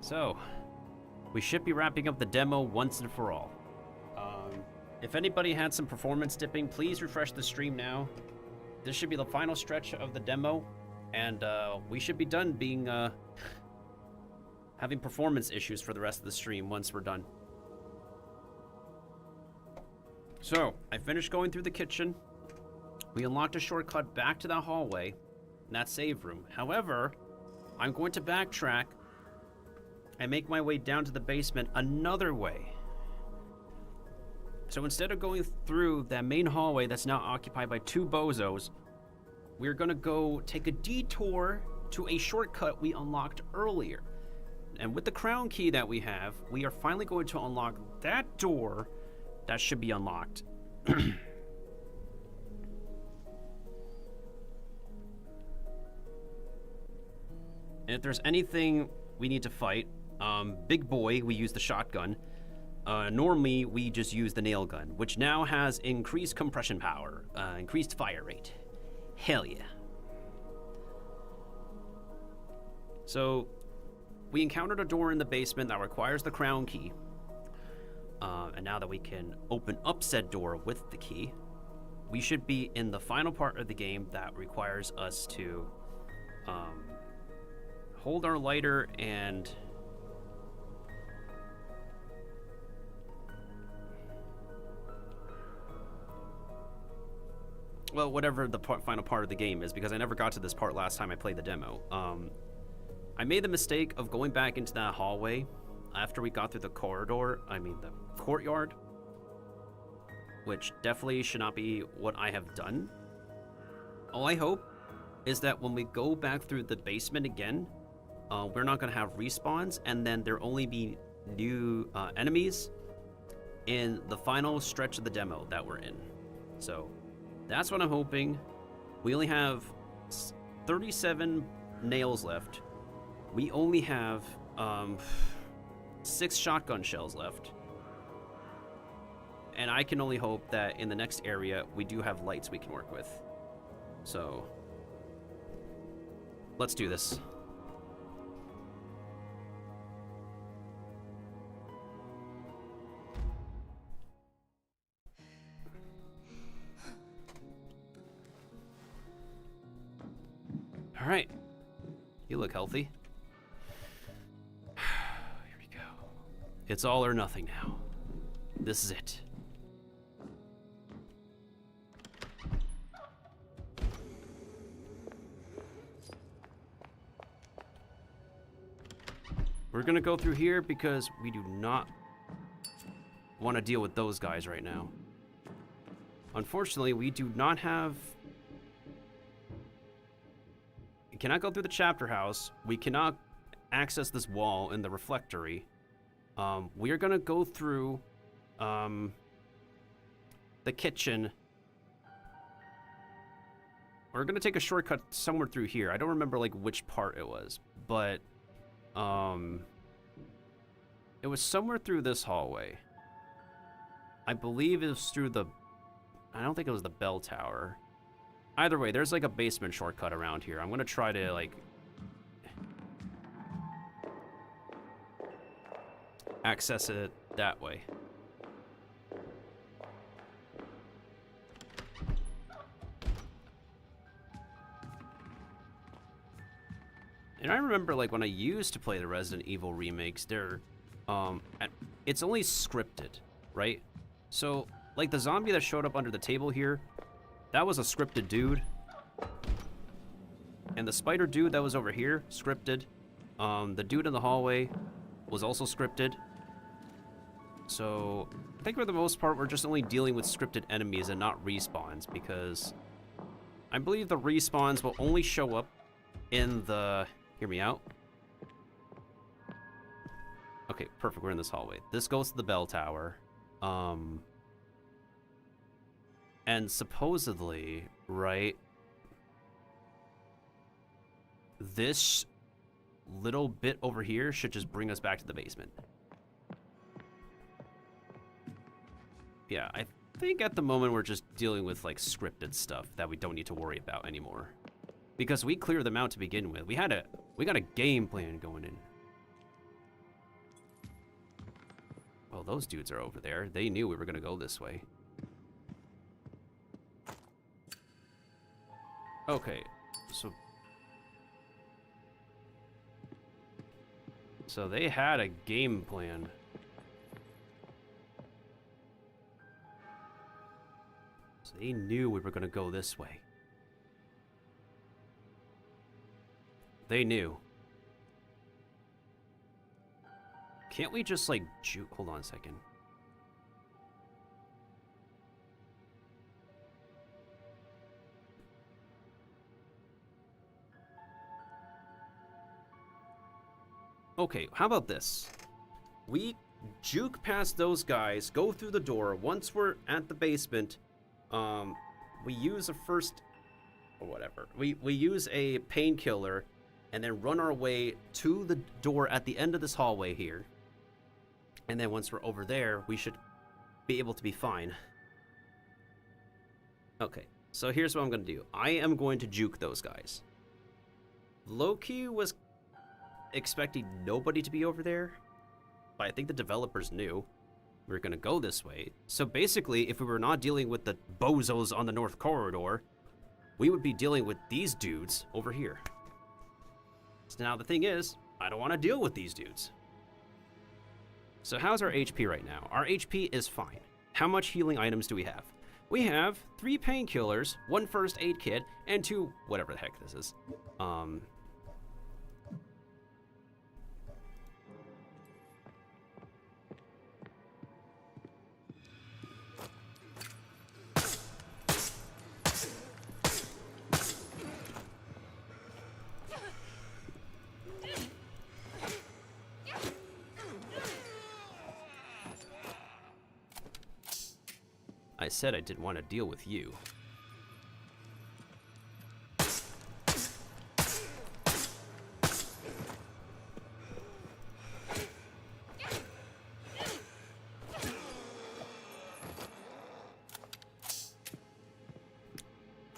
So, we should be wrapping up the demo once and for all. If anybody had some performance dipping, please refresh the stream now. This should be the final stretch of the demo, and we should be done being having performance issues for the rest of the stream once we're done. So, I finished going through the kitchen. We unlocked a shortcut back to that hallway, and that save room. However, I'm going to backtrack and make my way down to the basement another way. So instead of going through that main hallway that's now occupied by 2 bozos, we're gonna go take a detour to a shortcut we unlocked earlier. And with the crown key that we have, we are finally going to unlock that door that should be unlocked. And if there's anything we need to fight, big boy, we use the shotgun. Normally, we just use the nail gun, which now has increased compression power, increased fire rate. Hell yeah. So, we encountered a door in the basement that requires the crown key. And now that we can open up said door with the key, we should be in the final part of the game that requires us to hold our lighter and well, whatever the final part of the game is, because I never got to this part last time I played the demo. I made the mistake of going back into that hallway after we got through the the courtyard, which definitely should not be what I have done. All I hope is that when we go back through the basement again, we're not going to have respawns, and then there'll only be new enemies in the final stretch of the demo that we're in. So that's what I'm hoping. We only have 37 nails left. We only have 6 shotgun shells left. And I can only hope that in the next area we do have lights we can work with. So let's do this. All right, you look healthy. Here we go. It's all or nothing now. This is it. We're gonna go through here because we do not want to deal with those guys right now. Unfortunately, we do not have... We cannot go through the chapter house. We cannot access this wall in the reflectory. We are going to go through the kitchen. We're going to take a shortcut somewhere through here. I don't remember like which part it was, but it was somewhere through this hallway. I believe it was through the... I don't think it was the bell tower. Either way, there's like a basement shortcut around here. I'm going to try to like... access it that way. And I remember like when I used to play the Resident Evil remakes, they're it's only scripted, right? So like the zombie that showed up under the table here, that was a scripted dude. And the spider dude that was over here, scripted. The dude in the hallway was also scripted. So I think for the most part, we're just only dealing with scripted enemies and not respawns, because I believe the respawns will only show up in the... Hear me out. Okay, perfect. We're in this hallway. This goes to the bell tower. And supposedly, right, this little bit over here should just bring us back to the basement. Yeah, I think at the moment we're just dealing with like scripted stuff that we don't need to worry about anymore. because we cleared them out to begin with. We got a game plan going in. Well, those dudes are over there. They knew we were gonna go this way. Okay, so they had a game plan. So they knew we were gonna go this way. They knew. Can't we just like juke? Hold on a second. Okay, how about this? We juke past those guys, go through the door. Once we're at the basement, we use a first, or whatever. We use a painkiller, and then run our way to the door at the end of this hallway here. And then once we're over there, we should be able to be fine. Okay, so here's what I'm gonna do. I am going to juke those guys. Loki was expecting nobody to be over there, but I think the developers knew we were gonna go this way. So basically, if we were not dealing with the bozos on the north corridor, we would be dealing with these dudes over here. So now the thing is, I don't want to deal with these dudes. So how's our HP right now? Our HP is fine. How much healing items do we have? We have 3 painkillers, 1 first aid kit, and 2 whatever the heck this is. I said I didn't want to deal with you.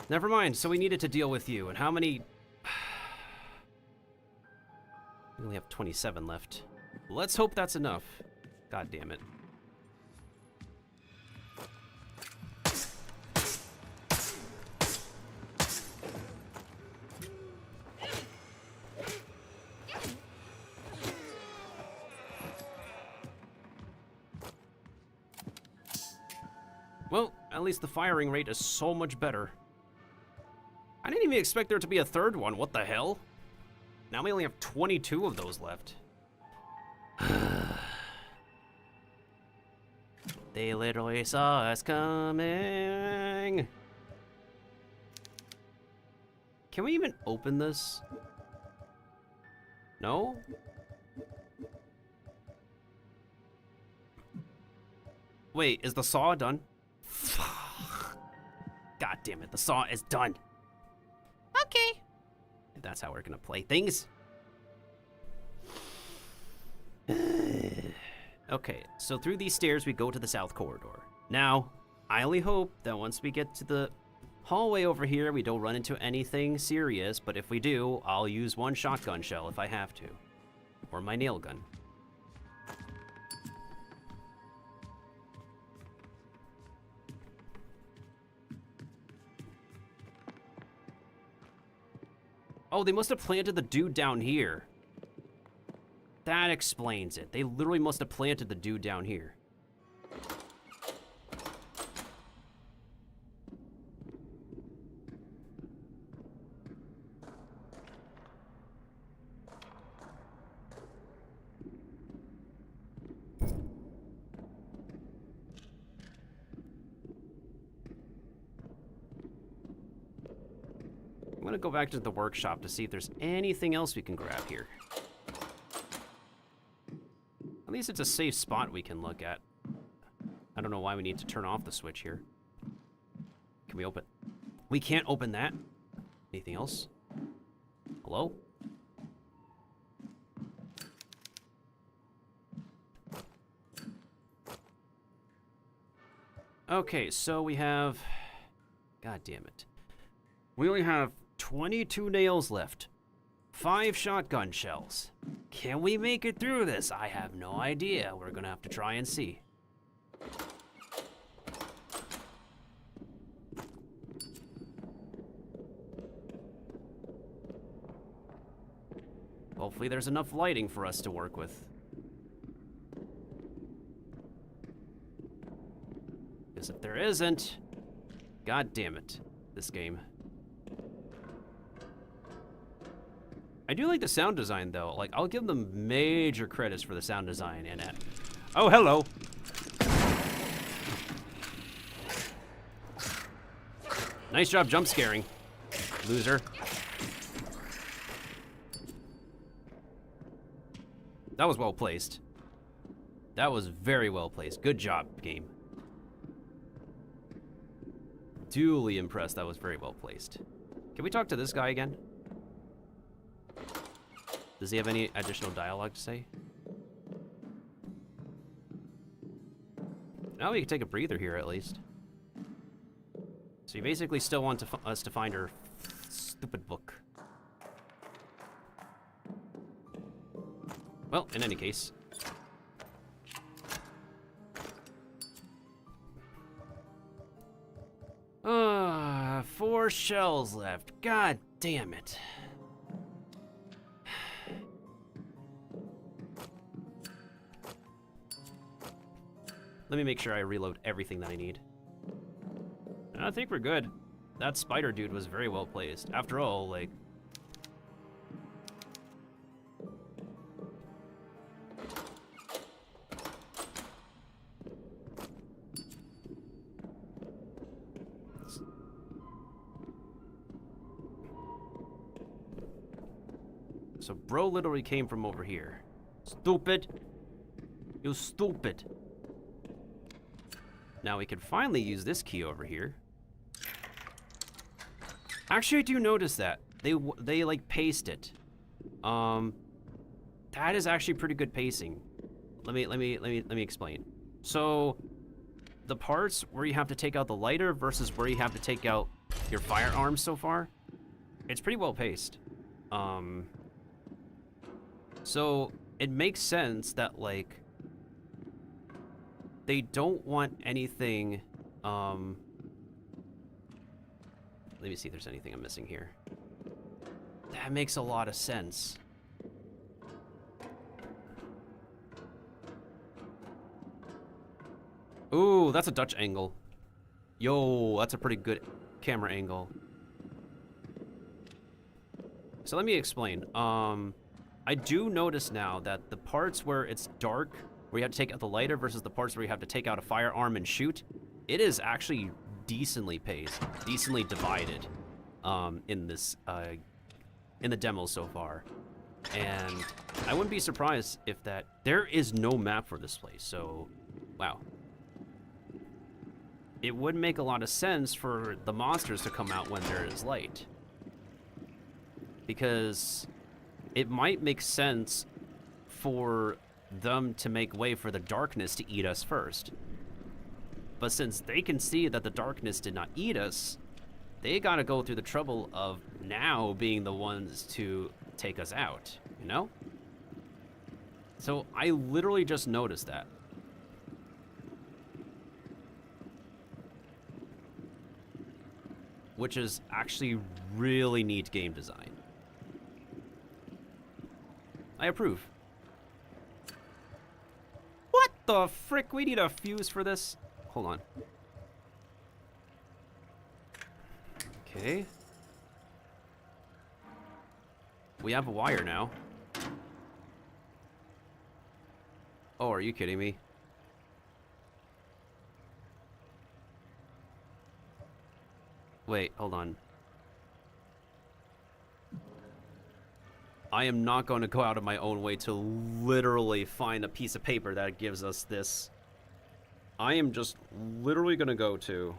Never mind, so we needed to deal with you. And how many? We only have 27 left. Let's hope that's enough. God damn it. Well, at least the firing rate is so much better. I didn't even expect there to be a third one. What the hell? Now we only have 22 of those left. They literally saw us coming. Can we even open this? No? Wait, is the saw done? God damn it, the saw is done. Okay. That's how we're gonna play things. Okay, so through these stairs we go to the south corridor. Now, I only hope that once we get to the hallway over here, we don't run into anything serious, but if we do, I'll use 1 shotgun shell if I have to. Or my nail gun. Oh, they must have planted the dude down here. That explains it. They literally must have planted the dude down here. I'm gonna go back to the workshop to see if there's anything else we can grab here. At least it's a safe spot we can look at. I don't know why we need to turn off the switch here. Can we open? We can't open that. Anything else? Hello? Okay, so we have... God damn it. We only have 22 nails left. 5 shotgun shells. Can we make it through this? I have no idea. We're gonna have to try and see. Hopefully there's enough lighting for us to work with. Because if there isn't, god damn it, this game. I do like the sound design though. Like, I'll give them major credits for the sound design in it. Oh, hello. Nice job jump scaring, loser. That was well placed. That was very well placed. Good job, game. Duly impressed. That was very well placed. Can we talk to this guy again? Does he have any additional dialogue to say? Now we can take a breather here at least. So you basically still want us to find her stupid book. Well, in any case. 4 shells left. God damn it. Let me make sure I reload everything that I need. I think we're good. That spider dude was very well placed. After all, like... So bro literally came from over here. Stupid. You stupid. Now we can finally use this key over here. Actually, I do notice that. They like paste it. That is actually pretty good pacing. Let me explain. So the parts where you have to take out the lighter versus where you have to take out your firearms so far, it's pretty well paced. So it makes sense that like they don't want anything, let me see if there's anything I'm missing here. That makes a lot of sense. Ooh, that's a Dutch angle. Yo, that's a pretty good camera angle. So let me explain. I do notice now that the parts where it's dark, where you have to take out the lighter versus the parts where you have to take out a firearm and shoot, it is actually decently paced, decently divided in this, in the demo so far. And I wouldn't be surprised if that, there is no map for this place, so, wow. It would make a lot of sense for the monsters to come out when there is light. Because it might make sense for them to make way for the darkness to eat us first. But since they can see that the darkness did not eat us, they gotta go through the trouble of now being the ones to take us out, you know? So I literally just noticed that. Which is actually really neat game design. I approve. What the frick? We need a fuse for this? Hold on. Okay. We have a wire now. Oh, are you kidding me? Wait, hold on. I am not going to go out of my own way to literally find a piece of paper that gives us this. I am just literally going to go to...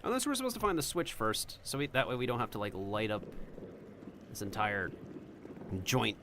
Unless we're supposed to find the switch first, so that way we don't have to, like, light up this entire joint.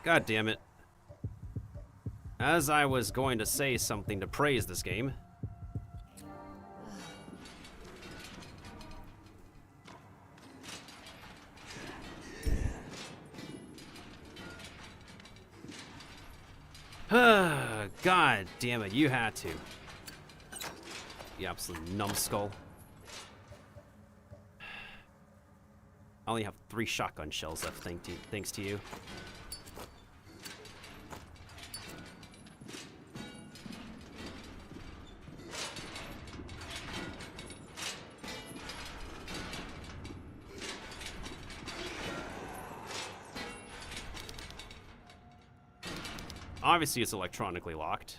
God damn it. As I was going to say something to praise this game. God damn it, you had to. You absolute numbskull. I only have 3 shotgun shells left thanks to you. Obviously, it's electronically locked.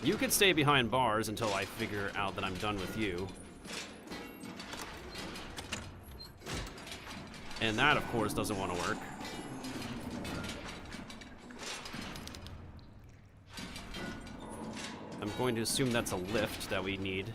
You could stay behind bars until I figure out that I'm done with you. And that, of course, doesn't want to work. I'm going to assume that's a lift that we need.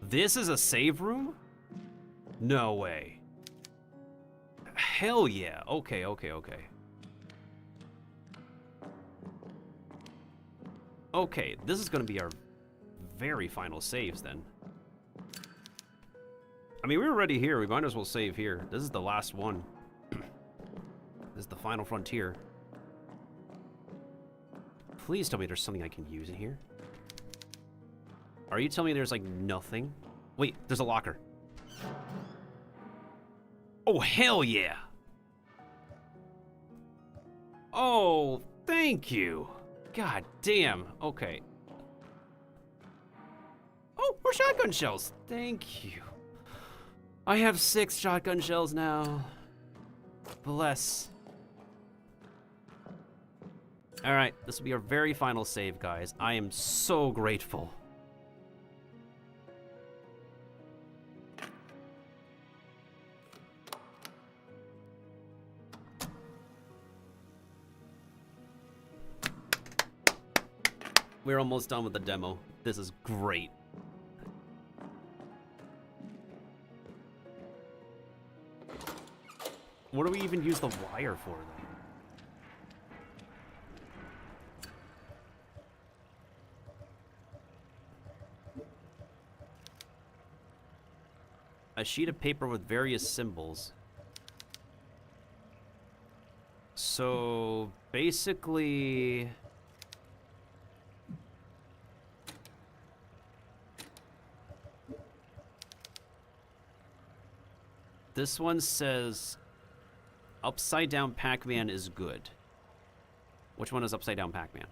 This is a save room? No way. Hell yeah. Okay, okay, okay. Okay, this is gonna be our very final saves then. I mean, we're already here. We might as well save here. This is the last one. This is the final frontier. Please tell me there's something I can use in here. Are you telling me there's, like, nothing? Wait, there's a locker. Oh, hell yeah! Oh, thank you! God damn, okay. Oh, more shotgun shells! Thank you. I have 6 shotgun shells now. Bless. Alright, this will be our very final save, guys. I am so grateful. We're almost done with the demo. This is great. What do we even use the wire for, then? A sheet of paper with various symbols. So, basically... This one says, upside down Pac-Man is good. Which one is upside down Pac-Man?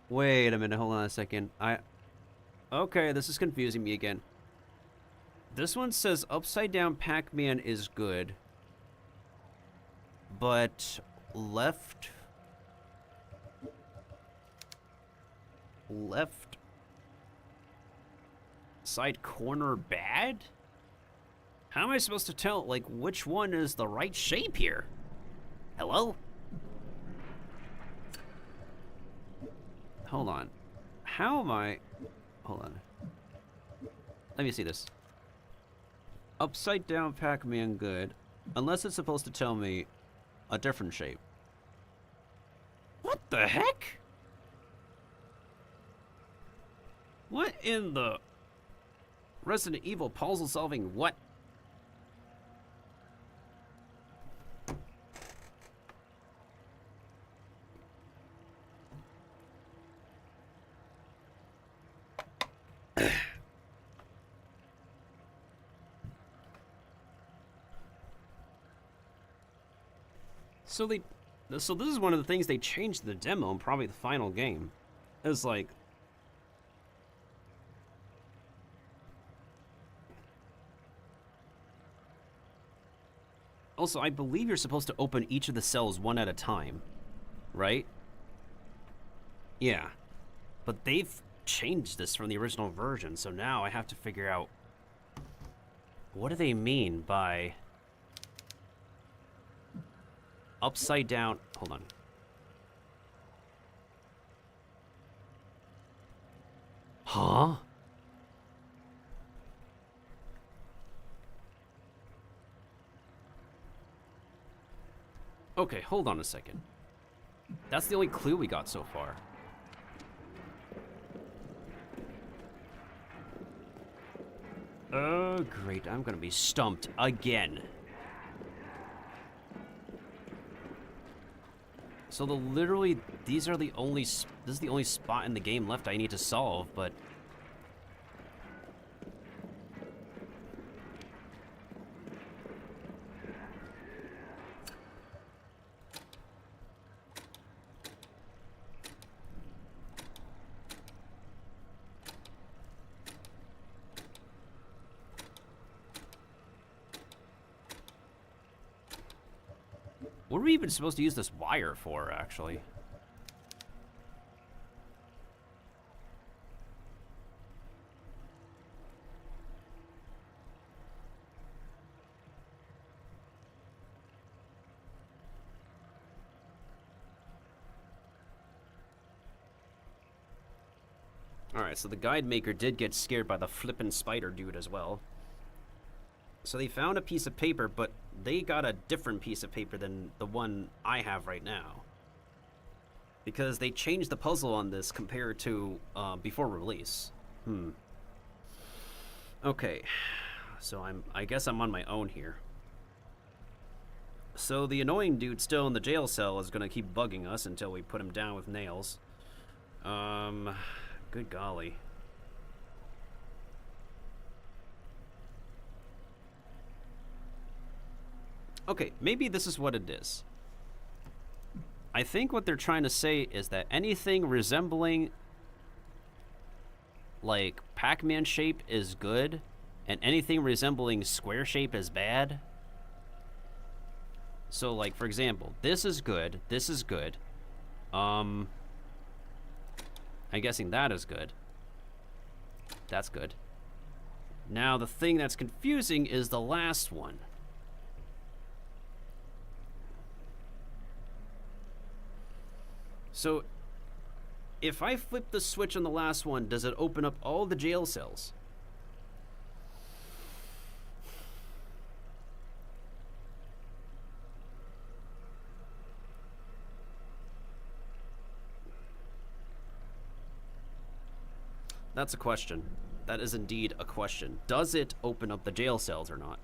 Wait a minute, hold on a second. Okay, this is confusing me again. This one says upside down Pac-Man is good, but left side corner bad? How am I supposed to tell, like, which one is the right shape here? Hello? Hold on. How am I... Hold on. Let me see this. Upside down Pac-Man good. Unless it's supposed to tell me a different shape. What the heck? What in the... Resident Evil puzzle solving what? So this is one of the things they changed in the demo and probably the final game. Is like... Also, I believe you're supposed to open each of the cells one at a time, right? Yeah. But they've changed this from the original version, so now I have to figure out... What do they mean by... Upside down... Hold on. Huh? Okay, hold on a second. That's the only clue we got so far. Oh, great. I'm gonna be stumped again. So literally, these are the only... This is the only spot in the game left I need to solve, but... What are we even supposed to use this wire for, actually? Alright, so the guide maker did get scared by the flippin' spider dude as well. So they found a piece of paper, but they got a different piece of paper than the one I have right now. Because they changed the puzzle on this compared to before release. Okay, so I guess I'm on my own here. So the annoying dude still in the jail cell is gonna keep bugging us until we put him down with nails. Good golly. Okay, maybe this is what it is. I think what they're trying to say is that anything resembling like Pac-Man shape is good, and anything resembling square shape is bad. So like, for example, this is good, this is good. I'm guessing that is good. That's good. Now the thing that's confusing is the last one. So, if I flip the switch on the last one, does it open up all the jail cells? That's a question. That is indeed a question. Does it open up the jail cells or not?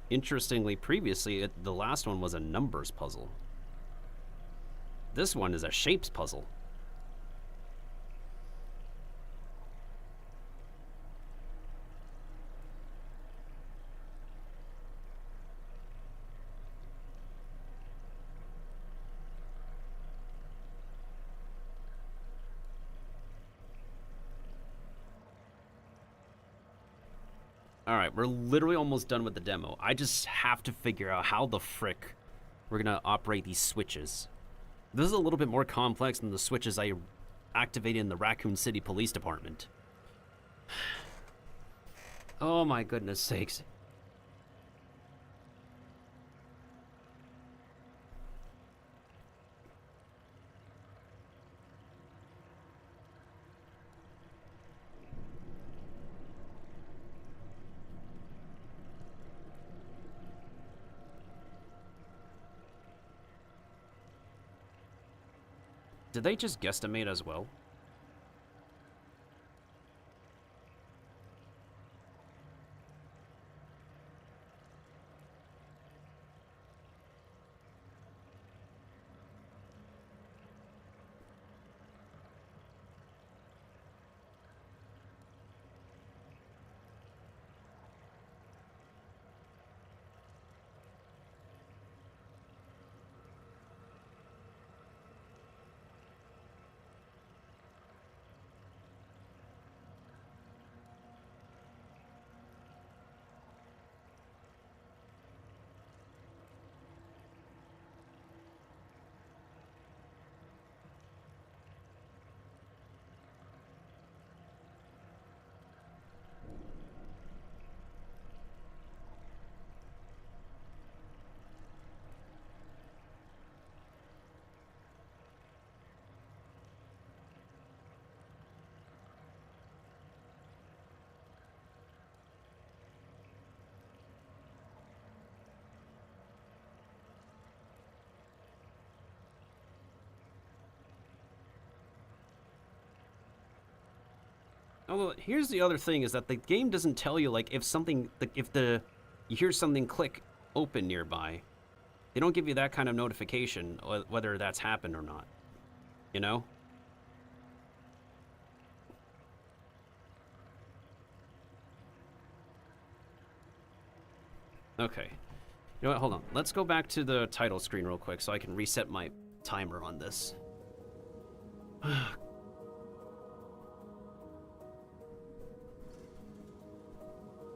Interestingly, previously, the last one was a numbers puzzle. This one is a shapes puzzle. Alright, we're literally almost done with the demo. I just have to figure out how the frick we're gonna operate these switches. This is a little bit more complex than the switches I activated in the Raccoon City Police Department. Oh my goodness sakes. Did they just guesstimate as well? Although, here's the other thing, is that the game doesn't tell you, like, if something, you hear something click open nearby. They don't give you that kind of notification, whether that's happened or not. You know? Okay. You know what, hold on. Let's go back to the title screen real quick so I can reset my timer on this.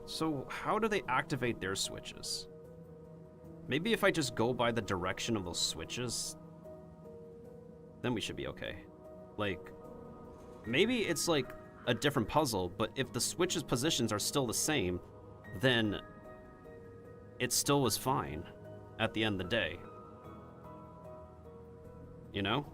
So, how do they activate their switches? Maybe if I just go by the direction of those switches, then we should be okay. Like, maybe it's like a different puzzle, but if the switches' positions are still the same, then it still was fine at the end of the day. You know?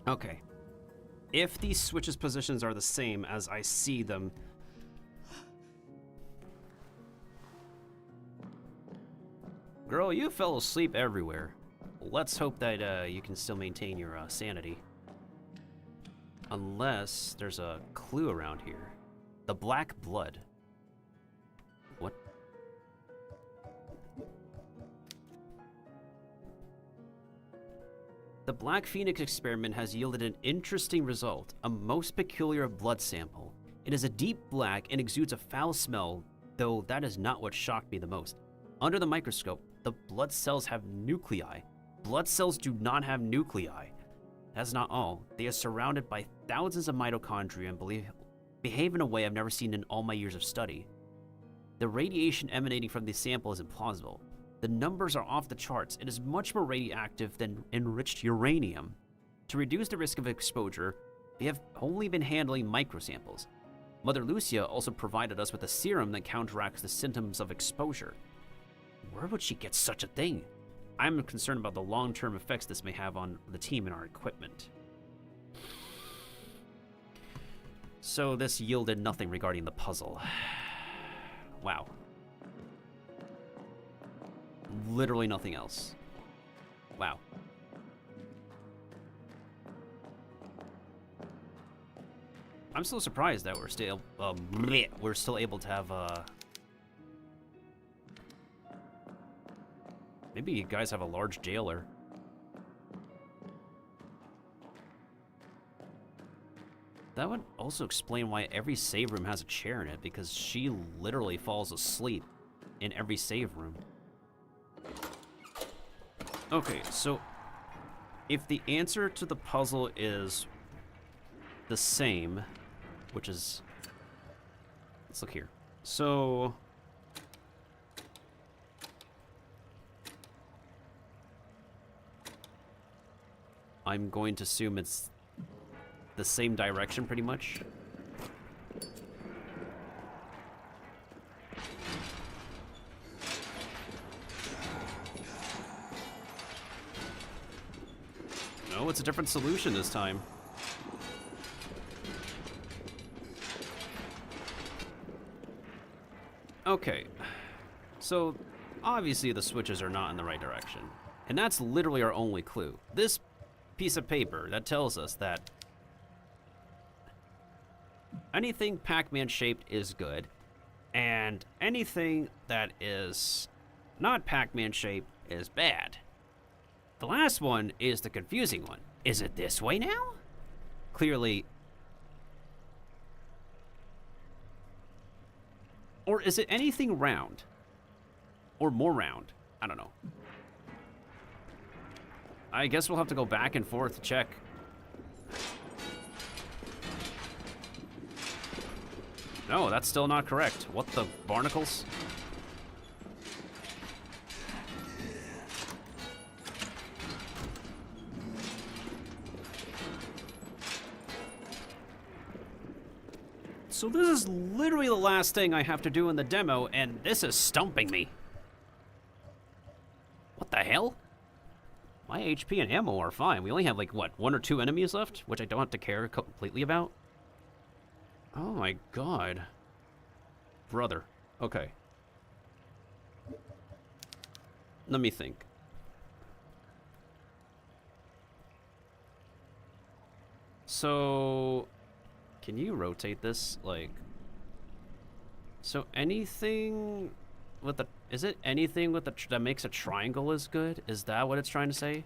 Okay. If these switches' positions are the same as I see them... Girl, you fell asleep everywhere. Let's hope that you can still maintain your sanity. Unless there's a clue around here. The black blood. What? The Black Phoenix experiment has yielded an interesting result, a most peculiar blood sample. It is a deep black and exudes a foul smell, though that is not what shocked me the most. Under the microscope, the blood cells have nuclei. Blood cells do not have nuclei. That's not all. They are surrounded by thousands of mitochondria and behave in a way I've never seen in all my years of study. The radiation emanating from the sample is implausible. The numbers are off the charts. It is much more radioactive than enriched uranium. To reduce the risk of exposure, we have only been handling microsamples. Mother Lucia also provided us with a serum that counteracts the symptoms of exposure. Where would she get such a thing? I'm concerned about the long-term effects this may have on the team and our equipment. So this yielded nothing regarding the puzzle. Wow. Literally nothing else. Wow. I'm still surprised that we're still able to have maybe you guys have a large jailer. That would also explain why every save room has a chair in it, because she literally falls asleep in every save room. Okay, so if the answer to the puzzle is the same, which is, let's look here. So I'm going to assume it's the same direction pretty much. No, it's a different solution this time. Okay, so obviously the switches are not in the right direction, and that's literally our only clue. This piece of paper that tells us that anything Pac-Man shaped is good, and anything that is not Pac-Man shaped is bad. The last one is the confusing one. Is it this way now? Clearly. Or is it anything round? Or more round? I don't know. I guess we'll have to go back and forth to check. No, that's still not correct. What the barnacles? So this is literally the last thing I have to do in the demo, and this is stumping me. What the hell? My HP and ammo are fine. We only have like, what, 1 or 2 enemies left? Which I don't have to care completely about. Oh my god. Brother. Okay. Let me think. So, can you rotate this? Like, so anything with the, is it anything with the, that makes a triangle is good? Is that what it's trying to say?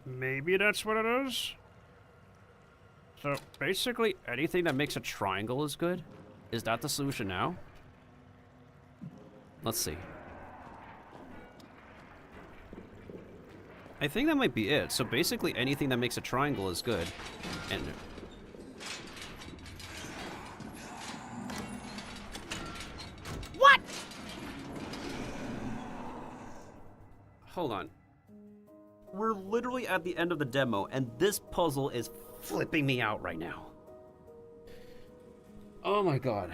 Maybe that's what it is. So basically anything that makes a triangle is good? Is that the solution now? Let's see. I think that might be it. So basically anything that makes a triangle is good. And what? Hold on. We're literally at the end of the demo, and this puzzle is flipping me out right now. Oh my god.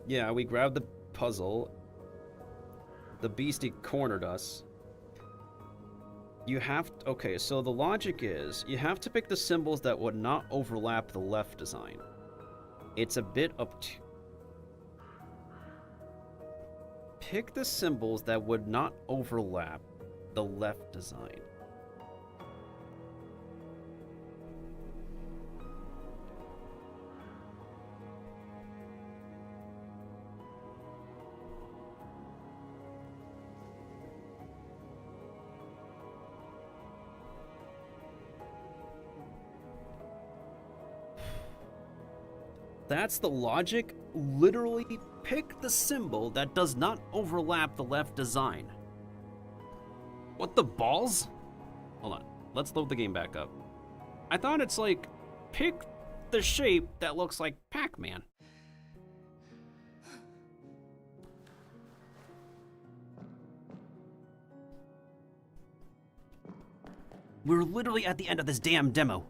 Yeah, we grabbed the puzzle. The beastie cornered us. You have to, okay, so the logic is you have to pick the symbols that would not overlap the left design. It's a bit up to... Pick the symbols that would not overlap the left design. That's the logic. Literally pick the symbol that does not overlap the left design. What the balls? Hold on. Let's load the game back up. I thought it's like, pick the shape that looks like Pac-Man. We're literally at the end of this damn demo.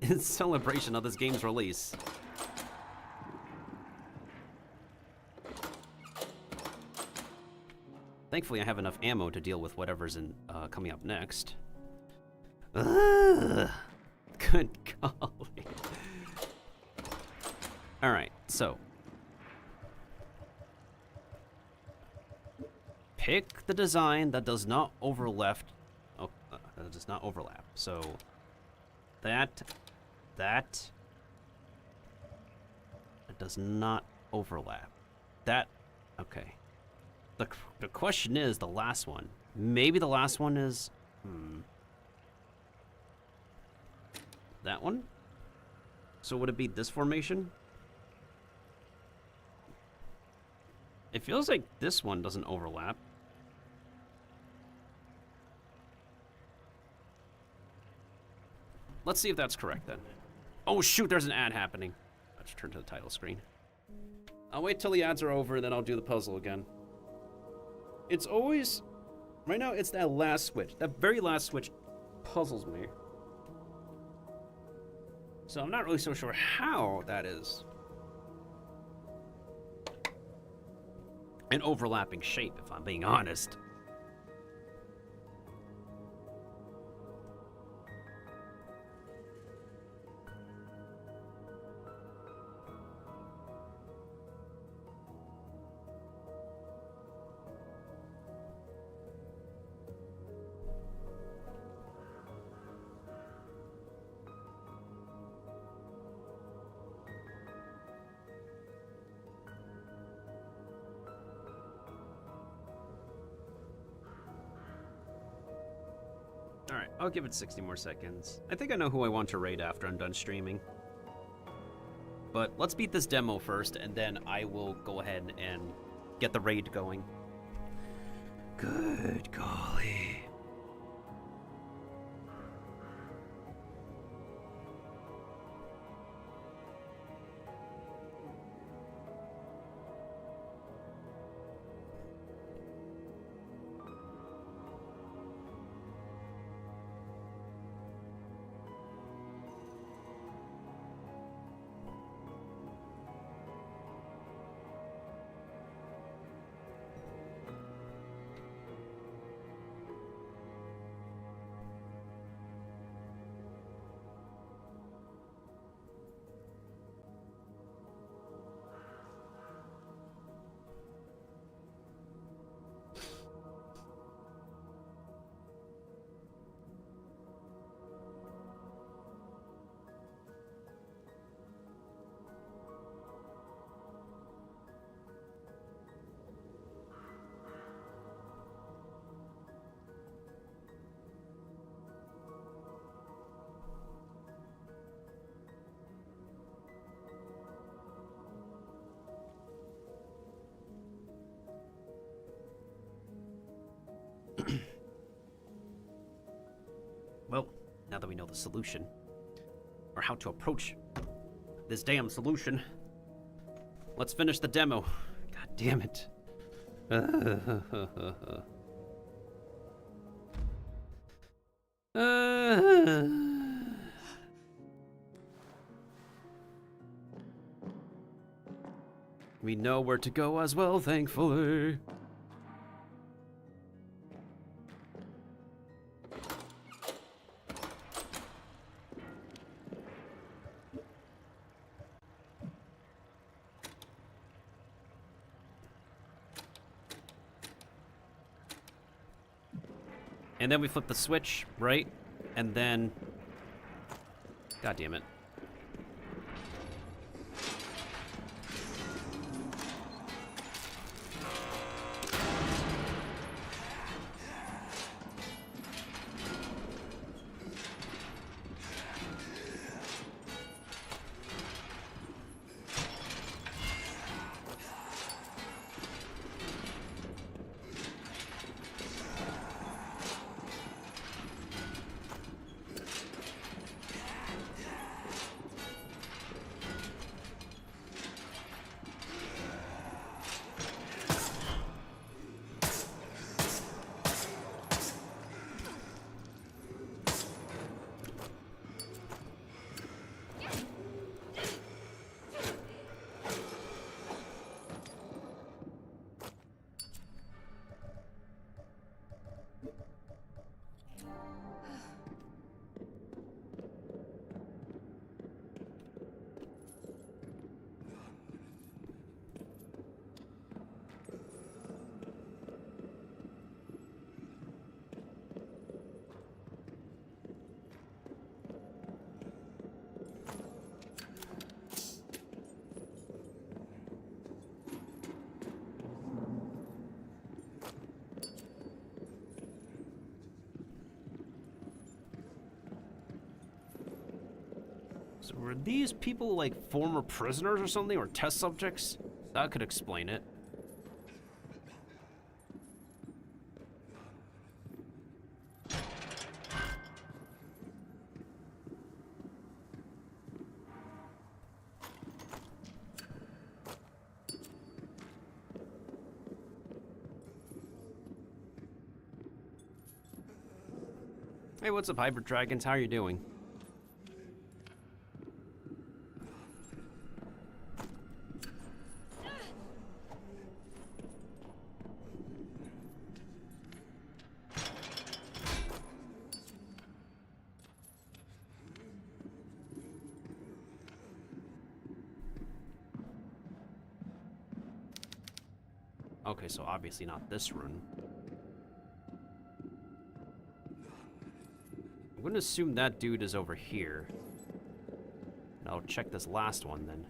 In celebration of this game's release. Thankfully, I have enough ammo to deal with whatever's in coming up next. Ugh. Good golly. All right, so pick the design that does not overlap. Oh, that does not overlap. So that does not overlap. That okay. The question is the last one. Maybe the last one is that one? So would it be this formation? It feels like this one doesn't overlap. Let's see if that's correct then. Oh shoot, there's an ad happening. Let's turn to the title screen. I'll wait till the ads are over and then I'll do the puzzle again. It's always, right now it's that last switch. That very last switch puzzles me. So I'm not really so sure how that is an overlapping shape, if I'm being honest. Alright, I'll give it 60 more seconds. I think I know who I want to raid after I'm done streaming. But let's beat this demo first, and then I will go ahead and get the raid going. Good golly. Well, now that we know the solution, or how to approach this damn solution, let's finish the demo. God damn it. We know where to go as well, thankfully. And then we flip the switch, right? And then... God damn it. So were these people like former prisoners or something, or test subjects? That could explain it. Hey, what's up, Hyper Dragons? How are you doing? Okay, so obviously not this room. I'm gonna assume that dude is over here. And I'll check this last one then.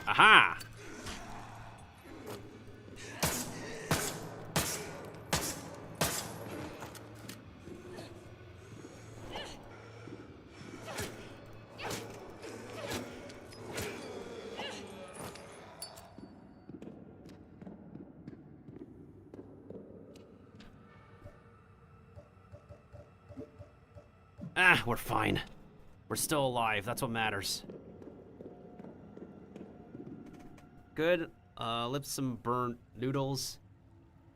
Aha! Ah, we're fine. We're still alive. That's what matters. Good. Left some burnt noodles.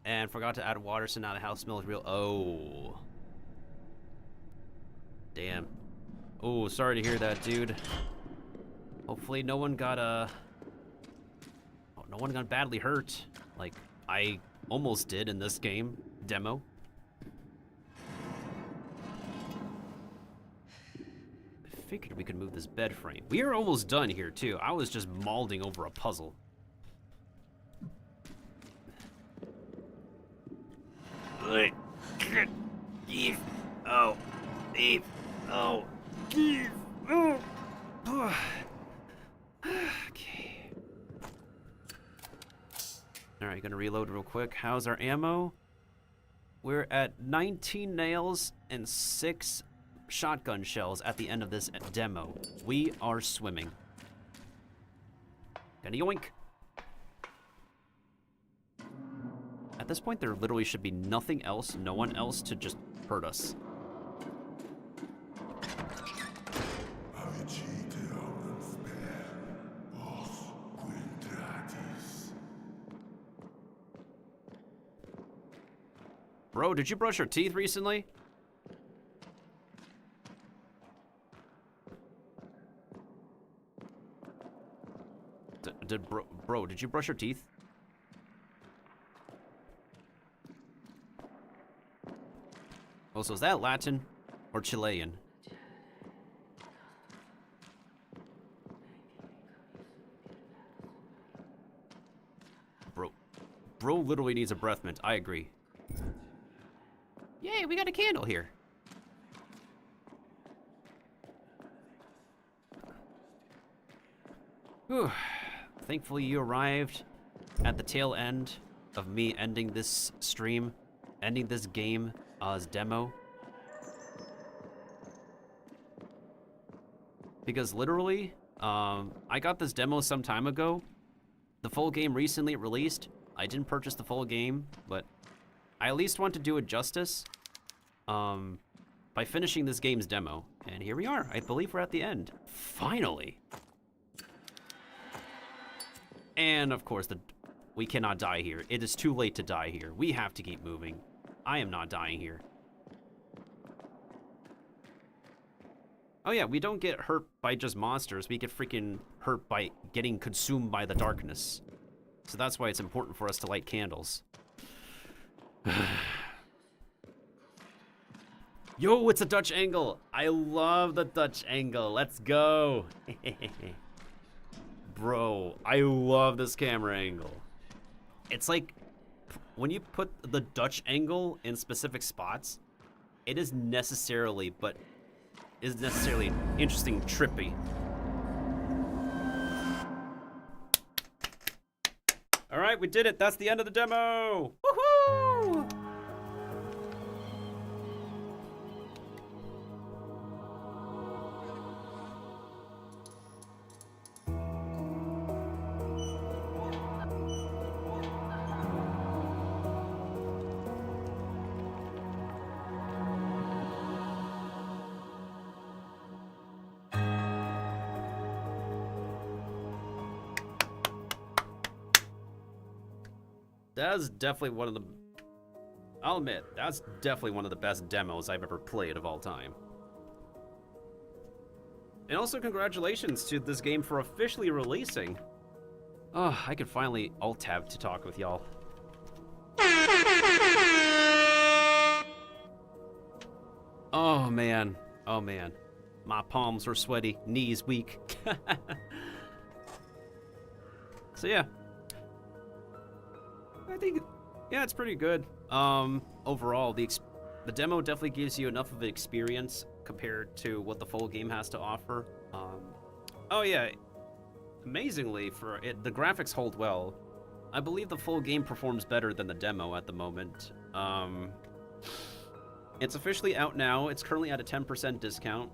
And forgot to add water, so now the house smells real. Oh. Damn. Oh, sorry to hear that, dude. Hopefully no one got, no one got badly hurt. Like, I almost did in this game. Demo. Figured we could move this bed frame. We are almost done here too. I was just mauling over a puzzle. Oh. Oh. Okay. Alright, gonna reload real quick. How's our ammo? We're at 19 nails and 6 shotgun shells at the end of this demo. We are swimming. Gonna yoink. At this point, there literally should be nothing else, no one else to just hurt us. Bro, did you brush your teeth recently? Bro, did you brush your teeth? Oh, so is that Latin or Chilean? Bro literally needs a breath mint. I agree. Hey, we got a candle here. Whew. Thankfully, you arrived at the tail end of me ending this stream, ending this game as demo. Because literally, I got this demo some time ago. The full game recently released. I didn't purchase the full game, but I at least want to do it justice by finishing this game's demo. And here we are. I believe we're at the end. Finally. And of course, we cannot die here. It is too late to die here. We have to keep moving. I am not dying here. Oh yeah, we don't get hurt by just monsters. We get freaking hurt by getting consumed by the darkness. So that's why it's important for us to light candles. Yo, it's a Dutch angle. I love the Dutch angle. Let's go. Bro, I love this camera angle. It's like, when you put the Dutch angle in specific spots, it is necessarily interesting, trippy. All right, we did it. That's the end of the demo. Woohoo! That's definitely one of the... I'll admit, that's definitely one of the best demos I've ever played of all time. And also congratulations to this game for officially releasing. Oh, I could finally alt-tab to talk with y'all. Oh man, oh man. My palms were sweaty, knees weak. So yeah. I think, yeah, it's pretty good. Overall, the demo definitely gives you enough of an experience compared to what the full game has to offer. Oh yeah, amazingly, the graphics hold well. I believe the full game performs better than the demo at the moment. It's officially out now. It's currently at a 10% discount.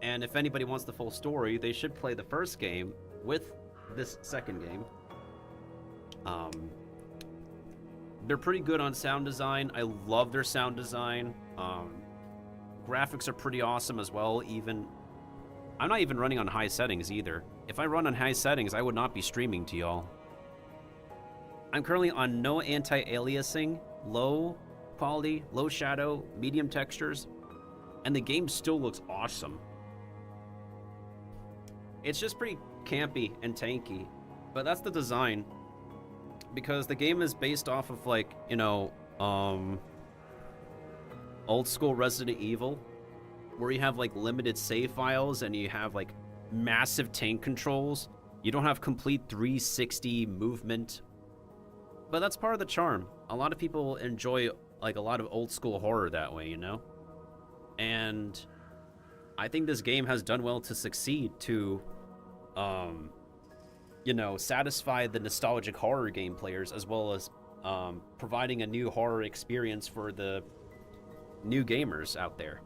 And if anybody wants the full story, they should play the first game with this second game. They're pretty good on sound design. I love their sound design. Graphics are pretty awesome as well. I'm not even running on high settings either. If I run on high settings, I would not be streaming to y'all. I'm currently on no anti-aliasing, low quality, low shadow, medium textures, and the game still looks awesome. It's just pretty campy and tanky, but that's the design. Because the game is based off of, like, you know, old school Resident Evil, where you have, like, limited save files and you have, like, massive tank controls. You don't have complete 360 movement. But that's part of the charm. A lot of people enjoy, like, a lot of old school horror that way, you know? And I think this game has done well to succeed to, you know, satisfy the nostalgic horror game players, as well as providing a new horror experience for the new gamers out there.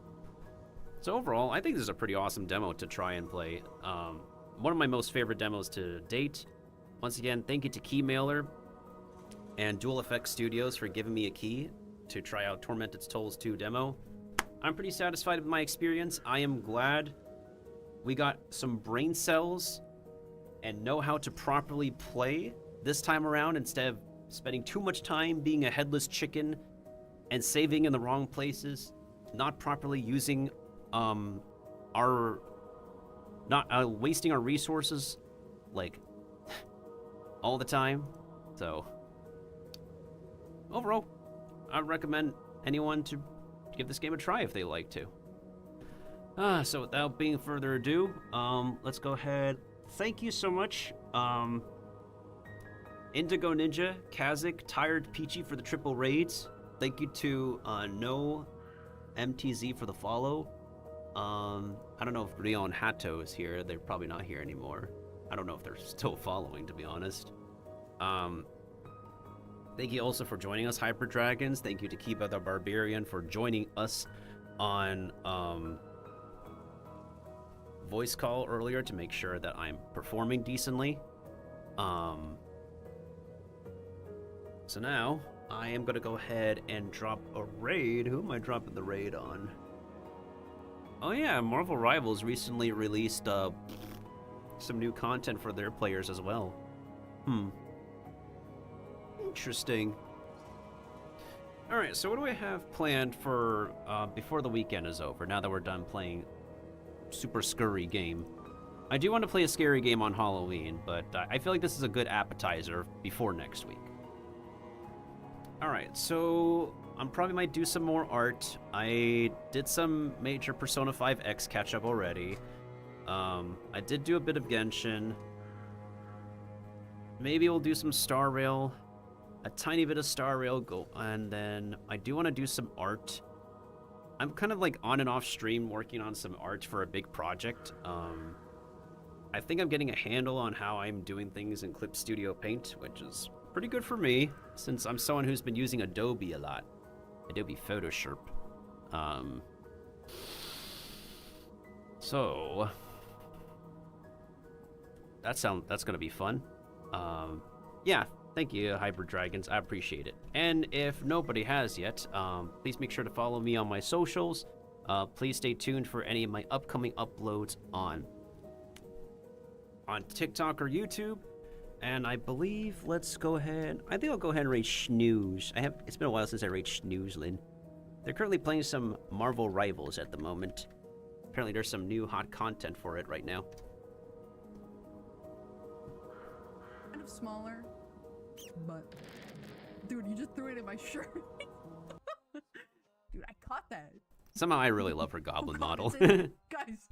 So overall, I think this is a pretty awesome demo to try and play. One of my most favorite demos to date. Once again, thank you to Keymailer and Dual Effects Studios for giving me a key to try out Tormented Souls 2 demo. I'm pretty satisfied with my experience. I am glad we got some brain cells and know how to properly play this time around, instead of spending too much time being a headless chicken and saving in the wrong places, not properly using wasting our resources, like, all the time. So overall, I recommend anyone to give this game a try if they like to. So without being further ado, let's go ahead. Thank you so much, Indigo Ninja, Kazik, Tired Peachy for the triple raids. thank you to No MTZ for the follow. I don't know if Rio and Hato is here. They're probably not here anymore. I don't know if they're still following, to be honest. Thank you also for joining us, Hyper Dragons. Thank you to Kiba the Barbarian for joining us on voice call earlier to make sure that I'm performing decently. So now I am gonna go ahead and drop a raid. Who am I dropping the raid on? Oh yeah, Marvel Rivals recently released some new content for their players as well. Interesting. Alright, so what do I have planned for before the weekend is over, now that we're done playing super scurry game? I do want to play a scary game on Halloween, but I feel like this is a good appetizer before next week. Alright, so I probably might do some more art. I did some major Persona 5X catch-up already. I did do a bit of Genshin. Maybe we'll do some Star Rail. A tiny bit of Star Rail, and then I do want to do some art. I'm kind of like on and off stream working on some art for a big project. I think I'm getting a handle on how I'm doing things in Clip Studio Paint, which is pretty good for me, since I'm someone who's been using Adobe a lot. Adobe Photoshop. So that's gonna be fun. Yeah, thank you, Hyper Dragons. I appreciate it. And if nobody has yet, please make sure to follow me on my socials. Please stay tuned for any of my upcoming uploads on TikTok or YouTube. And I believe, let's go ahead. I think I'll go ahead and rate Snooze. It's been a while since I rated Snoozelin. They're currently playing some Marvel Rivals at the moment. Apparently there's some new hot content for it right now. Kind of smaller, but dude, you just threw it in my shirt. Dude, I caught that. Somehow I really love her goblin model. Guys.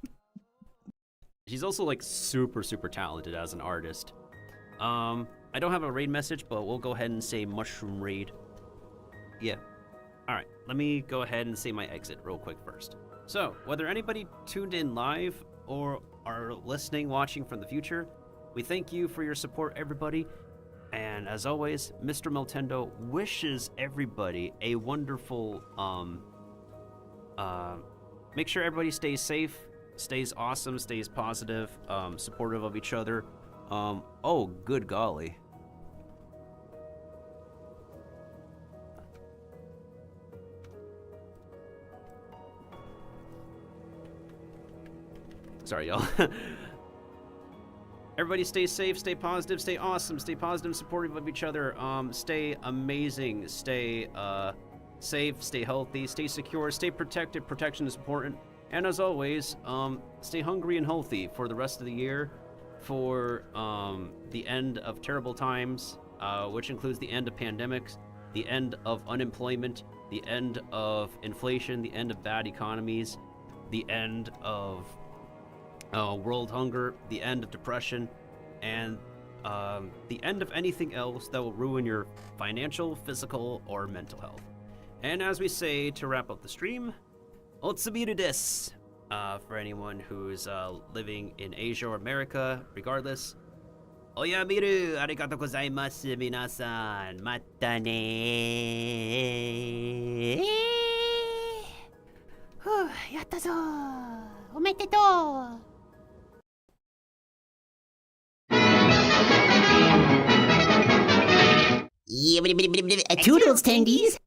She's also like super talented as an artist. I don't have a raid message, but we'll go ahead and say mushroom raid. Yeah. Alright, let me go ahead and say my exit real quick first. So, whether anybody tuned in live or are listening, watching from the future, we thank you for your support, everybody. And as always, Mr. Miltendo wishes everybody a wonderful, make sure everybody stays safe, stays awesome, stays positive, supportive of each other. Oh, good golly. Sorry, y'all. Everybody stay safe, stay positive, stay awesome, stay positive and supportive of each other. Stay amazing, stay safe, stay healthy, stay secure, stay protected. Protection is important. And as always, stay hungry and healthy for the rest of the year, for the end of terrible times, which includes the end of pandemics, the end of unemployment, the end of inflation, the end of bad economies, the end of world hunger, the end of depression, and the end of anything else that will ruin your financial, physical, or mental health. And as we say to wrap up the stream, Otsubiru desu. For anyone who's living in Asia or America, regardless. Oyamiru, arigatou gozaimasu, minasan. Mata ne. Yatta zo. Omedetou. Toodles, tendies.